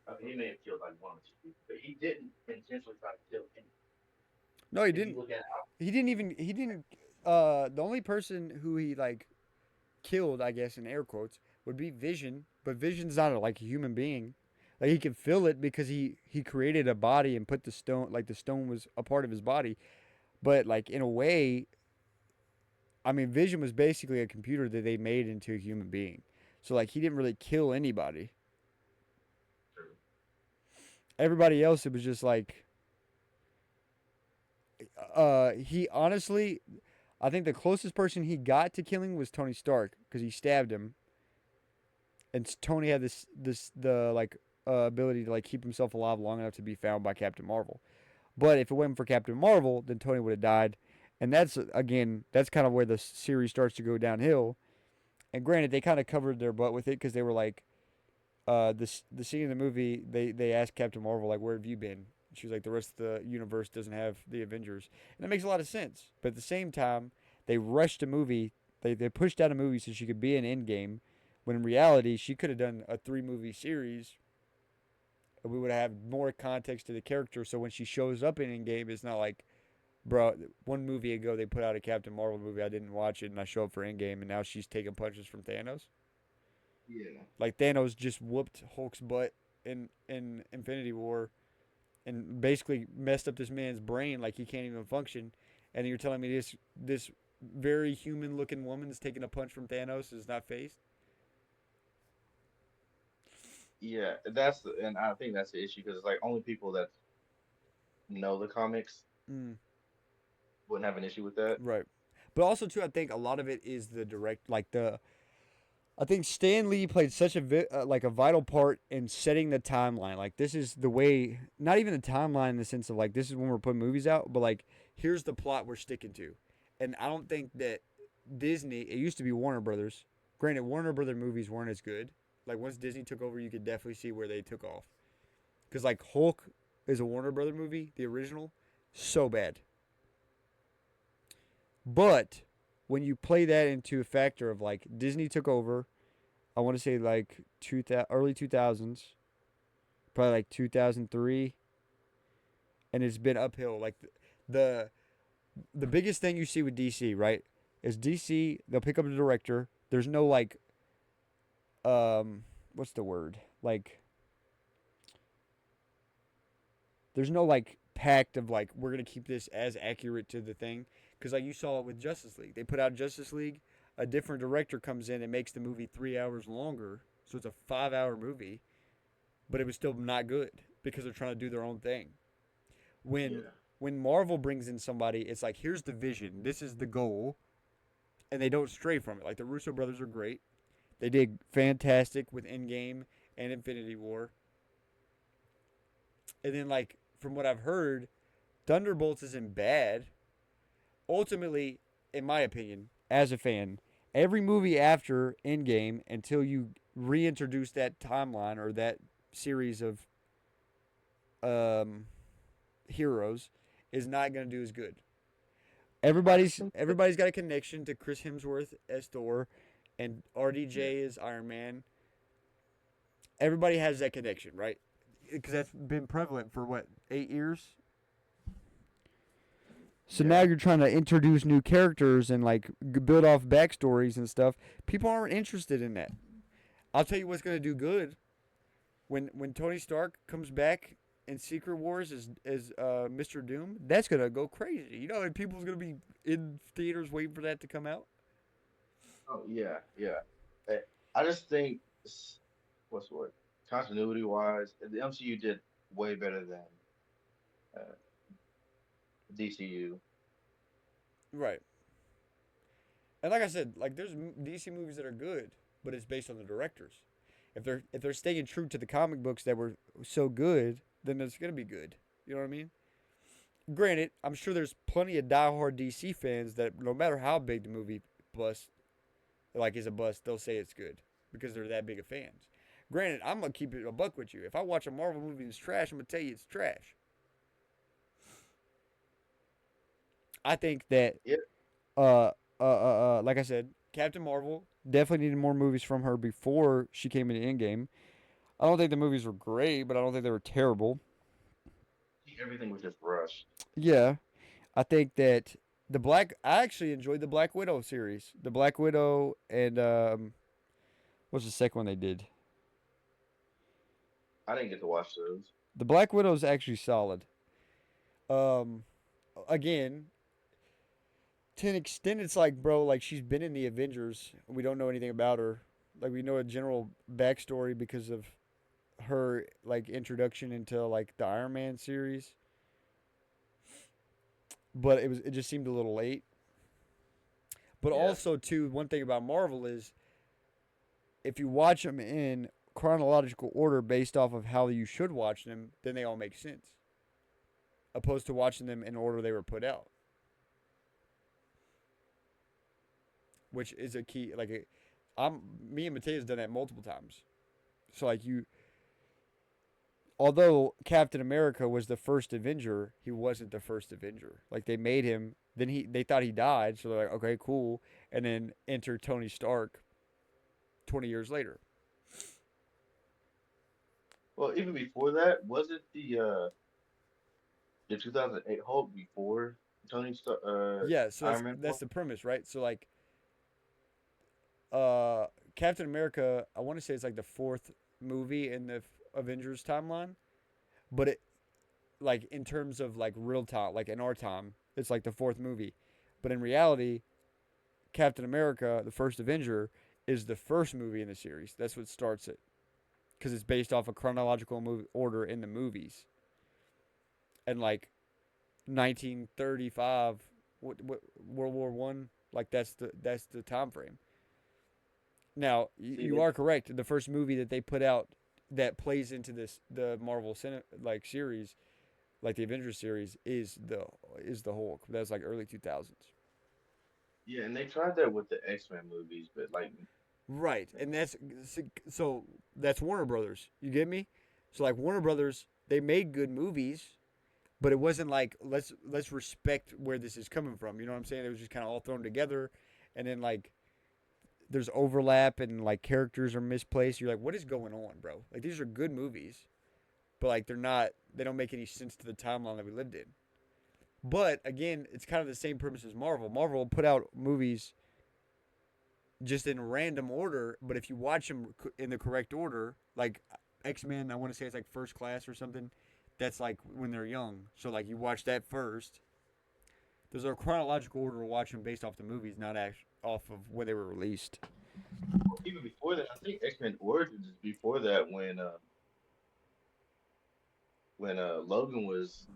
I mean, he may have killed like one or two people, but he didn't intentionally try to kill anyone. No, he If you didn't. look at it, He didn't even. He didn't. The only person who he like killed, I guess, in air quotes, would be Vision. But Vision's not like a human being. Like he can feel it because he created a body and put the stone like the stone was a part of his body. But like in a way, I mean, Vision was basically a computer that they made into a human being. So like he didn't really kill anybody. Everybody else, it was just like he honestly, I think the closest person he got to killing was Tony Stark because he stabbed him, and Tony had this the like ability to like keep himself alive long enough to be found by Captain Marvel. But if it wasn't for Captain Marvel, then Tony would have died, and that's again that's kind of where the series starts to go downhill. And granted, they kind of covered their butt with it because they were like, the scene in the movie they asked Captain Marvel like, where have you been? She was like, the rest of the universe doesn't have the Avengers, and that makes a lot of sense. But at the same time, they rushed a movie. They pushed out a movie so she could be in Endgame, when in reality she could have done a 3 movie series. And we would have more context to the character. So when she shows up in Endgame, it's not like, bro, 1 movie ago they put out a Captain Marvel movie. I didn't watch it, and I show up for Endgame, and now she's taking punches from Thanos. yeah, Like Thanos just whooped Hulk's butt in Infinity War and basically messed up this man's brain like he can't even function. And you're telling me this very human looking woman is taking a punch from Thanos is not phased? yeah, and I think that's the issue because it's like only people that know the comics Mm, wouldn't have an issue with that. right. But also too, I think a lot of it is the direct like the I think Stan Lee played such like a vital part in setting the timeline. Like this is the way, not even the timeline in the sense of like this is when we're putting movies out, but like here's the plot we're sticking to. And I don't think that Disney. It used to be Warner Brothers. Granted, Warner Brother movies weren't as good. Like once Disney took over, you could definitely see where they took off. Because like Hulk is a Warner Brother movie, the original, so bad. But when you play that into a factor of like Disney took over, I want to say like early 2000s, probably like 2003, and it's been uphill. Like the the biggest thing you see with DC, right, is DC they'll pick up the director. There's no like what's the word? Like there's no like pact of like we're going to keep this as accurate to the thing cuz like you saw it with Justice League. They put out Justice League, a different director comes in and makes the movie 3 hours longer. So it's a 5-hour movie, but it was still not good because they're trying to do their own thing. When Yeah, when Marvel brings in somebody, it's like here's the vision, this is the goal, and they don't stray from it. Like the Russo brothers are great. They did fantastic with Endgame and Infinity War. And then like from what I've heard, Thunderbolts isn't bad. Ultimately, in my opinion, as a fan, every movie after Endgame until you reintroduce that timeline or that series of um, heroes is not going to do as good. I Everybody's think that, everybody's got a connection to Chris Hemsworth as Thor, and RDJ is Iron Man. Everybody has that connection, right? Because that's been prevalent for what, 8 years. So now Yeah. you're trying to introduce new characters and like build off backstories and stuff. People aren't interested in that. I'll tell you what's gonna do good when Tony Stark comes back in Secret Wars as Mr. Doom. That's gonna go crazy. You know, and people's gonna be in theaters waiting for that to come out. Oh yeah, yeah. Eh, I just think what's the word? Continuity wise, the MCU did way better than uh, DCU. Right. And like I said, like there's DC movies that are good, but it's based on the directors. If they're staying true to the comic books that were so good, then it's gonna be good. You know what I mean? Granted, I'm sure there's plenty of diehard DC fans that no matter how big the movie bust, like is a bust, they'll say it's good because they're that big of fans. Granted, I'm gonna keep it a buck with you. If I watch a Marvel movie that's trash, I'm gonna tell you it's trash. I think that Yeah, like I said, Captain Marvel definitely needed more movies from her before she came into Endgame. I don't think the movies were great, but I don't think they were terrible. everything was just rushed. Yeah, I think that I actually enjoyed the Black Widow series. The Black Widow and what's the second one they did? I didn't get to watch those. The Black Widow's actually solid. Um, again, to an extent, it's like, bro, like she's been in the Avengers. We don't know anything about her. Like we know a general backstory because of her like introduction into like the Iron Man series, but it just seemed a little late. But Yeah. also, too, one thing about Marvel is if you watch them in chronological order based off of how you should watch them, then they all make sense. Opposed to watching them in order they were put out, which is a key. Me and Matea's done that multiple times. So like although Captain America was the first Avenger, he wasn't the first Avenger. Like they made him, then they thought he died, so they're like, okay, cool, and then enter Tony Stark 20 years later. Well, even before that, wasn't the 2008 Hulk before Tony Stark, Yeah, so that's Iron Man that's 1? the premise, right? So like uh Captain America, I want to say it's like the fourth movie in the Avengers timeline, but it like in terms of like real time, like in our time, it's like the fourth movie. But in reality, Captain America, the first Avenger, is the first movie in the series. That's what starts it because it's based off a chronological order in the movies. And like 1935, what World War One, like that's the time frame. Now See, you are correct. The first movie that they put out that plays into the Marvel like series, like the Avengers series, is the Hulk. That's like early 2000s. yeah, and they tried that with the X-Men movies, but like, Right, man, and so that's Warner Brothers. You get me? So like Warner Brothers, they made good movies, but it wasn't like let's respect where this is coming from. You know what I'm saying? It was just kind of all thrown together, and then like there's overlap and like characters are misplaced. You're like, what is going on, bro? Like these are good movies, but like they're not. They don't make any sense to the timeline that we lived in. But again, it's kind of the same premise as Marvel. Marvel put out movies just in random order, but if you watch them in the correct order, like X-Men, I want to say it's like First Class or something. That's like when they're young. So like you watch that first. There's a chronological order to watch them based off the movies, not off of when they were released. even before that, I think X-Men Origins is before that when Logan was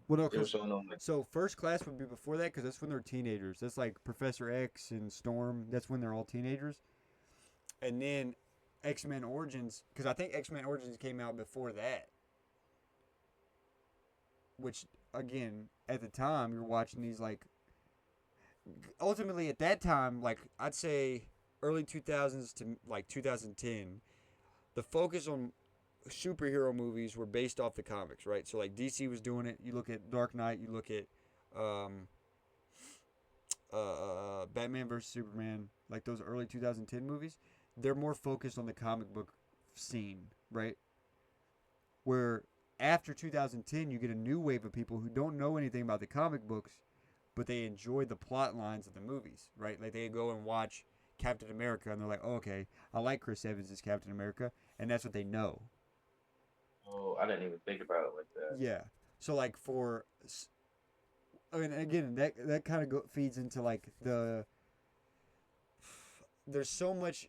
Well, no, it was because showing on like so First Class would be before that because that's when they're teenagers. That's like Professor X and Storm. That's when they're all teenagers. And then X Men Origins, because I think X Men Origins came out before that. Which again, at the time, you're watching these like ultimately at that time, like I'd say early 2000s to like 2010, the focus on superhero movies were based off the comics, right? So like DC was doing it. You look at Dark Knight, you look at um, Batman versus Superman, like those early 2010 movies. they're more focused on the comic book scene, right? Where after 2010, you get a new wave of people who don't know anything about the comic books, but they enjoy the plot lines of the movies, right? Like they go and watch Captain America and they're like, oh, okay, I like Chris Evans as Captain America, and that's what they know. Oh, I didn't even think about it like that. Yeah. So like for, I mean, again, that kind of feeds into like there's so much.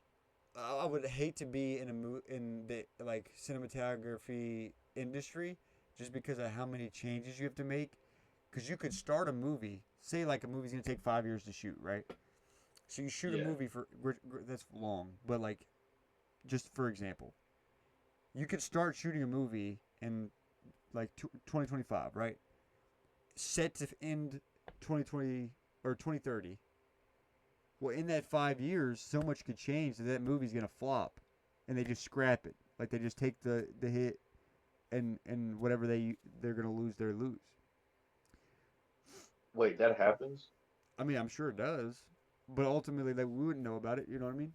I would hate to be in the like cinematography industry just because of how many changes you have to make. Because you could start a movie, say like a movie's gonna take 5 years to shoot, right? So you shoot a Yeah. movie for that's long, but like just for example, you could start shooting a movie in like 2025, right? Set to end 2020 or 2030. Well, in that 5 years, so much could change that that movie's gonna flop, and they just scrap it. Like they just take the hit, and whatever they're gonna lose, they lose. Wait, that happens? I mean, I'm sure it does, but ultimately, we wouldn't know about it. You know what I mean?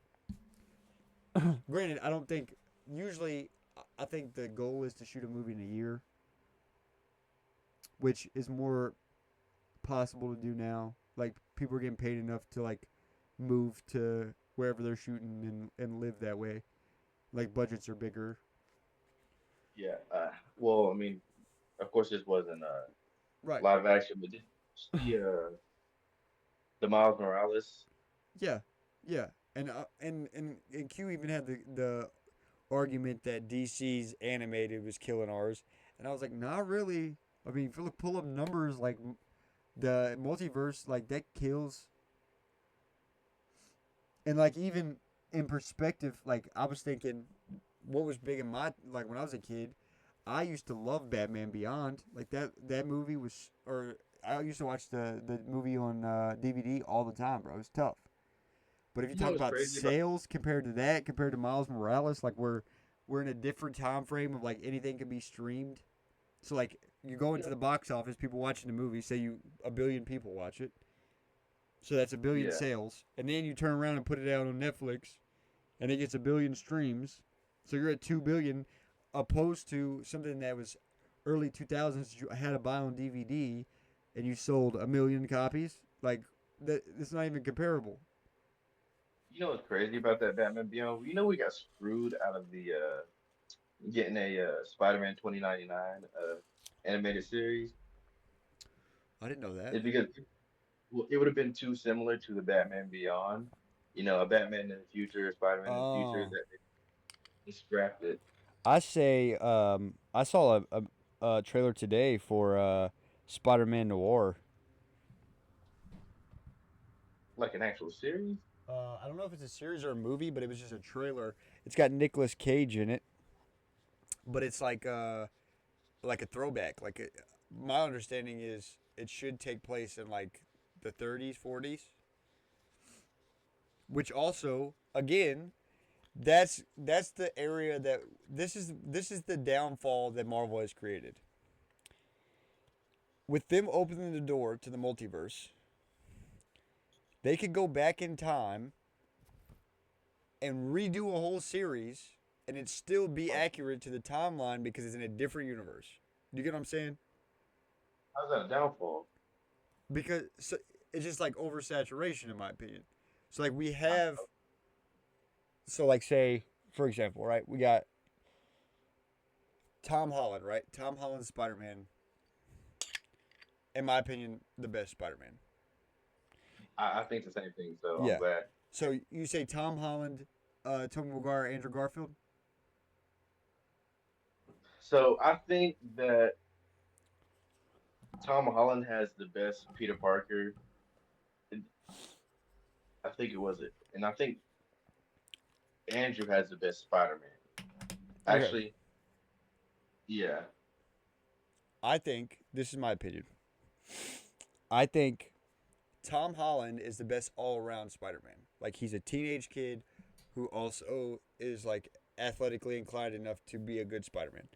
Granted, I don't think usually. I think the goal is to shoot a movie in a year, which is more possible to do now. Like people are getting paid enough to like move to wherever they're shooting and live that way. Like budgets are bigger. Yeah. Well, I mean, of course, this wasn't Right. live action, but did you see the Miles Morales? Yeah. Yeah. And Q even had the argument that DC's animated was killing ours, and I was like, not really. I mean, if you pull up numbers like the multiverse, like that kills. And like even in perspective, like I was thinking, what was big in my like when I was a kid, I used to love Batman Beyond. Like that movie was, or I used to watch the movie on DVD all the time, bro. It was tough. But if you You know talk what's about crazy about? sales compared to that, compared to Miles Morales, like we're in a different time frame of like anything can be streamed. So like you go You into know, the box office, people watching the movie, say you a billion people watch it, so that's a billion yeah. sales, and then you turn around and put it out on Netflix, and it gets a billion streams. So you're at 2 billion, opposed to something that was early 2000s you had to buy on DVD, and you sold a million copies. Like that, it's not even comparable. You know what's crazy about that Batman Beyond? You know we got screwed out of the getting a Spider-Man 2099 animated series. I didn't know that. It's because well, it would have been too similar to the Batman Beyond. You know, a Batman in the future, a Spider-Man in the future. Oh, That they scrapped it I say, I saw a trailer today for Spider-Man Noir. like an actual series. I don't know if it's a series or a movie, but it was just a trailer. It's got Nicolas Cage in it, but it's like a throwback. My understanding is it should take place in like the 30s, 40s, which also again that's the area that this is the downfall that Marvel has created. With them opening the door to the multiverse, they could go back in time and redo a whole series and it still be What? accurate to the timeline because it's in a different universe. Do you get what I'm saying? How's that a downfall? Because so, it's just like oversaturation, in my opinion. So like we I, have, so like say for example, right? We got Tom Holland, right? Tom Holland's Spider Man, in my opinion, the best Spider Man. I think the same thing. So I'm Yeah. glad. So you say Tom Holland, Tobey Maguire, Andrew Garfield. So I think that Tom Holland has the best Peter Parker. I think it was it, and I think Andrew has the best Spider-Man. Okay. Actually, yeah. I think this is my opinion. I think Tom Holland is the best all around Spider Man. Like he's a teenage kid who also is like athletically inclined enough to be a good Spider Man.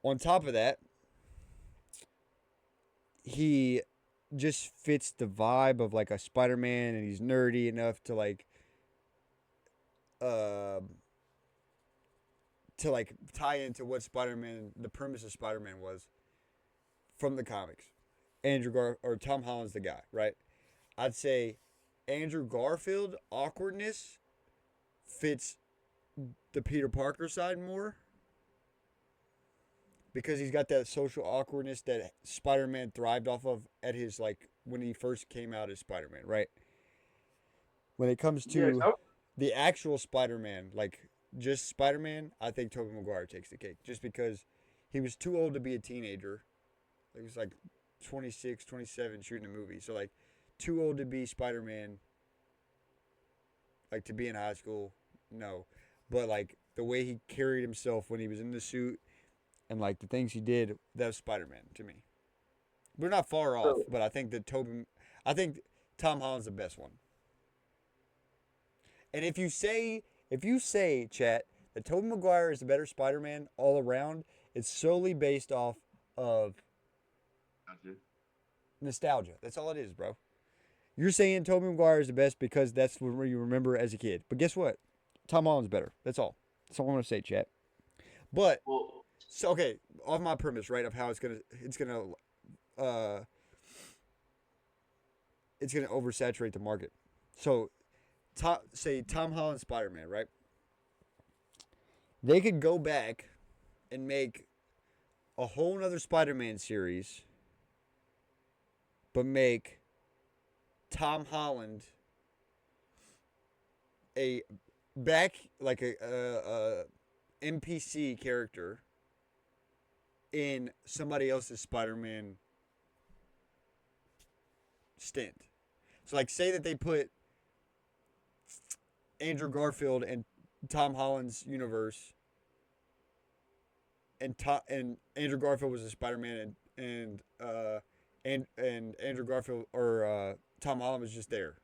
On top of that, he just fits the vibe of like a Spider Man and he's nerdy enough to like uh, to like tie into what Spider-Man, the premise of Spider-Man was from the comics. Or Tom Holland's the guy, right? I'd say Andrew Garfield awkwardness fits the Peter Parker side more because he's got that social awkwardness that Spider-Man thrived off of at his like when he first came out as Spider-Man, right? When it comes Yeah, to the actual Spider-Man, like just Spider-Man, I think Tobey Maguire takes the cake just because he was too old to be a teenager. Like, he was like 26, 27 shooting a movie. So like too old to be Spider-Man, like to be in high school. No. But like the way he carried himself when he was in the suit and like the things he did, that was Spider-Man to me. We're not far off, so but I think Tom Holland's the best one. And if you say, chat, that Tobey Maguire is the better Spider-Man all around, it's solely based off of gotcha. nostalgia. That's all it is, bro. You're saying Tobey Maguire is the best because that's what you remember as a kid. But guess what? Tom Holland's better. That's all. That's all I want to say, chat. But Well, so okay, off my premise, right, of how uh it's gonna oversaturate the market. So say Tom Holland Spider Man, right? They could go back and make a whole nother Spider Man series, but make Tom Holland a back like a NPC character in somebody else's Spider Man stint. So like say that they put Andrew Garfield and Tom Holland's universe, and Andrew Garfield was a Spider Man, and Andrew Garfield or Tom Holland was just there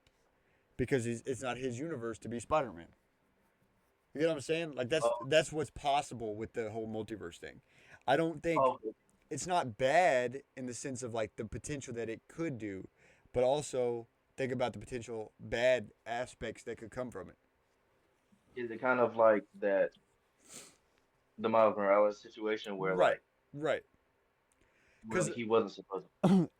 because it's not his universe to be Spider Man. You get what I'm saying? Like oh, that's what's possible with the whole multiverse thing. I don't think oh, it's not bad in the sense of like the potential that it could do, but also think about the potential bad aspects that could come from it. is it kind of like that the Miles Morales situation where Right, right. where Because he wasn't supposed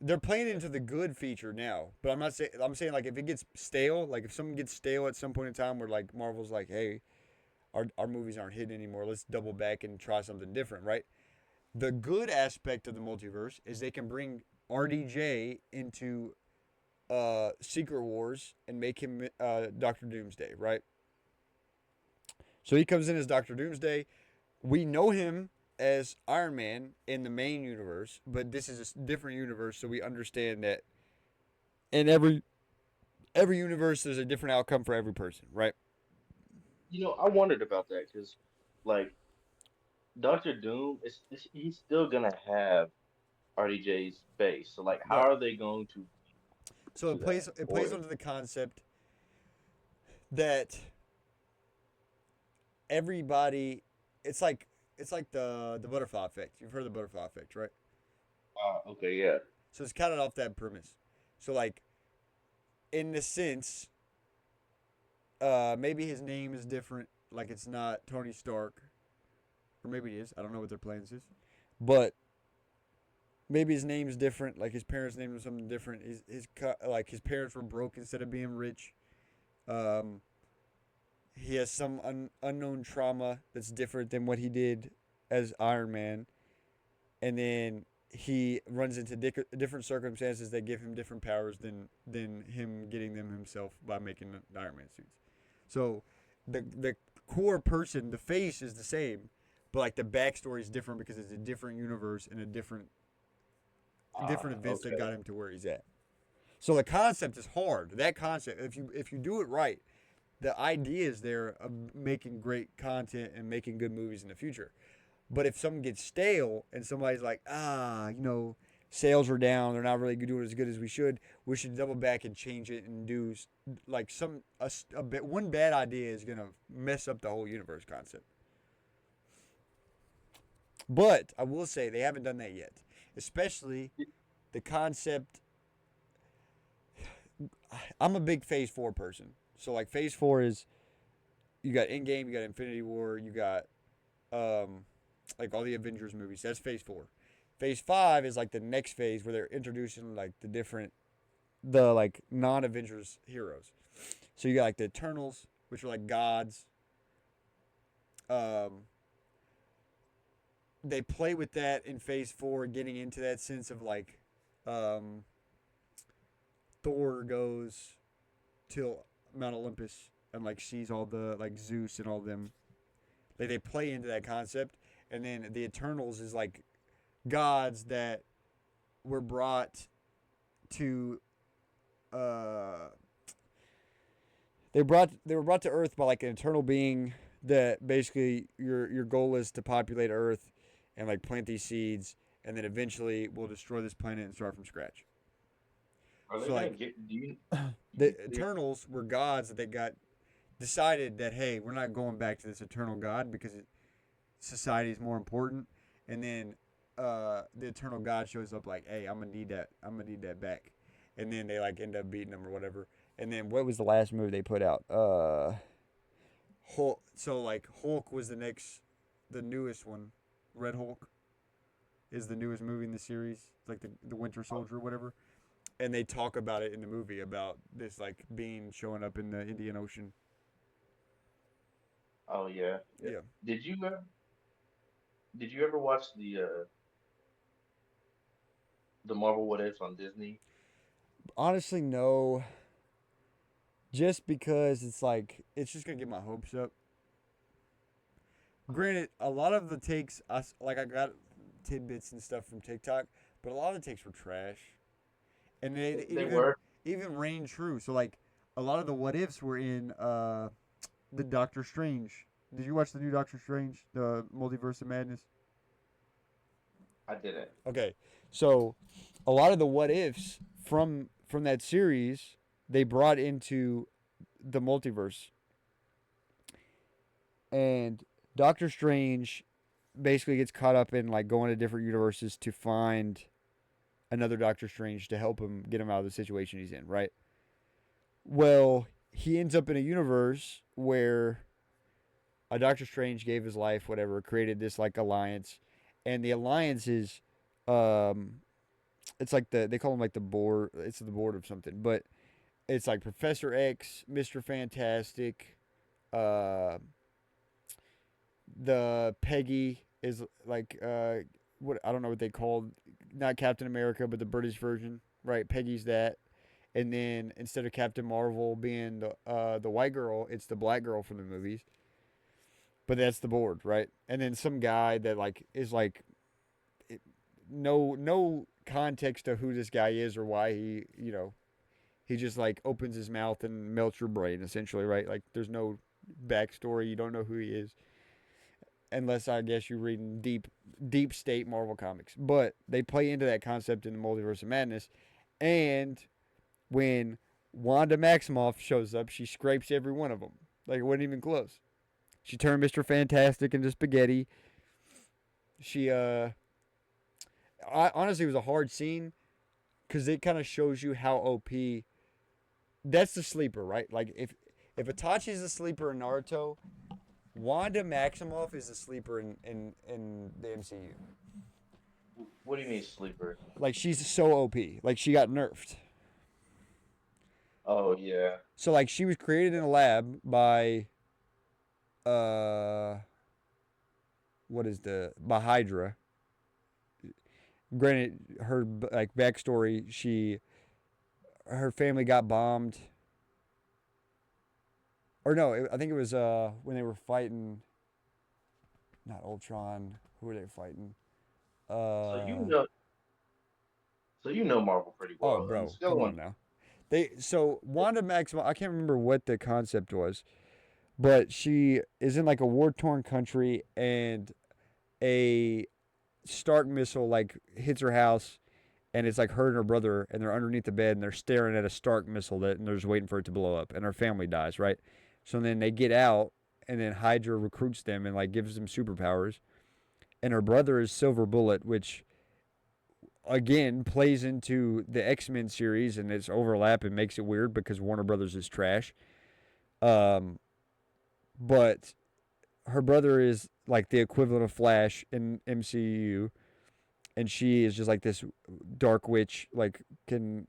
they're playing into the good feature now, but I'm not saying. I'm saying like if it gets stale, like if something gets stale at some point in time, where like Marvel's like, hey, our movies aren't hitting anymore. Let's double back and try something different, right? The good aspect of the multiverse is they can bring RDJ into Secret Wars and make him Doctor Doomsday, right? So he comes in as Doctor Doomsday. We know him as Iron Man in the main universe, but this is a different universe, so we understand that in every universe there's a different outcome for every person, right? to. I wondered about that because, like, Doctor Doom is he's still gonna have RDJ's base. So, like, how Right. are they going to So do that? it plays Or under the concept that everybody it's like the butterfly effect. You've heard of the butterfly effect, right? okay, yeah. So it's kind of off that premise. So like in the sense, maybe his name is different. Like it's not Tony Stark, or maybe it is. I don't know what their plans is, but maybe his name is different. Like his parents' name was something different. Like his parents were broke instead of being rich. Um, he has some unknown trauma that's different than what he did as Iron Man, and then he runs into different circumstances that give him different powers than him getting them himself by making the Iron Man suits. So the core person, the face is the same, but like the backstory is different because it's a different universe and a different events that Okay. got him to where he's at. So the concept is hard. That concept, if you do it right, the idea is there of making great content and making good movies in the future. But if something gets stale and somebody's like, sales are down, they're not really doing as good as we should double back and change it and do like a bit. One bad idea is gonna mess up the whole universe concept. But I will say they haven't done that yet, especially the concept. I'm a big Phase 4 person, so like Phase 4 is you got Endgame, you got Infinity War, you got um, like all the Avengers movies. That's Phase 4. Phase 5 is like the next phase where they're introducing like the like non-Avengers heroes. So you got like the Eternals, which are like gods. Um, they play with that in Phase 4, getting into that sense of like um, Thor goes to Mount Olympus and like sees all the like Zeus and all them. Like they play into that concept, and then the Eternals is like gods that were brought to uh they were brought to Earth by like an eternal being that basically your goal is to populate Earth and like plant these seeds and then eventually we'll destroy this planet and start from scratch. Are they So gonna like get? Do the you see it? Eternals were gods that they got decided that hey, we're not going back to this eternal god because society is more important. And then the eternal god shows up like, hey, I'm gonna need that. I'm gonna need that back. And then they like end up beating them or whatever. And then what was the last movie they put out? Hulk. So like Hulk was the newest one. Red Hulk is the newest movie in the series. It's like the Winter Oh, Soldier or whatever. And they talk about it in the movie about this like being showing up in the Indian Ocean. oh yeah, yeah. Yeah. Did you ever? Did you ever watch the Marvel What Ifs on Disney? Honestly, no. Just because it's like it's just gonna get my hopes up. Granted, a lot of the takes, I got tidbits and stuff from TikTok, but a lot of the takes were trash, and it They even were. even rang true. So like a lot of the what ifs were in the Doctor Strange. Did you watch the new Doctor Strange, the Multiverse of Madness? I didn't. Okay, so a lot of the what ifs from that series they brought into the multiverse, and Doctor Strange basically gets caught up in like going to different universes to find another Doctor Strange to help him get him out of the situation he's in, right? Well, he ends up in a universe where a Doctor Strange gave his life, whatever, created this like alliance, and the alliance is, um, it's like they call him like the board. It's the board of something, but it's like Professor X, Mister Fantastic, uh, the Peggy is like what I don't know what they called, not Captain America, but the British version, right? Peggy's that, and then instead of Captain Marvel being the white girl, it's the black girl from the movies. But that's the board, right? And then some guy that like is like it, no context to who this guy is or why he just like opens his mouth and melts your brain essentially, right? Like there's no backstory. You don't know who he is unless I guess you're reading deep state Marvel comics. But they play into that concept in the Multiverse of Madness, and when Wanda Maximoff shows up, she scrapes every one of them. Like it wasn't even close. She turned Mr. Fantastic into spaghetti. She honestly it was a hard scene because it kind of shows you how OP. That's the sleeper, right? Like if Itachi's a sleeper in Naruto, Wanda Maximoff is a sleeper in the MCU. What do you mean sleeper? Like she's so OP. Like she got nerfed. Oh yeah. So like she was created in a lab by uh what is the by Hydra. Granted, her like backstory, her family got bombed, or no, I think it was when they were fighting, not Ultron. Who were they fighting? So you Uh know, so you know Marvel pretty oh, well. On a bro, scale of come one, on now. So Wanda Maximoff, I can't remember what the concept was, but she is in like a war torn country, and a Stark missile like hits her house, and it's like her and her brother, and they're underneath the bed, and they're staring at a Stark missile and they're just waiting for it to blow up, and her family dies, right? So then they get out, and then Hydra recruits them and like gives them superpowers, and her brother is Silver Bullet, which again plays into the X-Men series and its overlap and makes it weird because Warner Brothers is trash. Um, but her brother is like the equivalent of Flash in MCU, and she is just like this dark witch, like can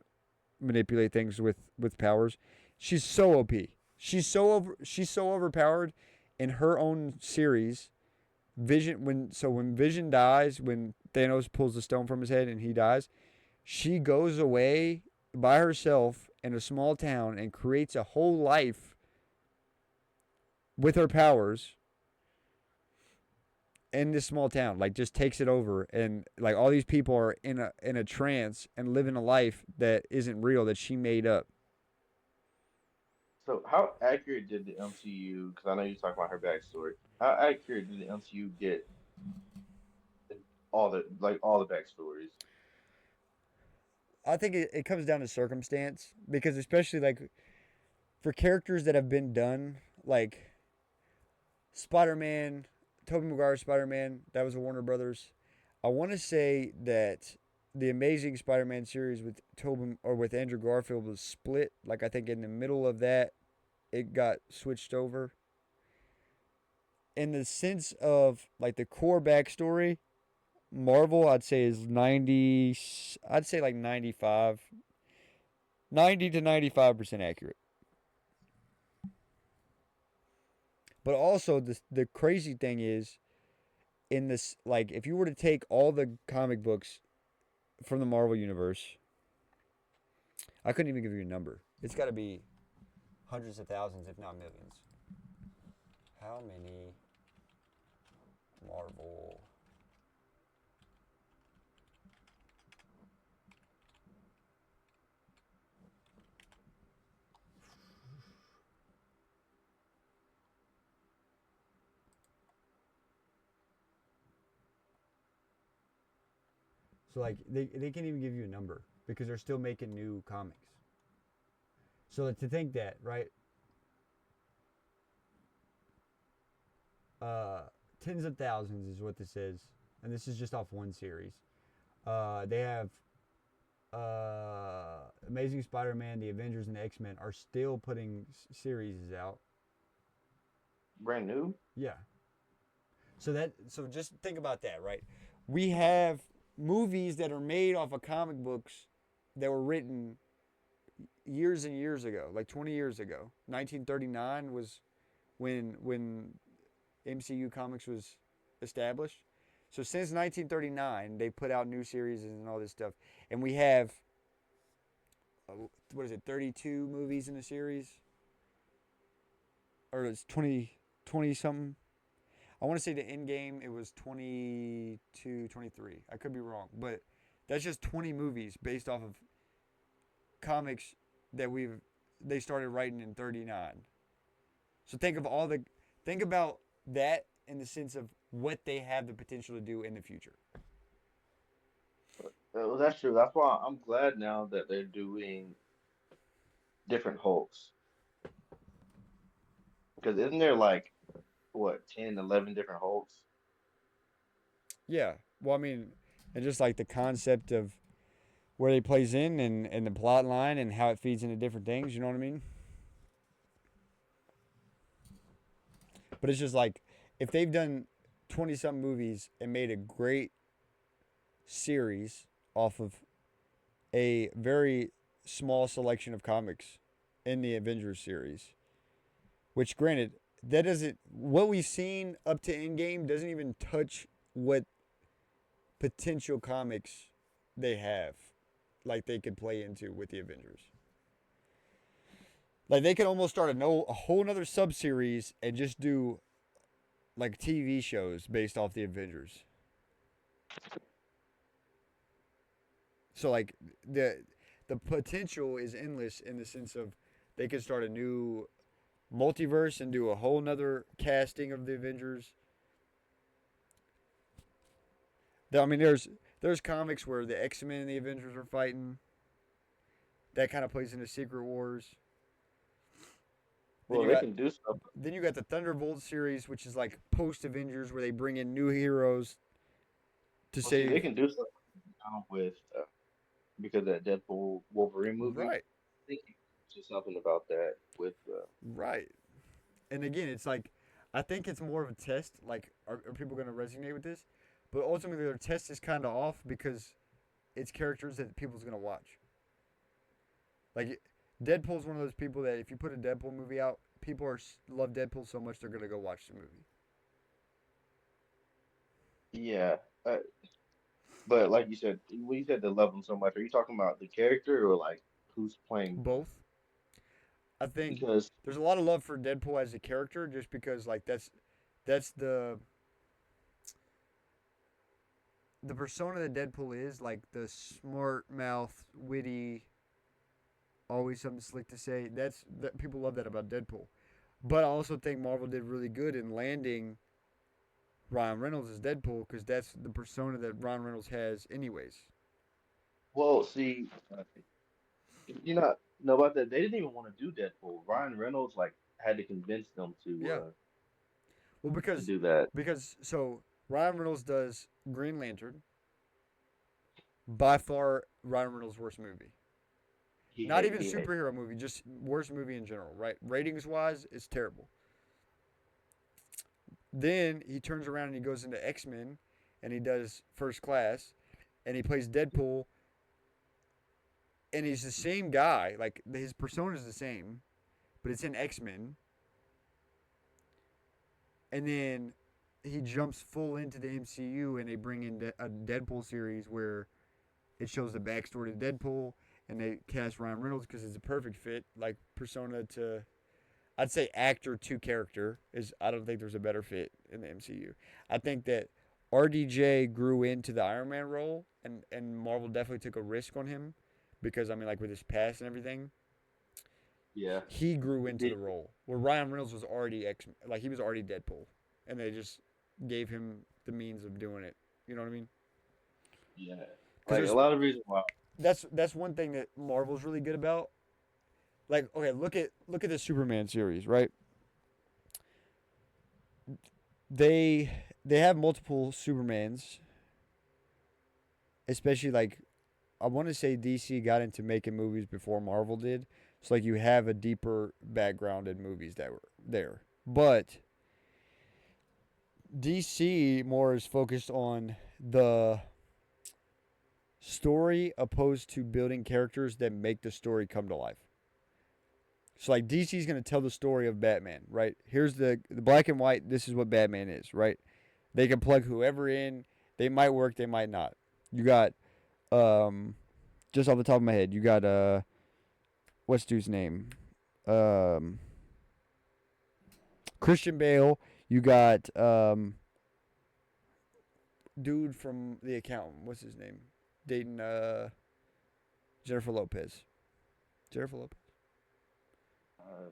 manipulate things with powers. She's so OP. She's so overpowered in her own series. When Vision dies, when Thanos pulls the stone from his head and he dies, she goes away by herself in a small town and creates a whole life with her powers in this small town. Like just takes it over, and like all these people are in a trance and living a life that isn't real, that she made up. So how accurate did the MCU? Because I know you talk about her backstory. How accurate did the MCU get all the backstories? I think it comes down to circumstance, because especially like for characters that have been done, like Spider-Man, Tobey Maguire's Spider-Man, that was a Warner Brothers. I want to say that the Amazing Spider-Man series with Tobey or with Andrew Garfield was split. Like I think in the middle of that, it got switched over. In the sense of like the core backstory, Marvel I'd say is 90. I'd say like 95, 90 to 95% accurate. But also the crazy thing is in this, like if you were to take all the comic books from the Marvel universe, I couldn't even give you a number. It's got to be hundreds of thousands, if not millions. How many Marvel? So like they can't even give you a number because they're still making new comics. So to think that, right? Uh, Tens of thousands is what this is, and this is just off one series. They have Amazing Spider-Man, the Avengers, and the X-Men are still putting series out. Brand new? Yeah. So just think about that, right? We have movies that are made off of comic books that were written years and years ago, like 20 years ago. 1939 was when MCU Comics was established. So since 1939, they put out new series and all this stuff, and we have what is it, 32 movies in the series, or it's 20 something. I want to say the end game it was 22, 23. I could be wrong, but that's just 20 movies based off of comics that they started writing in 39. So think about that in the sense of what they have the potential to do in the future. Well, that's true. That's why I'm glad now that they're doing different Hulks. Because isn't there like what 10, 11 different Hulks? Yeah. Well, I mean, and just like the concept of where they plays in and the plot line and how it feeds into different things, you know what I mean? But it's just like if they've done 20 something movies and made a great series off of a very small selection of comics in the Avengers series, which granted, that doesn't what we've seen up to Endgame doesn't even touch what potential comics they have, like they could play into with the Avengers. Like they could almost start a whole nother sub series and just do like TV shows based off the Avengers. So like the the potential is endless in the sense of they could start a new multiverse and do a whole nother casting of the Avengers. I mean, there's comics where the X-Men and the Avengers are fighting. That kind of plays into Secret Wars. Then Well, you they got can do stuff. then you got the Thunderbolt series, which is like post Avengers, where they bring in new heroes to Well, see, they save. can do stuff now with because of that Deadpool Wolverine movie. Right, I think you said something about that with right. And again, it's like I think it's more of a test. Like, are people going to resonate with this? But ultimately, their test is kind of off because it's characters that people's going to watch. Like, Deadpool's one of those people that if you put a Deadpool movie out, people love Deadpool so much they're going to go watch the movie. Yeah, uh, but like you said, when you said they love him so much, are you talking about the character or like who's playing him? Both. I think Because there's a lot of love for Deadpool as a character just because like that's the persona that Deadpool is, like the smart mouth, witty, always something slick to say. That people love that about Deadpool. But I also think Marvel did really good in landing Ryan Reynolds as Deadpool because that's the persona that Ryan Reynolds has, anyways. well, see, you not know about that. They didn't even want to do Deadpool. Ryan Reynolds like had to convince them Yeah. Well, to do that. because so Ryan Reynolds does Green Lantern, by far Ryan Reynolds' worst movie. Not even He hates superhero movie, just worst movie in general, right? Ratings wise, it's terrible. Then he turns around and he goes into X Men, and he does First Class, and he plays Deadpool, and he's the same guy. Like his persona is the same, but it's in X Men, and then he jumps full into the MCU, and they bring in a Deadpool series where it shows the backstory to Deadpool, and they cast Ryan Reynolds because it's a perfect fit, like persona to. I'd say actor to character is. I don't think there's a better fit in the MCU. I think that RDJ grew into the Iron Man role, and Marvel definitely took a risk on him because I mean, like with his past and everything, yeah. he grew into the Did role. Where Ryan Reynolds was already like he was already Deadpool, and they just gave him the means of doing it. You know what I mean? yeah. Because Like a there's lot of reasons why. that's one thing that Marvel's really good about. Like, okay, look at the Superman series, right? They they have multiple Supermans, especially like I want to say DC got into making movies before Marvel did. So like you have a deeper background in movies that were there. But DC more is focused on the story opposed to building characters that make the story come to life. So like DC's gonna tell the story of Batman, right? Here's the black and white. This is what Batman is, right? They can plug whoever in. They might work. They might not. You got um, just off the top of my head, you got what's dude's name? Um, Christian Bale. You got dude from The Accountant. What's his name? Dating Jennifer Lopez. Jennifer Lopez. Uh,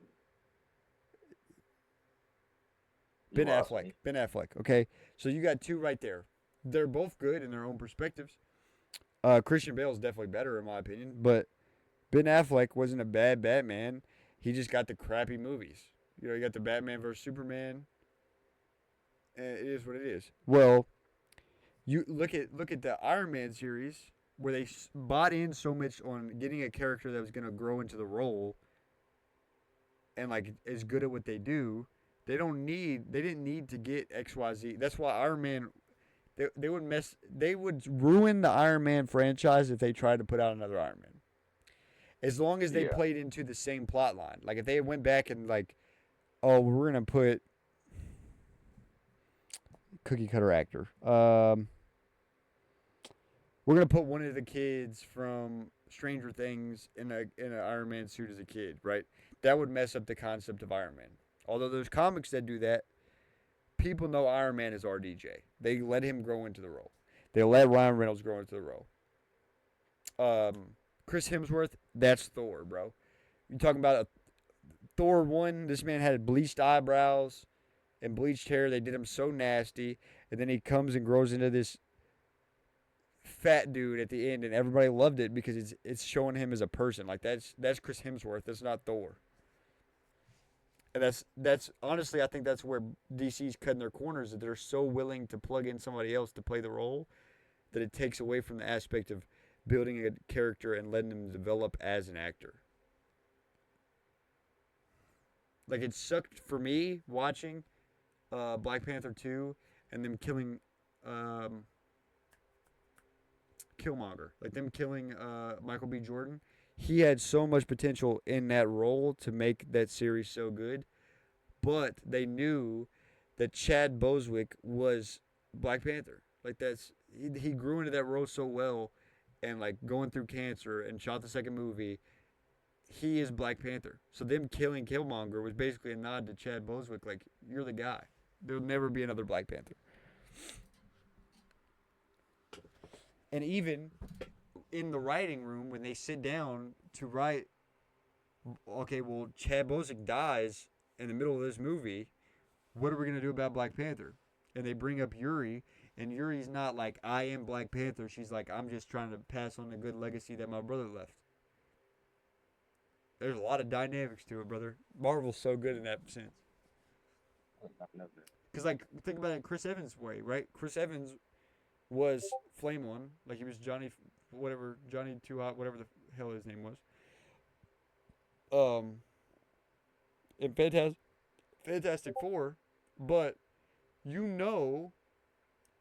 you Ben lost Affleck. me. Ben Affleck. Okay, so you got two right there. They're both good in their own perspectives. Christian Bale is definitely better in my opinion, but Ben Affleck wasn't a bad Batman. He just got the crappy movies. You know, you got the Batman versus Superman. And it is what it is. Well, you look at the Iron Man series where they bought in so much on getting a character that was going to grow into the role and like is good at what they do. They didn't need to get XYZ. That's why Iron Man they would ruin the Iron Man franchise if they tried to put out another Iron Man. As long as they Yeah. played into the same plot line. Like if they went back and like, oh, we're gonna put cookie cutter actor. We're gonna put one of the kids from Stranger Things in an Iron Man suit as a kid, right? That would mess up the concept of Iron Man. Although there's comics that do that, people know Iron Man is RDJ. They let him grow into the role. They let Ryan Reynolds grow into the role. Chris Hemsworth, that's Thor, bro. You talking about a Thor one? This man had bleached eyebrows and bleached hair. They did him so nasty, and then he comes and grows into this fat dude at the end, and everybody loved it because it's showing him as a person. Like that's Chris Hemsworth. That's not Thor. And that's honestly, I think that's where DC's cutting their corners. That they're so willing to plug in somebody else to play the role that it takes away from the aspect of building a character and letting them develop as an actor. Like it sucked for me watching. Black Panther 2 and them killing um, Killmonger, like them killing Michael B. Jordan. He had so much potential in that role to make that series so good, but they knew that Chad Boswick was Black Panther. Like he grew into that role so well, and like going through cancer and shot the second movie, he is Black Panther. So them killing Killmonger was basically a nod to Chad Boswick. Like you're the guy. There'll never be another Black Panther. And even in the writing room when they sit down to write, okay, well Chad Boswick dies in the middle of this movie. What are we gonna do about Black Panther? And they bring up Yuri, and Yuri's not like I am Black Panther. She's like I'm just trying to pass on the good legacy that my brother left. There's a lot of dynamics to it, brother. Marvel's so good in that sense. Because like think about it, Chris Evans' way, right? Chris Evans was Flame One, like he was Johnny, whatever Johnny Too Hot, whatever the hell his name was. In Fantastic Four, but you know,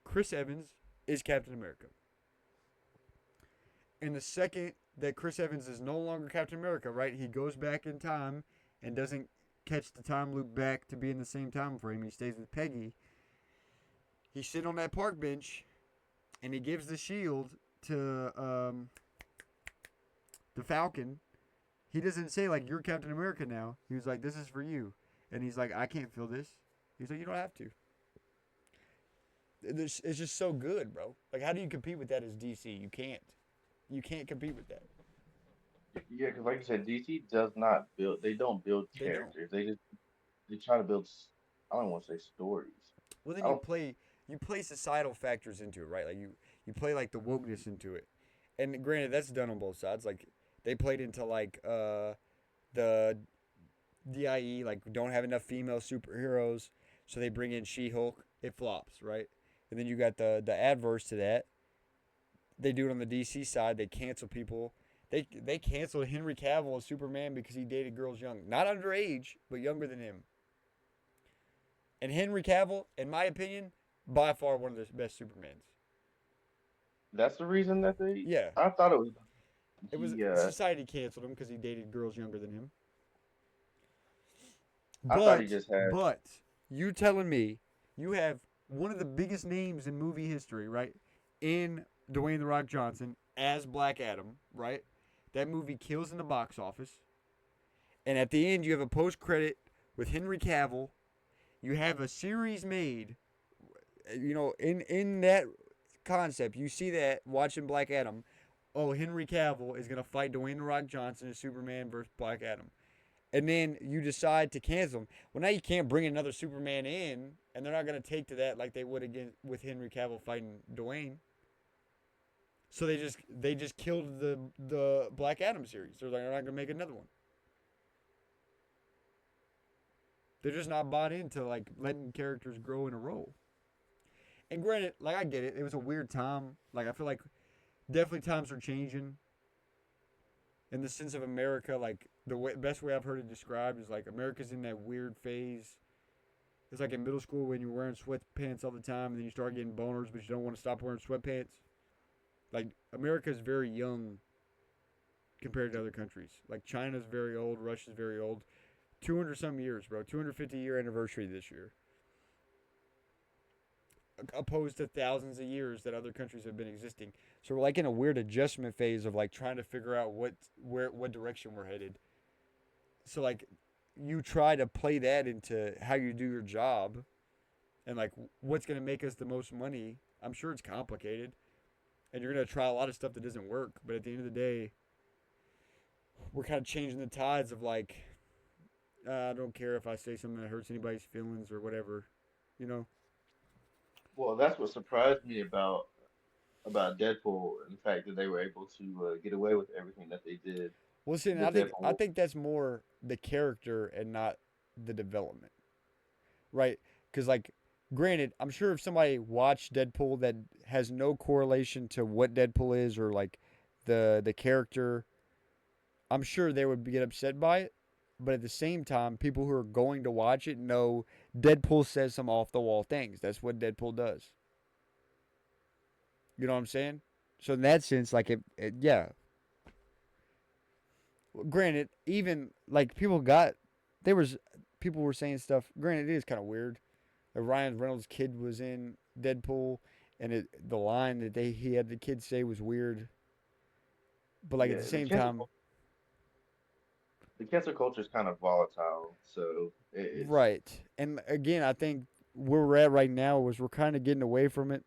Chris Evans is Captain America. And the second that Chris Evans is no longer Captain America, right? He goes back in time and doesn't catch the time loop back to be in the same time frame. He stays with Peggy. He's sitting on that park bench, and he gives the shield to the Falcon. He doesn't say like you're Captain America now. He was like, "This is for you," and he's like, "I can't feel this." He's like, "You don't have to." It's just so good, bro. Like, how do you compete with that as DC? You can't. You can't compete with that. Yeah, because like you said, DC does not build. They don't build They don't. characters. They try to build. I don't want to say stories. Well, then I don't. you play societal factors into it, right? Like you play like the wokeness into it. And granted, that's done on both sides. Like they played into like the DIE, like don't have enough female superheroes, so they bring in She-Hulk. It flops, right? And then you got the adverse to that. They do it on the DC side. They cancel people. They canceled Henry Cavill as Superman because he dated girls young, not underage, but younger than him. And Henry Cavill, in my opinion, by far one of the best Supermans. That's the reason that they. Yeah, I thought it was it was he. society canceled him because he dated girls younger than him. I thought he But just had. but you telling me you have one of the biggest names in movie history, right? In Dwayne the Rock Johnson as Black Adam, right? That movie kills in the box office, and at the end you have a post credit with Henry Cavill. You have a series made. You know, in that concept, you see that watching Black Adam. Oh, Henry Cavill is gonna fight Dwayne the Rock Johnson as Superman versus Black Adam, and then you decide to cancel him. Well, now you can't bring another Superman in, and they're not gonna take to that like they would again with Henry Cavill fighting Dwayne. So they just killed the Black Adam series. They're not gonna make another one. They're just not bought into like letting characters grow in a role. And granted, like I get it, it was a weird time. Like I feel like definitely times are changing. In the sense of America, like best way I've heard it described is like America's in that weird phase. It's like in middle school when you're wearing sweatpants all the time, and then you start getting boners, but you don't want to stop wearing sweatpants. Like America is very young compared to other countries. Like China's very old, Russia's very old. 200 some years, bro. 250-year anniversary this year. Opposed to thousands of years that other countries have been existing. So we're like in a weird adjustment phase of like trying to figure out what direction we're headed. So like you try to play that into how you do your job and like what's going to make us the most money. I'm sure it's complicated. And you're going to try a lot of stuff that doesn't work, but at the end of the day, we're kind of changing the tides of like I don't care if I say something that hurts anybody's feelings or whatever, you know. Well, that's what surprised me about Deadpool and the fact that they were able to get away with everything that they did Well, see, with I Deadpool. think that's more the character and not the development, right? Because like, granted, I'm sure if somebody watched Deadpool that has no correlation to what Deadpool is or like the character, I'm sure they would get upset by it. But at the same time, people who are going to watch it know Deadpool says some off the wall things. That's what Deadpool does. You know what I'm saying? So in that sense, like yeah. Granted, even like there was people were saying stuff. Granted, it is kind of weird. Like Ryan Reynolds' kid was in Deadpool, and the line that he had the kid say was weird. But like at the Yeah, same time, the cancel culture is kind of volatile, so it's right? And again, I think where we're at right now is we're kind of getting away from it.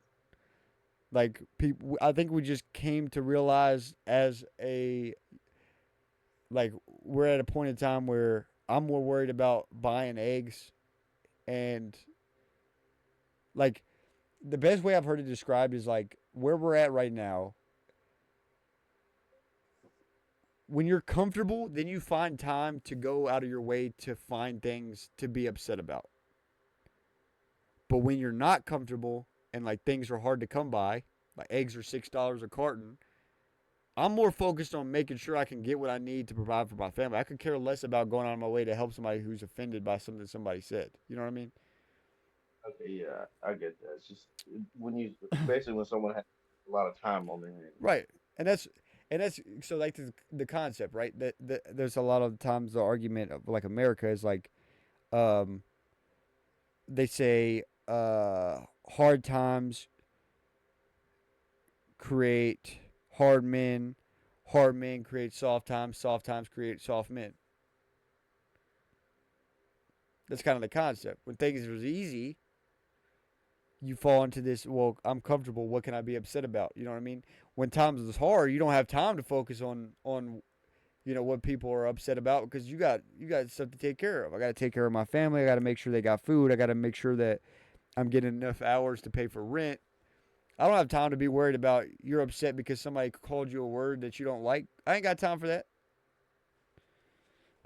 Like people, I think we just came to realize as a like we're at a point in time where I'm more worried about buying eggs and like the best way I've heard it described is like where we're at right now. When you're comfortable, then you find time to go out of your way to find things to be upset about. But when you're not comfortable and like things are hard to come by, like eggs are $6 a carton, I'm more focused on making sure I can get what I need to provide for my family. I could care less about going out of my way to help somebody who's offended by something somebody said. You know what I mean? okay. Yeah, I get that. It's just when you basically when someone has a lot of time on their hands. Right. And that's so like the concept, right? That there's a lot of times the argument of like America is like um they say hard times create hard men create soft times create soft men. That's kind of the concept. When things are easy, you fall into this, well, I'm comfortable, what can I be upset about? You know what I mean? When times is hard, you don't have time to focus on what people are upset about because you got stuff to take care of. I got to take care of my family. I got to make sure they got food. I got to make sure that I'm getting enough hours to pay for rent. I don't have time to be worried about you're upset because somebody called you a word that you don't like. I ain't got time for that.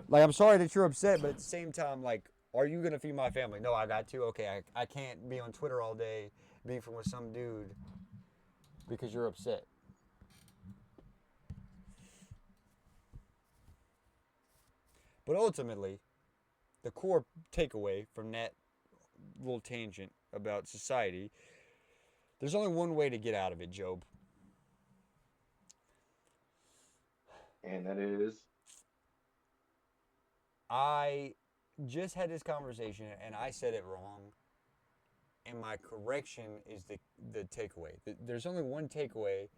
Like, I'm sorry that you're upset, but at the same time, like, are you gonna feed my family? No, I got to. Okay, I can't be on Twitter all day beefing with some dude because you're upset. But ultimately, the core takeaway from that little tangent about society, there's only one way to get out of it, Job. And that is, I just had this conversation and I said it wrong, and my correction is the takeaway. There's only one takeaway.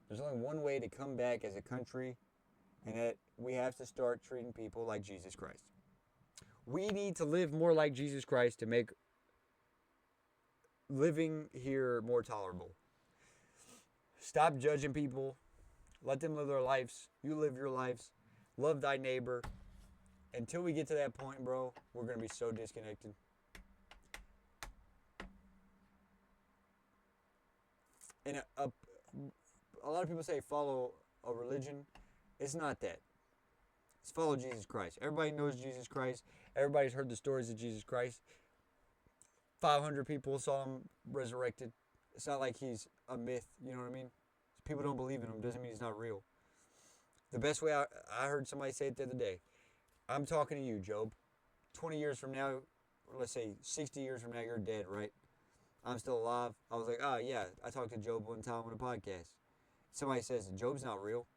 There's only one way to come back as a country, and that we have to start treating people like Jesus Christ. We need to live more like Jesus Christ to make living here more tolerable. Stop judging people. Let them live their lives. You live your lives. Love thy neighbor. Until we get to that point, bro, we're going to be so disconnected. And a lot of people say follow a religion. It's not that. It's follow Jesus Christ. Everybody knows Jesus Christ. Everybody's heard the stories of Jesus Christ. 500 people saw him resurrected. It's not like he's a myth. You know what I mean? People don't believe in him doesn't mean he's not real. The best way I heard somebody say it the other day. I'm talking to you, Job. 20 years from now, or let's say 60 years from now, you're dead, right? I'm still alive. I was like, oh, yeah, I talked to Job one time on a podcast. Somebody says, Job's not real.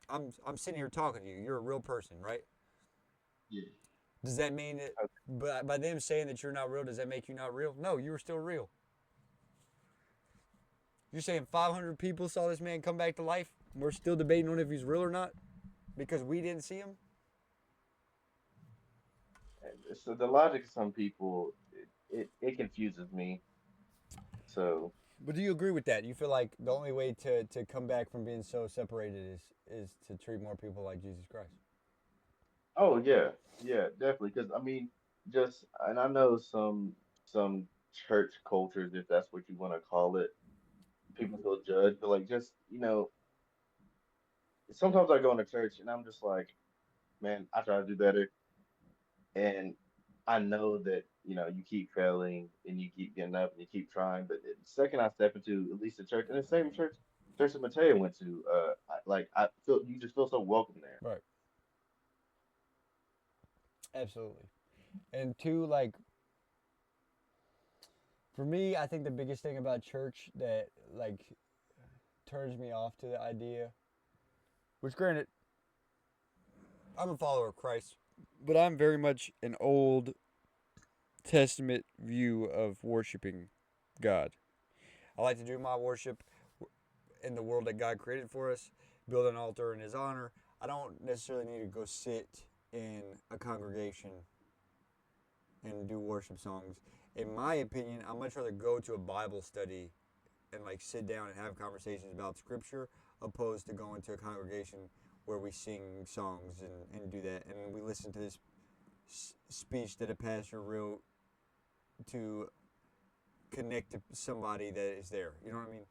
I'm sitting here talking to you. You're a real person, right? yeah, Does that mean that by them saying that you're not real, does that make you not real? No, you were still real. You're saying 500 people saw this man come back to life? We're still debating on if he's real or not because we didn't see him? so the logic of some people it confuses me. So, But do you agree with that? You feel like the only way to come back from being so separated is to treat more people like Jesus Christ? oh yeah, yeah, definitely. Because I mean, just and I know some church cultures, if that's what you want to call it, people feel judged, but like just sometimes I go into church and I'm just like, man, I try to do better, and I know that you keep failing and you keep getting up and you keep trying, but the second I step into at least the church and the same church that Mateo went to, I feel you just feel so welcome there. Right. Absolutely. And two, like for me, I think the biggest thing about church that like turns me off to the idea, which granted, I'm a follower of Christ, but I'm very much an Old Testament view of worshiping God. I like to do my worship in the world that God created for us, build an altar in His honor. I don't necessarily need to go sit in a congregation and do worship songs. In my opinion, I'd much rather go to a Bible study and like sit down and have conversations about Scripture, opposed to going to a congregation where we sing songs and do that, and we listen to this speech that a pastor wrote to connect to somebody that is there. You know what I mean?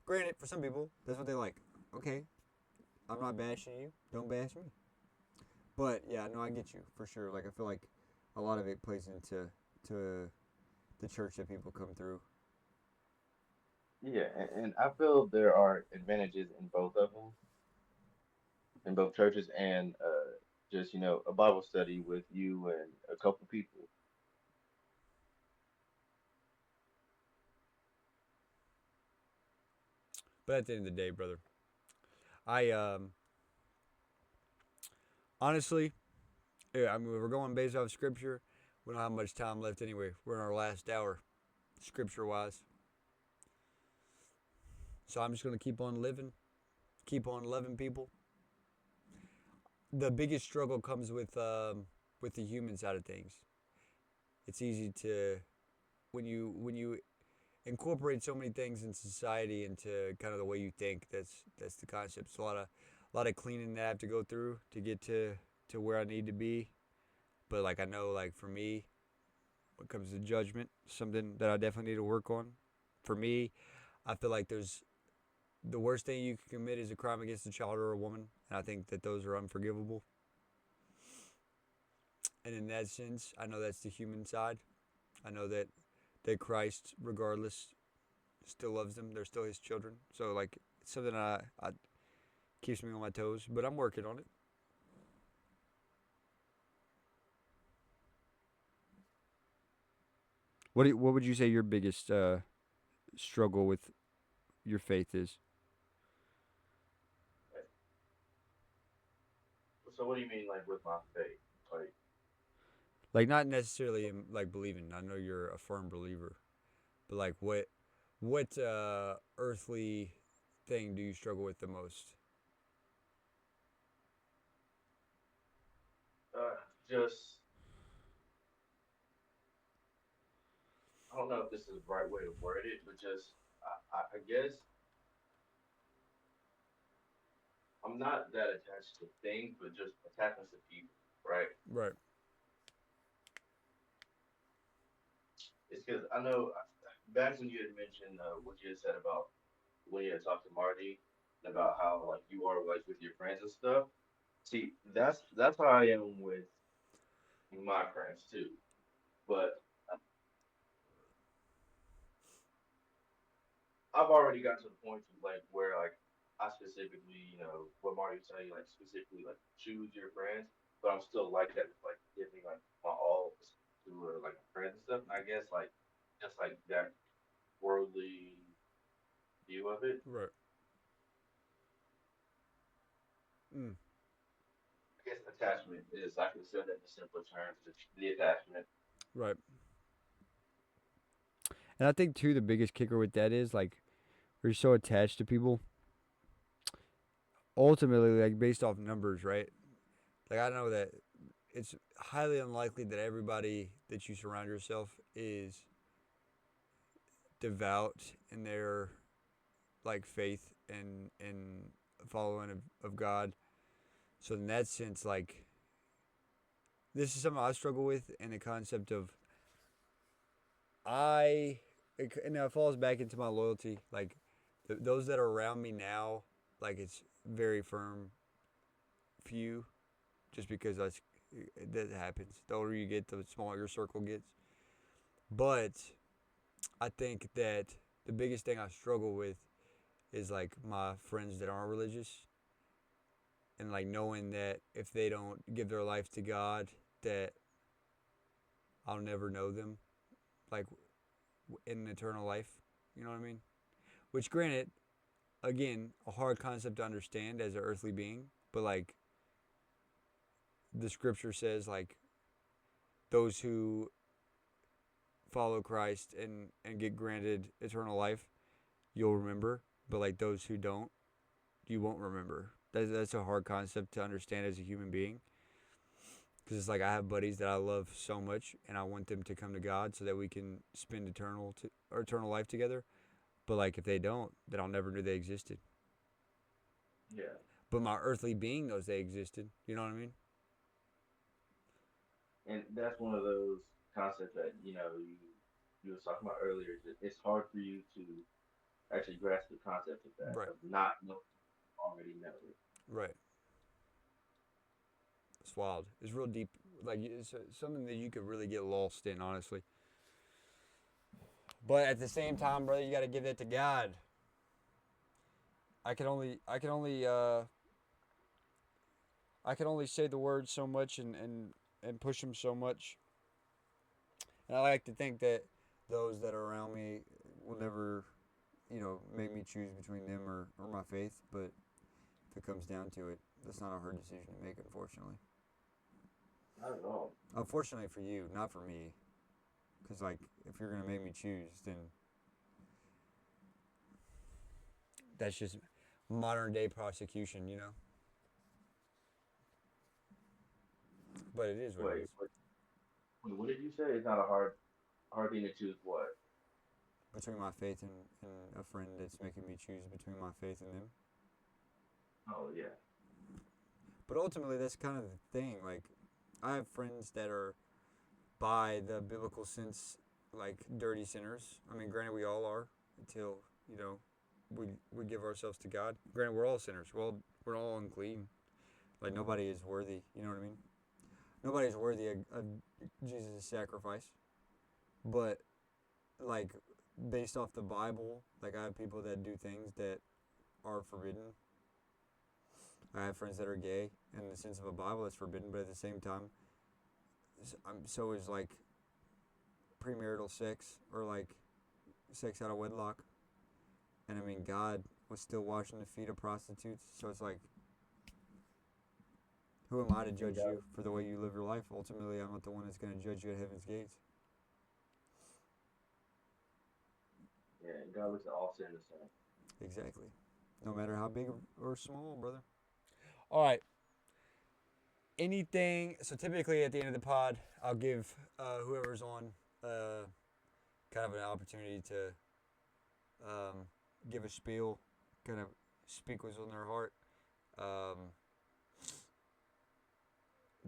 Granted, for some people, that's what they like. Okay, I'm not bashing you. Don't bash me. But yeah, no, I get you for sure. Like I feel like a lot of it plays into to the church that people come through. Yeah, and I feel there are advantages in both of them, in both churches and just a Bible study with you and a couple people. But at the end of the day, brother, I honestly, yeah, I mean, we're going based off Scripture. We don't have much time left anyway. We're in our last hour, Scripture wise. So I'm just gonna keep on living, keep on loving people. The biggest struggle comes with the human side of things. It's easy to when you incorporate so many things in society into kind of the way you think. That's the concept. It's a lot of cleaning that I have to go through to get to where I need to be. But like I know, like for me, when it comes to judgment, something that I definitely need to work on. For me, I feel like there's the worst thing you can commit is a crime against a child or a woman, and I think that those are unforgivable. And in that sense, I know that's the human side. I know that Christ, regardless, still loves them. They're still His children. So like it's something I keeps me on my toes, but I'm working on it. What would you say your biggest struggle with your faith is? So what do you mean, like with my faith? Like, Like not necessarily in like believing. I know you're a firm believer, but like what earthly thing do you struggle with the most? just I don't know if this is the right way to word it, but just I guess I'm not that attached to things, but just attachments to people, right? Right. It's because I know back when you had mentioned what you had said about when you had talked to Marty about how like you are like with your friends and stuff. See, that's how I am with my friends too. But I've already gotten to the point to like where like I specifically, what Marty was saying, like specifically like choose your friends, but I'm still like that with like giving like my all to like my friends and stuff. And I guess like just like that worldly view of it. Right. Mm. I guess attachment is I can say that in simpler terms, the attachment. Right. And I think too the biggest kicker with that is like we're so attached to people. Ultimately, like based off numbers, right? Like I know that it's highly unlikely that everybody that you surround yourself is devout in their like faith and following of God. So in that sense, like this is something I struggle with in the concept of I and it falls back into my loyalty. Like those that are around me now, like it's very firm few, just because that happens. The older you get, the smaller your circle gets. But I think that the biggest thing I struggle with is like my friends that aren't religious and like knowing that if they don't give their life to God that I'll never know them, like in an eternal life. You know what I mean? Which, granted, again, a hard concept to understand as an earthly being, but like the scripture says, like those who follow Christ and get granted eternal life, you'll remember. But like those who don't, you won't remember. That's a hard concept to understand as a human being. Because it's like I have buddies that I love so much, and I want them to come to God so that we can spend eternal life together. But like if they don't, then I'll never know they existed. Yeah. But my earthly being knows they existed. You know what I mean? And that's one of those concepts that you was talking about earlier. It's hard for you to actually grasp the concept of that Right. of not knowing you already know it. Right. It's wild. It's real deep. Like it's something that you could really get lost in, honestly. But at the same time, brother, you got to give that to God. I can only say the word so much and push him so much. And I like to think that those that are around me will never, make me choose between them or my faith. But if it comes down to it, that's not a hard decision to make, unfortunately. Not at all. Unfortunately for you, not for me. Because, like, if you're going to make me choose, then that's just modern day prosecution, you know? But it is what it Wait, is. what did you say? It's not a hard thing to choose. What? Between my faith and a friend that's making me choose between my faith and them. Oh yeah. But ultimately, that's kind of the thing. Like, I have friends that are, by the biblical sense, like dirty sinners. I mean, granted, we all are until, we give ourselves to God. Granted, we're all sinners. We're all unclean. Like, nobody is worthy. You know what I mean? Nobody's worthy of Jesus' sacrifice. But, like, based off the Bible, like, I have people that do things that are forbidden. I have friends that are gay in the sense of a Bible that's forbidden, but at the same time, so is like premarital sex or like sex out of wedlock. And I mean, God was still washing the feet of prostitutes. So it's like, who am I to And judge God, you for the way you live your life? Ultimately, I'm not the one that's going to judge you at heaven's gates. yeah, and God looks at all sin the same. Exactly. No matter how big or small, brother. All right. Anything. So typically at the end of the pod, I'll give whoever's on kind of an opportunity to um, give a spiel, kind of speak what's on their heart. Um,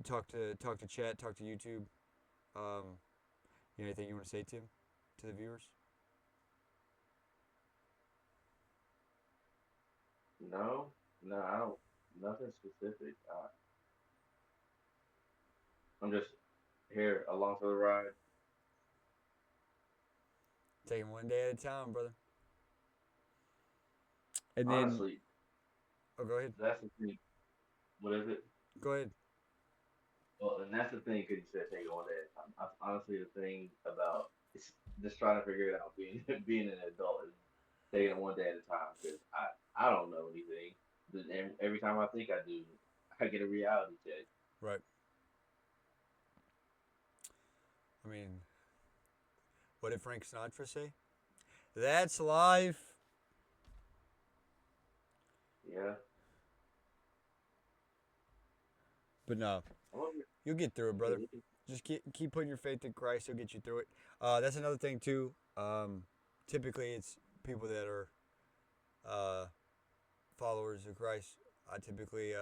talk to chat, talk to YouTube. Um, anything you want to say to the viewers? No, no, I don't. Nothing specific. I'm just here along for the ride. Taking one day at a time, brother. And then, Honestly, oh, go ahead. that's the thing. What is it? Go ahead. Well, and that's the thing. Because you said take it one day at a time. Honestly, the thing about it's just trying to figure it out. Being being an adult is taking it one day at a time. Because I don't know anything. And every time I think I do, I get a reality check. Right. I mean, what did Frank Sinatra say? That's life. Yeah. But no, I wonder, you'll get through it, yeah, brother. Just keep putting your faith in Christ. He'll get you through it. That's another thing too. Typically, it's people that are uh, followers of Christ. I typically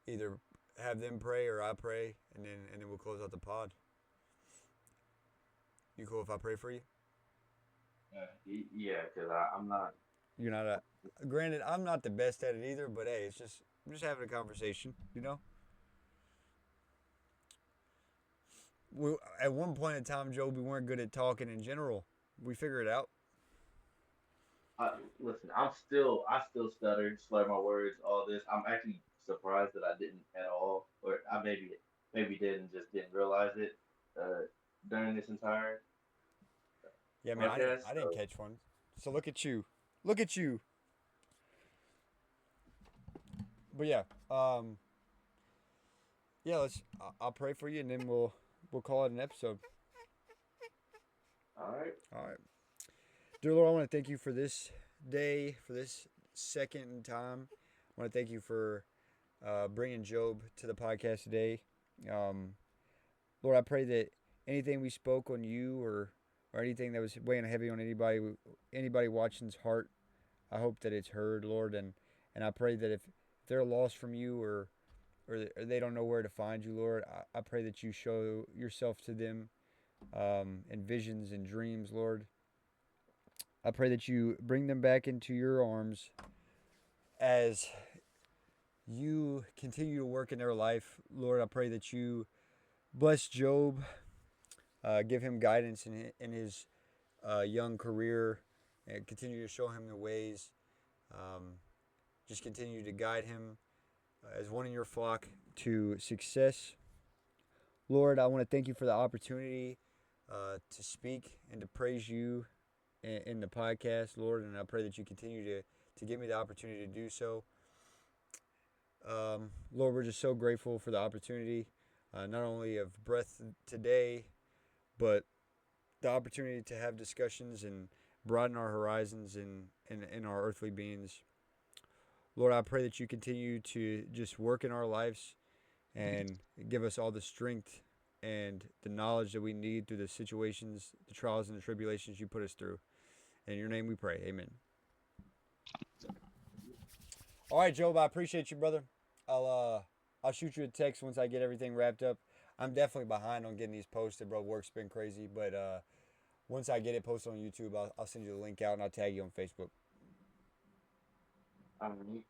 either have them pray or I pray, and then we'll close out the pod. You cool if I pray for you? yeah, because I'm not. You're not a. Granted, I'm not the best at it either, but hey, it's just I'm just having a conversation. We at one point in time, Joe, we weren't good at talking in general. We figured it out. Listen, I still stutter, slur my words, all this. I'm actually surprised that I didn't at all, or I maybe. maybe did and just didn't realize it uh, during this entire Yeah, man, podcast. I didn't So, catch one. So look at you, look at you. But yeah, yeah. I'll pray for you, and then we'll call it an episode. all right. All right, dear Lord, I want to thank you for this day, for this second in time. I want to thank you for bringing Job to the podcast today. Um, Lord, I pray that anything we spoke on you or anything that was weighing heavy on anybody watching's heart, I hope that it's heard, Lord, and I pray that if they're lost from you or they don't know where to find you, Lord, I pray that you show yourself to them in visions and dreams, Lord. I pray that you bring them back into your arms as you continue to work in their life, Lord. I pray that you bless Job, give him guidance in his young career, and continue to show him the ways. Um, just continue to guide him as one in your flock to success. Lord, I want to thank you for the opportunity to speak and to praise you in the podcast, Lord, and I pray that you continue to give me the opportunity to do so. Lord, we're just so grateful for the opportunity, not only of breath today, but the opportunity to have discussions and broaden our horizons in our earthly beings. Lord, I pray that you continue to just work in our lives and give us all the strength and the knowledge that we need through the situations, the trials, and the tribulations you put us through. In your name we pray. Amen. All right, Job, I appreciate you, brother. I'll shoot you a text once I get everything wrapped up. I'm definitely behind on getting these posted, bro. Work's been crazy, but once I get it posted on YouTube, I'll send you the link out and I'll tag you on Facebook. All right.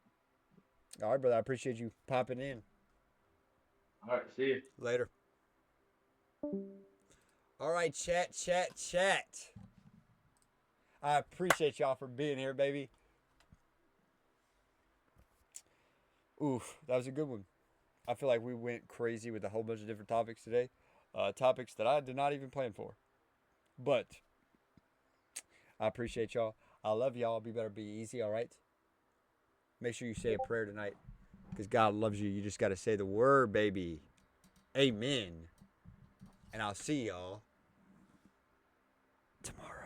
All right, brother. I appreciate you popping in. All right. See you. Later. All right, chat. I appreciate y'all for being here, baby. Oof, that was a good one. I feel like we went crazy with a whole bunch of different topics today. Topics that I did not even plan for. But I appreciate y'all. I love y'all. Be better, be easy, all right? Make sure you say a prayer tonight because God loves you. You just got to say the word, baby. Amen. And I'll see y'all tomorrow.